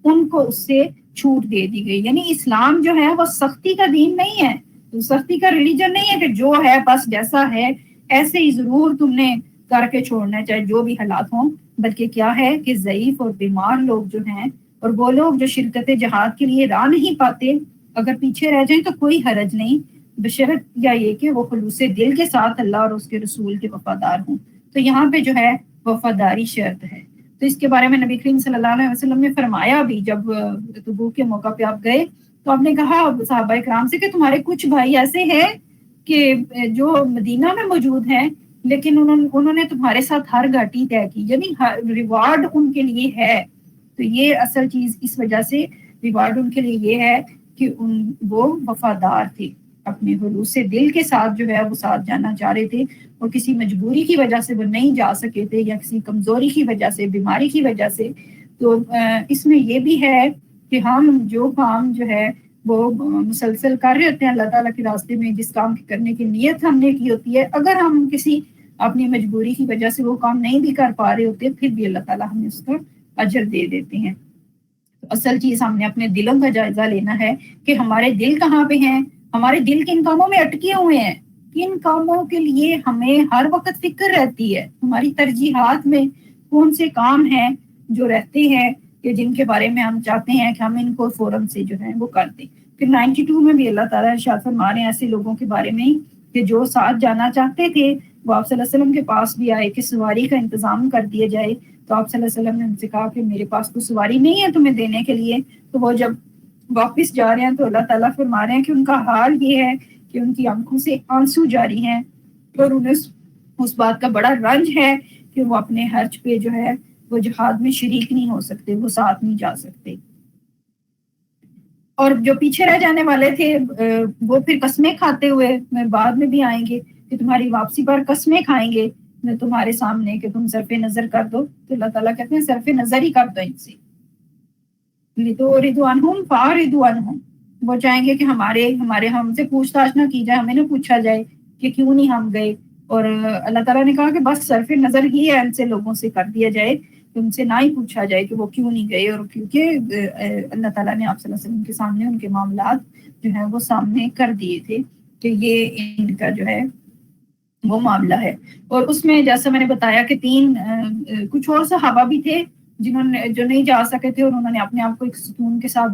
ان کو اس سے چھوٹ دے دی گئی۔ یعنی اسلام جو ہے وہ سختی کا دین نہیں ہے، سختی کا ریلیجن نہیں ہے کہ جو ہے بس جیسا ہے ایسے ہی ضرور تم نے کر کے چھوڑنا چاہے جو بھی حالات ہوں، بلکہ کیا ہے کہ ضعیف اور بیمار لوگ جو ہیں اور وہ لوگ جو شرکت جہاد کے لیے راہ نہیں پاتے، اگر پیچھے رہ جائیں تو کوئی حرج نہیں، بشرط یا یہ کہ وہ خلوص دل کے ساتھ اللہ اور اس کے رسول کے وفادار ہوں. تو یہاں پہ جو ہے وفاداری شرط ہے. تو اس کے بارے میں نبی کریم صلی اللہ علیہ وسلم نے فرمایا بھی، جب تبوک کے موقع پہ آپ گئے تو آپ نے کہا صحابہ کرام سے کہ تمہارے کچھ بھائی ایسے ہیں کہ جو مدینہ میں موجود ہیں لیکن انہوں نے تمہارے ساتھ ہر گھاٹی طے کی، یعنی ریوارڈ ان کے لیے ہے. تو یہ اصل چیز اس وجہ سے ریوارڈ ان کے لیے یہ ہے کہ وہ وفادار تھے، اپنے خلوص دل کے ساتھ جو ہے وہ ساتھ جانا چاہ رہے تھے، اور کسی مجبوری کی وجہ سے وہ نہیں جا سکے تھے یا کسی کمزوری کی وجہ سے، بیماری کی وجہ سے. تو اس میں یہ بھی ہے کہ ہم جو کام جو ہے وہ مسلسل کر رہے ہوتے ہیں اللہ تعالیٰ کے راستے میں، جس کام کی کرنے کی نیت ہم نے کی ہوتی ہے، اگر ہم کسی اپنی مجبوری کی وجہ سے وہ کام نہیں بھی کر پا رہے ہوتے پھر بھی اللہ تعالیٰ ہمیں اس کا اجر دے دیتے ہیں. تو اصل چیز ہم نے اپنے دلوں کا جائزہ لینا ہے کہ ہمارے دل کہاں پہ ہیں، ہمارے دل کن کاموں میں اٹکے ہوئے ہیں، کن کاموں کے لیے ہمیں ہر وقت فکر رہتی ہے، ہماری ترجیحات میں کون سے کام ہیں جو رہتے ہیں کہ جن کے بارے میں ہم چاہتے ہیں کہ ہم ان کو فوراً سے جو ہے وہ کر دیں. پھر 92 میں بھی اللہ تعالیٰ ارشاد فرما رہے ہیں ایسے لوگوں کے بارے میں کہ جو ساتھ جانا چاہتے تھے وہ آپ صلی اللہ علیہ وسلم کے پاس بھی آئے کہ سواری کا انتظام کر دیا جائے. تو آپ صلی اللہ علیہ وسلم نے ان سے کہا کہ میرے پاس کوئی سواری نہیں ہے تمہیں دینے کے لیے. تو وہ جب واپس جا رہے ہیں تو اللہ تعالیٰ فرما رہے ہیں کہ ان کا حال یہ ہے کہ ان کی آنکھوں سے آنسو جاری ہیں، اور انہیں اس بات کا بڑا رنج ہے کہ وہ اپنے حج پہ جو ہے وہ جہاد میں شریک نہیں ہو سکتے، وہ ساتھ نہیں جا سکتے. اور جو پیچھے رہ جانے والے تھے وہ پھر قسمیں کھاتے ہوئے میں بعد میں بھی آئیں گے کہ تمہاری واپسی پر قسمیں کھائیں گے تمہارے سامنے کہ تم صرف نظر کر دو. تو اللہ تعالیٰ کہتے ہیں صرف نظر ہی کر دو ان سے. لِتُعْرِضُوا فَأَعْرِضُوا عَنْهُمْ، وہ چاہیں گے کہ ہمارے ہم سے پوچھ تاچھ نہ کی جائے، ہمیں نہ پوچھا جائے کہ کیوں نہیں ہم گئے. اور اللہ تعالیٰ نے کہا کہ بس صرف نظر ہی ہے ان سے لوگوں سے کر دیا جائے، ان سے نہ ہی پوچھا جائے کہ وہ کیوں نہیں گئے. اور کیونکہ اللہ تعالیٰ نے آپ صلی اللہ علیہ وسلم کے سامنے ان کے معاملات جو ہیں وہ سامنے کر دیے تھے کہ یہ ان کا جو ہے وہ معاملہ ہے. اور اس میں جیسا میں نے بتایا کہ کچھ اور صحابہ بھی تھے جو نہیں جا سکے تھے، اور انہوں نے اپنے آپ کو ایک ستون کے ساتھ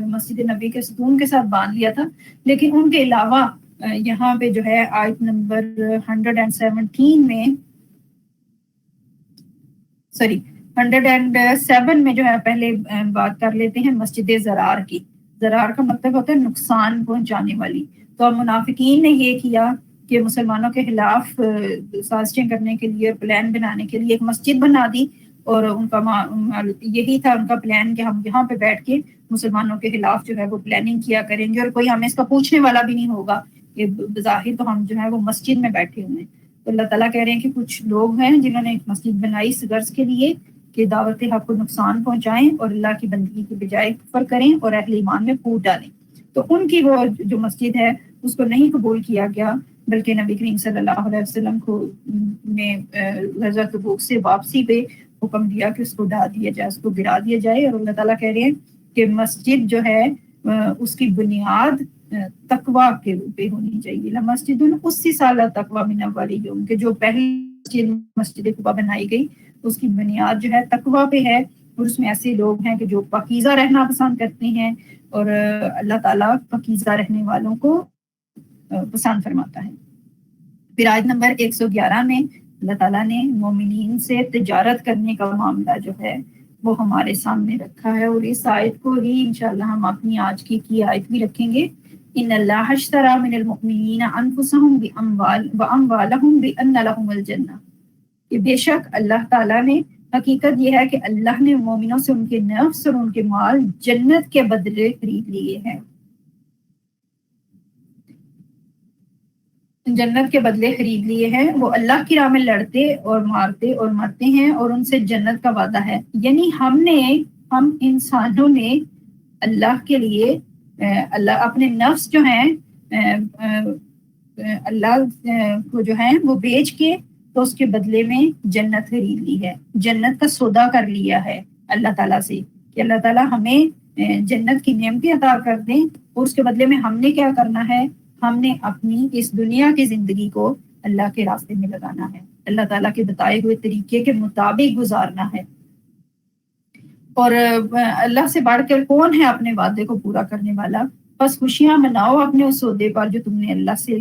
مسجد نبی کے ستون کے ساتھ باندھ لیا تھا. لیکن ان کے علاوہ یہاں پہ جو ہے آیت نمبر 117 میں 107 میں جو ہے پہلے بات کر لیتے ہیں مسجد زرار کی. زرار کا مطلب ہوتا ہے نقصان پہنچانے والی. تو منافقین نے یہ کیا کہ مسلمانوں کے خلاف سازشیں کرنے کے لیے، پلان بنانے کے لیے ایک مسجد بنا دی، اور ان کا یہی تھا ان کا پلان کہ ہم یہاں پہ بیٹھ کے مسلمانوں کے خلاف جو ہے وہ پلاننگ کیا کریں گے، اور کوئی ہمیں اس کا پوچھنے والا بھی نہیں ہوگا کہ بظاہر تو ہم جو ہے وہ مسجد میں بیٹھے ہوئے ہیں. تو اللہ تعالیٰ کہہ رہے ہیں کہ کچھ لوگ ہیں جنہوں نے ایک مسجد بنائی اس غرض کے لیے کہ دعوت حق کو نقصان پہنچائیں اور اللہ کی بندگی کی بجائے کفر کریں اور اہل ایمان میں پھوٹ ڈالیں. تو ان کی وہ جو مسجد ہے اس کو نہیں قبول کیا گیا، بلکہ نبی کریم صلی اللہ علیہ وسلم کو نے غزوہ تبوک سے واپسی پہ حکم دیا کہ اس کو ڈھا دیا جائے، اس کو گرا دیا جائے. اور اللہ تعالیٰ کہہ رہے ہیں کہ مسجد جو ہے اس کی بنیاد تقویٰ کے پہ ہونی چاہیے. لمسجد اسست علی تقویٰ من اول یوم، کہ جو پہلی مسجد قباء بنائی گئی اس کی بنیاد جو ہے تقویٰ پہ ہے، اور اس میں ایسے لوگ ہیں کہ جو پاکیزہ رہنا پسند کرتے ہیں، اور اللہ تعالیٰ پاکیزہ رہنے والوں کو پسند فرماتا ہے. پھر آیت نمبر 111 میں اللہ تعالیٰ نے مومنین سے تجارت کرنے کا معاملہ جو ہے وہ ہمارے سامنے رکھا ہے، اور اس آیت کو ہی انشاءاللہ ہم اپنی آج کی آیت بھی رکھیں گے. ان اللہ اشتری من المؤمنین انفسهم واموالهم بان لهم الجنہ، کہ بے شک اللہ تعالیٰ نے، حقیقت یہ ہے کہ اللہ نے مومنوں سے ان کے نفس اور ان کے مال جنت کے بدلے خرید لیے ہیں. جنت کے بدلے خرید لیے ہیں. وہ اللہ کی راہ میں لڑتے اور مارتے اور مرتے ہیں اور ان سے جنت کا وعدہ ہے. یعنی ہم انسانوں نے اللہ کے لیے اللہ اپنے نفس جو ہیں اللہ کو جو ہے وہ بیچ کے تو اس کے بدلے میں جنت خرید لی ہے، جنت کا سودا کر لیا ہے اللہ تعالیٰ سے کہ اللہ تعالیٰ ہمیں جنت کی نعمتیں عطا کر دیں، اور اس کے بدلے میں ہم نے کیا کرنا ہے، ہم نے اپنی اس دنیا کی زندگی کو اللہ کے راستے میں لگانا ہے، اللہ تعالیٰ کے بتائے ہوئے طریقے کے مطابق گزارنا ہے. اور اللہ سے بڑھ کر کون ہے اپنے وعدے کو پورا کرنے والا؟ بس خوشیاں مناؤ اپنے اس سودے پر جو تم نے اللہ سے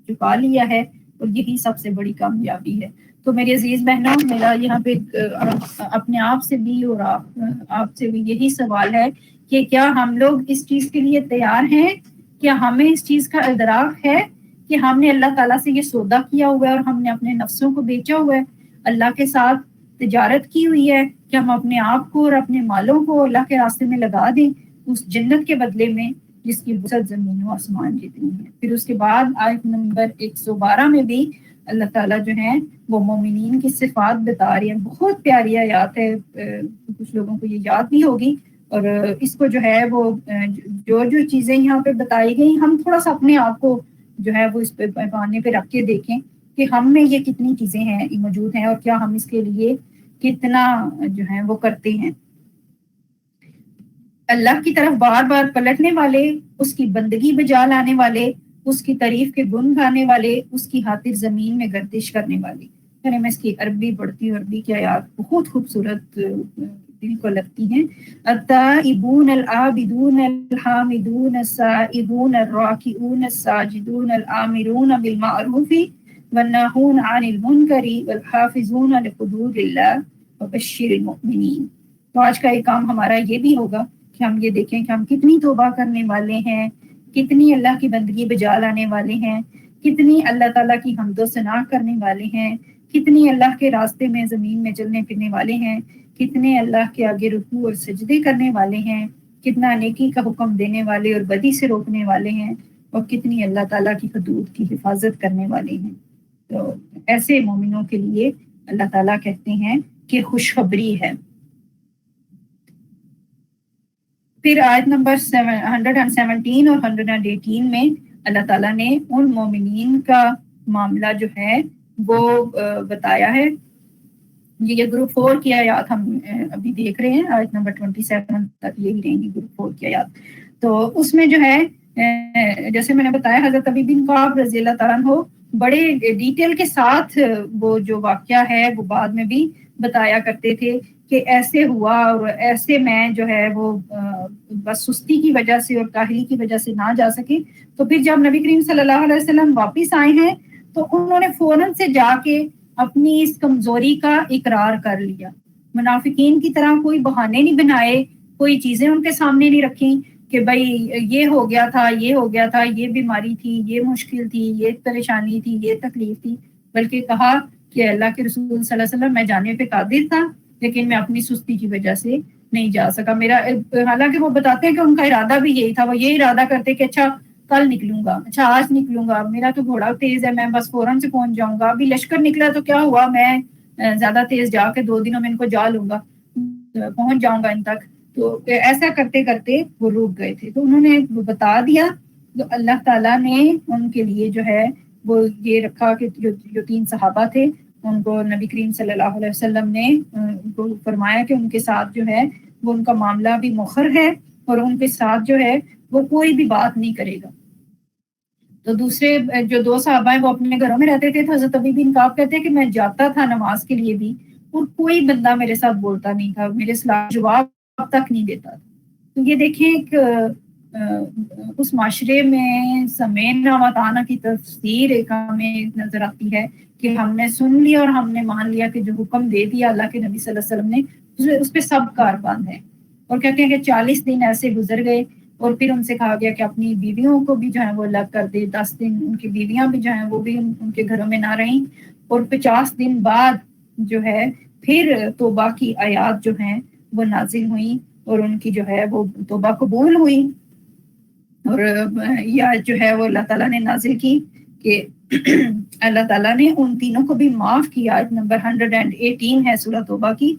چکا لیا ہے، اور یہی سب سے بڑی کامیابی ہے۔ تو میری عزیز بہنوں، میرا یہاں پہ اپنے آپ سے بھی اور آپ سے بھی یہی سوال ہے کہ کیا ہم لوگ اس چیز کے لیے تیار ہیں؟ کیا ہمیں اس چیز کا ادراک ہے کہ ہم نے اللہ تعالیٰ سے یہ سودا کیا ہوا ہے اور ہم نے اپنے نفسوں کو بیچا ہوا ہے، اللہ کے ساتھ تجارت کی ہوئی ہے کہ ہم اپنے آپ کو اور اپنے مالوں کو اللہ کے راستے میں لگا دیں اس جنت کے بدلے میں جس کی وسعت زمین و آسمان جتنی ہے۔ پھر اس کے بعد آیت نمبر 112 میں بھی اللہ تعالیٰ جو ہے وہ مومنین کی صفات بتا رہی ہیں، بہت پیاری آیات ہے، کچھ لوگوں کو یہ یاد بھی ہوگی، اور اس کو جو ہے وہ جو چیزیں یہاں پہ بتائی گئی ہم تھوڑا سا اپنے آپ کو جو ہے وہ اس پہ پیمانے پہ رکھ کے دیکھیں کہ ہم میں یہ کتنی چیزیں ہیں موجود ہیں اور کیا ہم اس کے لیے کتنا جو ہے وہ کرتے ہیں۔ اللہ کی طرف بار بار پلٹنے والے، اس کی بندگی بجا لانے والے، اس کی تعریف کے گن گانے والے، اس کی خاطر زمین میں گردش کرنے والے۔ یعنی میں اس کی عربی پڑھتی ہوں، عربی کی آیات بہت خوبصورت دل کو لگتی ہیں۔ التائبون العابدون الحامدون السائحون الراکعون الساجدون الآمرون بالمعروف والناہون عن المنکر والحافظون لحدود اللہ وبشر المؤمنین۔ تو آج کا ایک کام ہمارا یہ بھی ہوگا کہ ہم یہ دیکھیں کہ ہم کتنی توبہ کرنے والے ہیں، کتنی اللہ کی بندگی بجا لانے والے ہیں، کتنی اللہ تعالیٰ کی حمد و ثنا کرنے والے ہیں، کتنی اللہ کے راستے میں زمین میں چلنے پھرنے والے ہیں، کتنے اللہ کے آگے رکوع اور سجدے کرنے والے ہیں، کتنا نیکی کا حکم دینے والے اور بدی سے روکنے والے ہیں، اور کتنی اللہ تعالیٰ کی حدود کی حفاظت کرنے والے ہیں۔ تو ایسے مومنوں کے لیے اللہ تعالیٰ کہتے ہیں کہ خوشخبری ہے۔ پھر آیت نمبر 117 اور 118 میں اللہ تعالیٰ نے ان مومنین کا معاملہ جو ہے وہ بتایا ہے۔ یہ گروپ 4 کی آیات ہم ابھی دیکھ رہے ہیں، آیت نمبر 27 تک یہی رہیں گی گروپ 4 کی آیات۔ تو اس میں جو ہے جیسے میں نے بتایا حضرت ابی بن کعب رضی اللہ تعالیٰ عنہ بڑے ڈیٹیل کے ساتھ وہ جو واقعہ ہے وہ بعد میں بھی بتایا کرتے تھے کہ ایسے ہوا اور ایسے میں جو ہے وہ بس سستی کی وجہ سے اور کاہلی کی وجہ سے نہ جا سکے۔ تو پھر جب نبی کریم صلی اللہ علیہ وسلم واپس آئے ہیں تو انہوں نے فوراً سے جا کے اپنی اس کمزوری کا اقرار کر لیا، منافقین کی طرح کوئی بہانے نہیں بنائے، کوئی چیزیں ان کے سامنے نہیں رکھیں کہ بھائی یہ ہو گیا تھا، یہ ہو گیا تھا، یہ بیماری تھی، یہ مشکل تھی، یہ پریشانی تھی، یہ تکلیف تھی، بلکہ کہا کہ اللہ کے رسول صلی اللہ علیہ وسلم میں جانے پہ قادر تھا لیکن میں اپنی سستی کی وجہ سے نہیں جا سکا۔ میرا حالانکہ وہ بتاتے ہیں کہ ان کا ارادہ بھی یہی تھا، وہ یہ ارادہ کرتے کہ اچھا کل نکلوں گا، اچھا آج نکلوں گا، میرا تو گھوڑا تیز ہے، میں بس فوراً سے پہنچ جاؤں گا، ابھی لشکر نکلا تو کیا ہوا، میں زیادہ تیز جا کے 2 دنوں میں ان کو جا لوں گا، پہنچ جاؤں گا ان تک۔ تو ایسا کرتے کرتے وہ رک گئے تھے، تو انہوں نے وہ بتا دیا۔ تو اللہ تعالیٰ نے ان کے لیے جو ہے وہ یہ رکھا کہ جو 3 صحابہ تھے ان کو نبی کریم صلی اللہ علیہ وسلم نے ان کو فرمایا کہ ان کے ساتھ جو ہے وہ ان کا معاملہ بھی مؤخر ہے اور ان کے ساتھ جو ہے وہ کوئی بھی بات نہیں کرے گا۔ تو دوسرے جو 2 صحابہ ہیں وہ اپنے گھروں میں رہتے تھے، تو حضرت ابی بن کعب کہتے ہیں کہ میں جاتا تھا نماز کے لیے بھی اور کوئی بندہ میرے ساتھ بولتا نہیں تھا، میرے سلام جواب تک نہیں دیتا تھا۔ تو یہ دیکھیں کہ اس معاشرے میں سمینا وطانہ کی تفسیر ایک ہمیں نظر آتی ہے کہ ہم نے سن لیا اور ہم نے مان لیا کہ جو حکم دے دیا اللہ کے نبی صلی اللہ علیہ وسلم نے اس پہ سب کاربند ہے، اور کہتے ہیں کہ 40 دن ایسے گزر گئے اور پھر ان سے کہا گیا کہ اپنی بیویوں کو بھی جو ہے وہ الگ کر دے، 10 دن ان کی بیویاں بھی جو ہیں وہ بھی ان کے گھروں میں نہ رہیں، اور 50 دن بعد جو ہے پھر توبہ کی آیات جو ہیں وہ نازل ہوئیں اور ان کی جو ہے وہ توبہ قبول ہوئی، اور یہ آیت جو ہے وہ اللہ تعالیٰ نے نازل کی کہ اللہ تعالیٰ نے ان تینوں کو بھی معاف کیا۔ آیت نمبر 118 ہے سورہ توبہ کی،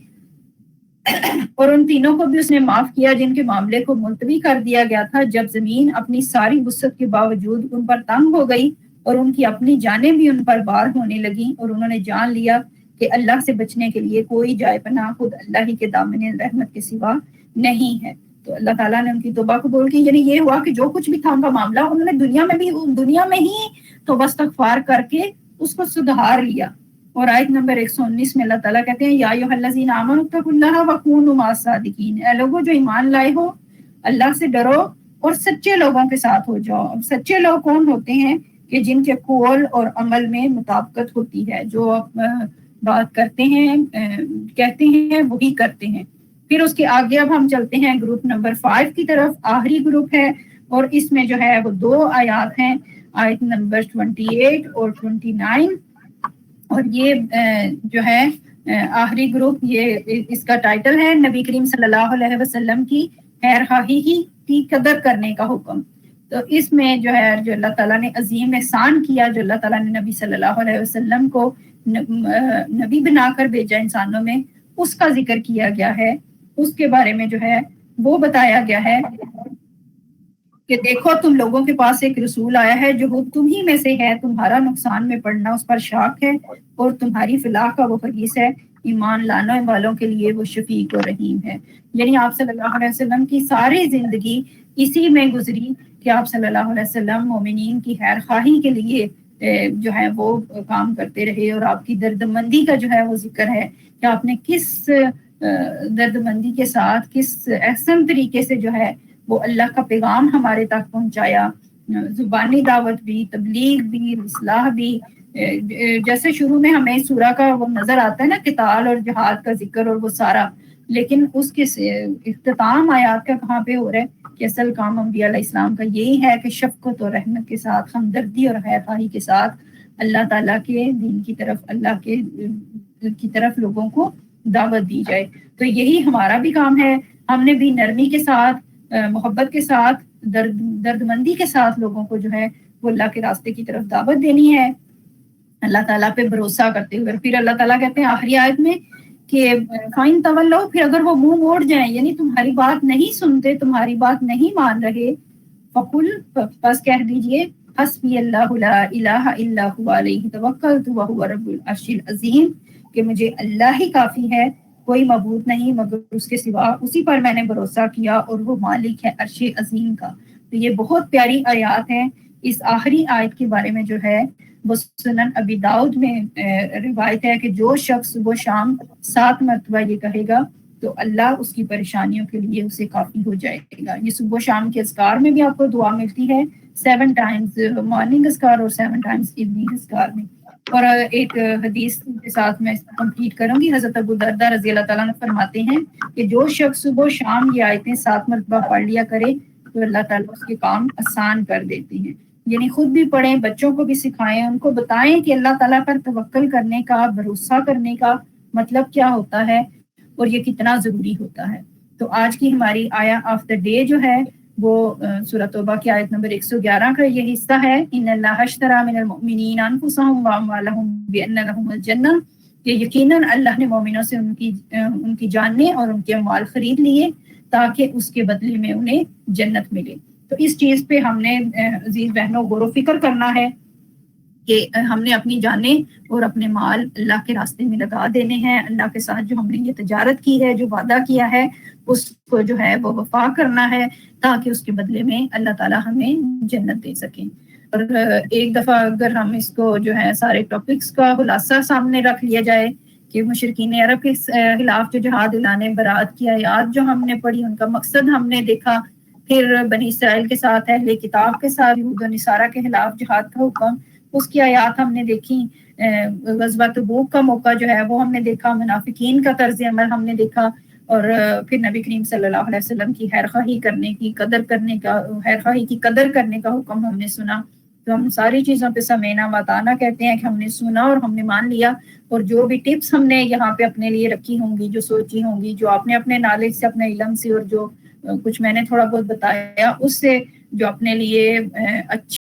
اور ان تینوں کو بھی اس نے معاف کیا جن کے معاملے کو ملتوی کر دیا گیا تھا جب زمین اپنی ساری وسعت کے باوجود ان پر تنگ ہو گئی اور ان کی اپنی جانیں بھی ان پر بار ہونے لگیں، اور انہوں نے جان لیا کہ اللہ سے بچنے کے لیے کوئی جائے پناہ خود اللہ ہی کے دامن رحمت کے سوا نہیں ہے۔ تو اللہ تعالیٰ نے ان کی توبہ قبول کی، یعنی یہ ہوا کہ جو کچھ بھی تھا ان کا معاملہ انہوں نے دنیا میں ہی توبہ استغفار کر کے اس کو سدھار لیا۔ اور آیت نمبر 119 میں اللہ تعالیٰ کہتے ہیں یا ایھا الذین آمنوا اتقوا اللہ وکونوا مع الصادقین، اے لوگوں جو ایمان لائے ہو اللہ سے ڈرو اور سچے لوگوں کے ساتھ ہو جاؤ. اب سچے لوگ کون ہوتے ہیں؟ کہ جن کے قول اور عمل میں مطابقت ہوتی ہے, جو بات کرتے ہیں کہتے ہیں وہی کرتے ہیں. پھر اس کے آگے اب ہم چلتے ہیں گروپ نمبر 5 کی طرف. آخری گروپ ہے اور اس میں جو ہے وہ 2 آیات ہیں, آیت نمبر 28 اور 29. اور یہ جو ہے آخری گروپ, یہ اس کا ٹائٹل ہے نبی کریم صلی اللہ علیہ وسلم کی خیر خواہی کی قدر کرنے کا حکم. تو اس میں جو ہے جو اللہ تعالیٰ نے عظیم احسان کیا, جو اللہ تعالیٰ نے نبی صلی اللہ علیہ وسلم کو نبی بنا کر بھیجا انسانوں میں, اس کا ذکر کیا گیا ہے. اس کے بارے میں جو ہے وہ بتایا گیا ہے کہ دیکھو تم لوگوں کے پاس ایک رسول آیا ہے جو تم ہی میں سے ہے, تمہارا نقصان میں پڑنا اس پر شاک ہے اور تمہاری فلاح کا وہ حدیث ہے, ایمان لانے والوں کے لیے وہ شفیق و رحیم ہے. یعنی آپ صلی اللہ علیہ وسلم کی ساری زندگی اسی میں گزری کہ آپ صلی اللہ علیہ وسلم مومنین کی خیر خواہی کے لیے جو ہے وہ کام کرتے رہے. اور آپ کی درد مندی کا جو ہے وہ ذکر ہے کہ آپ نے کس درد مندی کے ساتھ کس احسن طریقے سے جو ہے وہ اللہ کا پیغام ہمارے تک پہنچایا, زبانی دعوت بھی, تبلیغ بھی, اصلاح بھی. جیسے شروع میں ہمیں سورہ کا وہ نظر آتا ہے نا, قتال اور جہاد کا ذکر اور وہ سارا, لیکن اس کے اختتام آیات کا کہاں پہ ہو رہا ہے کہ اصل کام انبیاء علیہ السلام کا یہی ہے کہ شفقت اور رحمت کے ساتھ, ہمدردی اور خیر خواہی کے ساتھ اللہ تعالیٰ کے دین کی طرف, اللہ کے کی طرف لوگوں کو دعوت دی جائے. تو یہی ہمارا بھی کام ہے. ہم نے بھی نرمی کے ساتھ, محبت کے ساتھ, درد مندی کے ساتھ لوگوں کو جو ہے وہ اللہ کے راستے کی طرف دعوت دینی ہے, اللہ تعالیٰ پہ بھروسہ کرتے ہوئے. پھر اللہ تعالیٰ کہتے ہیں آخری آیت میں کہ فائن طولو, پھر اگر وہ منہ موڑ جائیں, یعنی تمہاری بات نہیں سنتے, تمہاری بات نہیں مان رہے, فقل, بس کہہ دیجئے حسبی اللہ لا الہ الا هو علیہ توکلت وہو رب العرش العظیم, کہ مجھے اللہ ہی کافی ہے, کوئی معبود نہیں مگر اس کے سوا, اسی پر میں نے بھروسہ کیا اور وہ مالک ہے عرش عظیم کا. تو یہ بہت پیاری آیات ہیں. اس آخری آیت کے بارے میں جو ہے وہ سنن ابی داؤد میں روایت ہے کہ جو شخص صبح شام 7 مرتبہ یہ کہے گا تو اللہ اس کی پریشانیوں کے لیے اسے کافی ہو جائے گا. یہ صبح شام کے اذکار میں بھی آپ کو دعا ملتی ہے, 7 ٹائمز مارننگ اذکار اور 7 ٹائمز ایوننگ اذکار میں. اور ایک حدیث کے ساتھ میں کمپلیٹ کروں گی. حضرت ابو دردہ رضی اللہ تعالیٰ نے فرماتے ہیں کہ جو شخص صبح شام یہ آیتیں 7 مرتبہ پڑھ لیا کرے تو اللہ تعالیٰ اس کے کام آسان کر دیتے ہیں. یعنی خود بھی پڑھیں, بچوں کو بھی سکھائیں, ان کو بتائیں کہ اللہ تعالیٰ پر توکل کرنے کا, بھروسہ کرنے کا مطلب کیا ہوتا ہے اور یہ کتنا ضروری ہوتا ہے. تو آج کی ہماری آیا آف دا ڈے جو ہے وہ سورۃ توبہ کی آیت نمبر 111 کا یہ حصہ ہے. ان اللہ اشتری من المؤمنین انفسهم واموالهم بان لهم الجنہ, کہ یقیناً اللہ نے مومنوں سے ان کی جانیں اور ان کے اموال خرید لیے تاکہ اس کے بدلے میں انہیں جنت ملے. تو اس چیز پہ ہم نے عزیز بہنوں غور و فکر کرنا ہے کہ ہم نے اپنی جانیں اور اپنے مال اللہ کے راستے میں لگا دینے ہیں. اللہ کے ساتھ جو ہم نے یہ تجارت کی ہے, جو وعدہ کیا ہے, اس کو جو ہے وہ وفا کرنا ہے تاکہ اس کے بدلے میں اللہ تعالیٰ ہمیں جنت دے سکیں. اور ایک دفعہ اگر ہم اس کو جو ہے سارے ٹاپکس کا خلاصہ سامنے رکھ لیا جائے کہ مشرکین عرب کے خلاف جو جہاد اعلان برات کی آیات جو ہم نے پڑھی, ان کا مقصد ہم نے دیکھا. پھر بنی اسرائیل کے ساتھ, اہل کتاب کے ساتھ یہود و نصارہ کے خلاف جہاد کا حکم, اس کی آیات ہم نے دیکھی. غزوہ تبوک کا موقع جو ہے وہ ہم نے دیکھا, منافقین کا طرز عمل ہم نے دیکھا, اور پھر نبی کریم صلی اللہ علیہ وسلم کی خیر خواہی کرنے کی قدر کرنے کا, خیر خواہی کی قدر کرنے کا حکم ہم نے سنا. تو ہم ساری چیزوں پہ سمینا واتانا کہتے ہیں کہ ہم نے سنا اور ہم نے مان لیا, اور جو بھی ٹپس ہم نے یہاں پہ اپنے لیے رکھی ہوں گی, جو سوچی ہوں گی, جو آپ نے اپنے نالج سے, اپنے علم سے, اور جو کچھ میں نے تھوڑا بہت بتایا اس سے جو اپنے لیے اچھی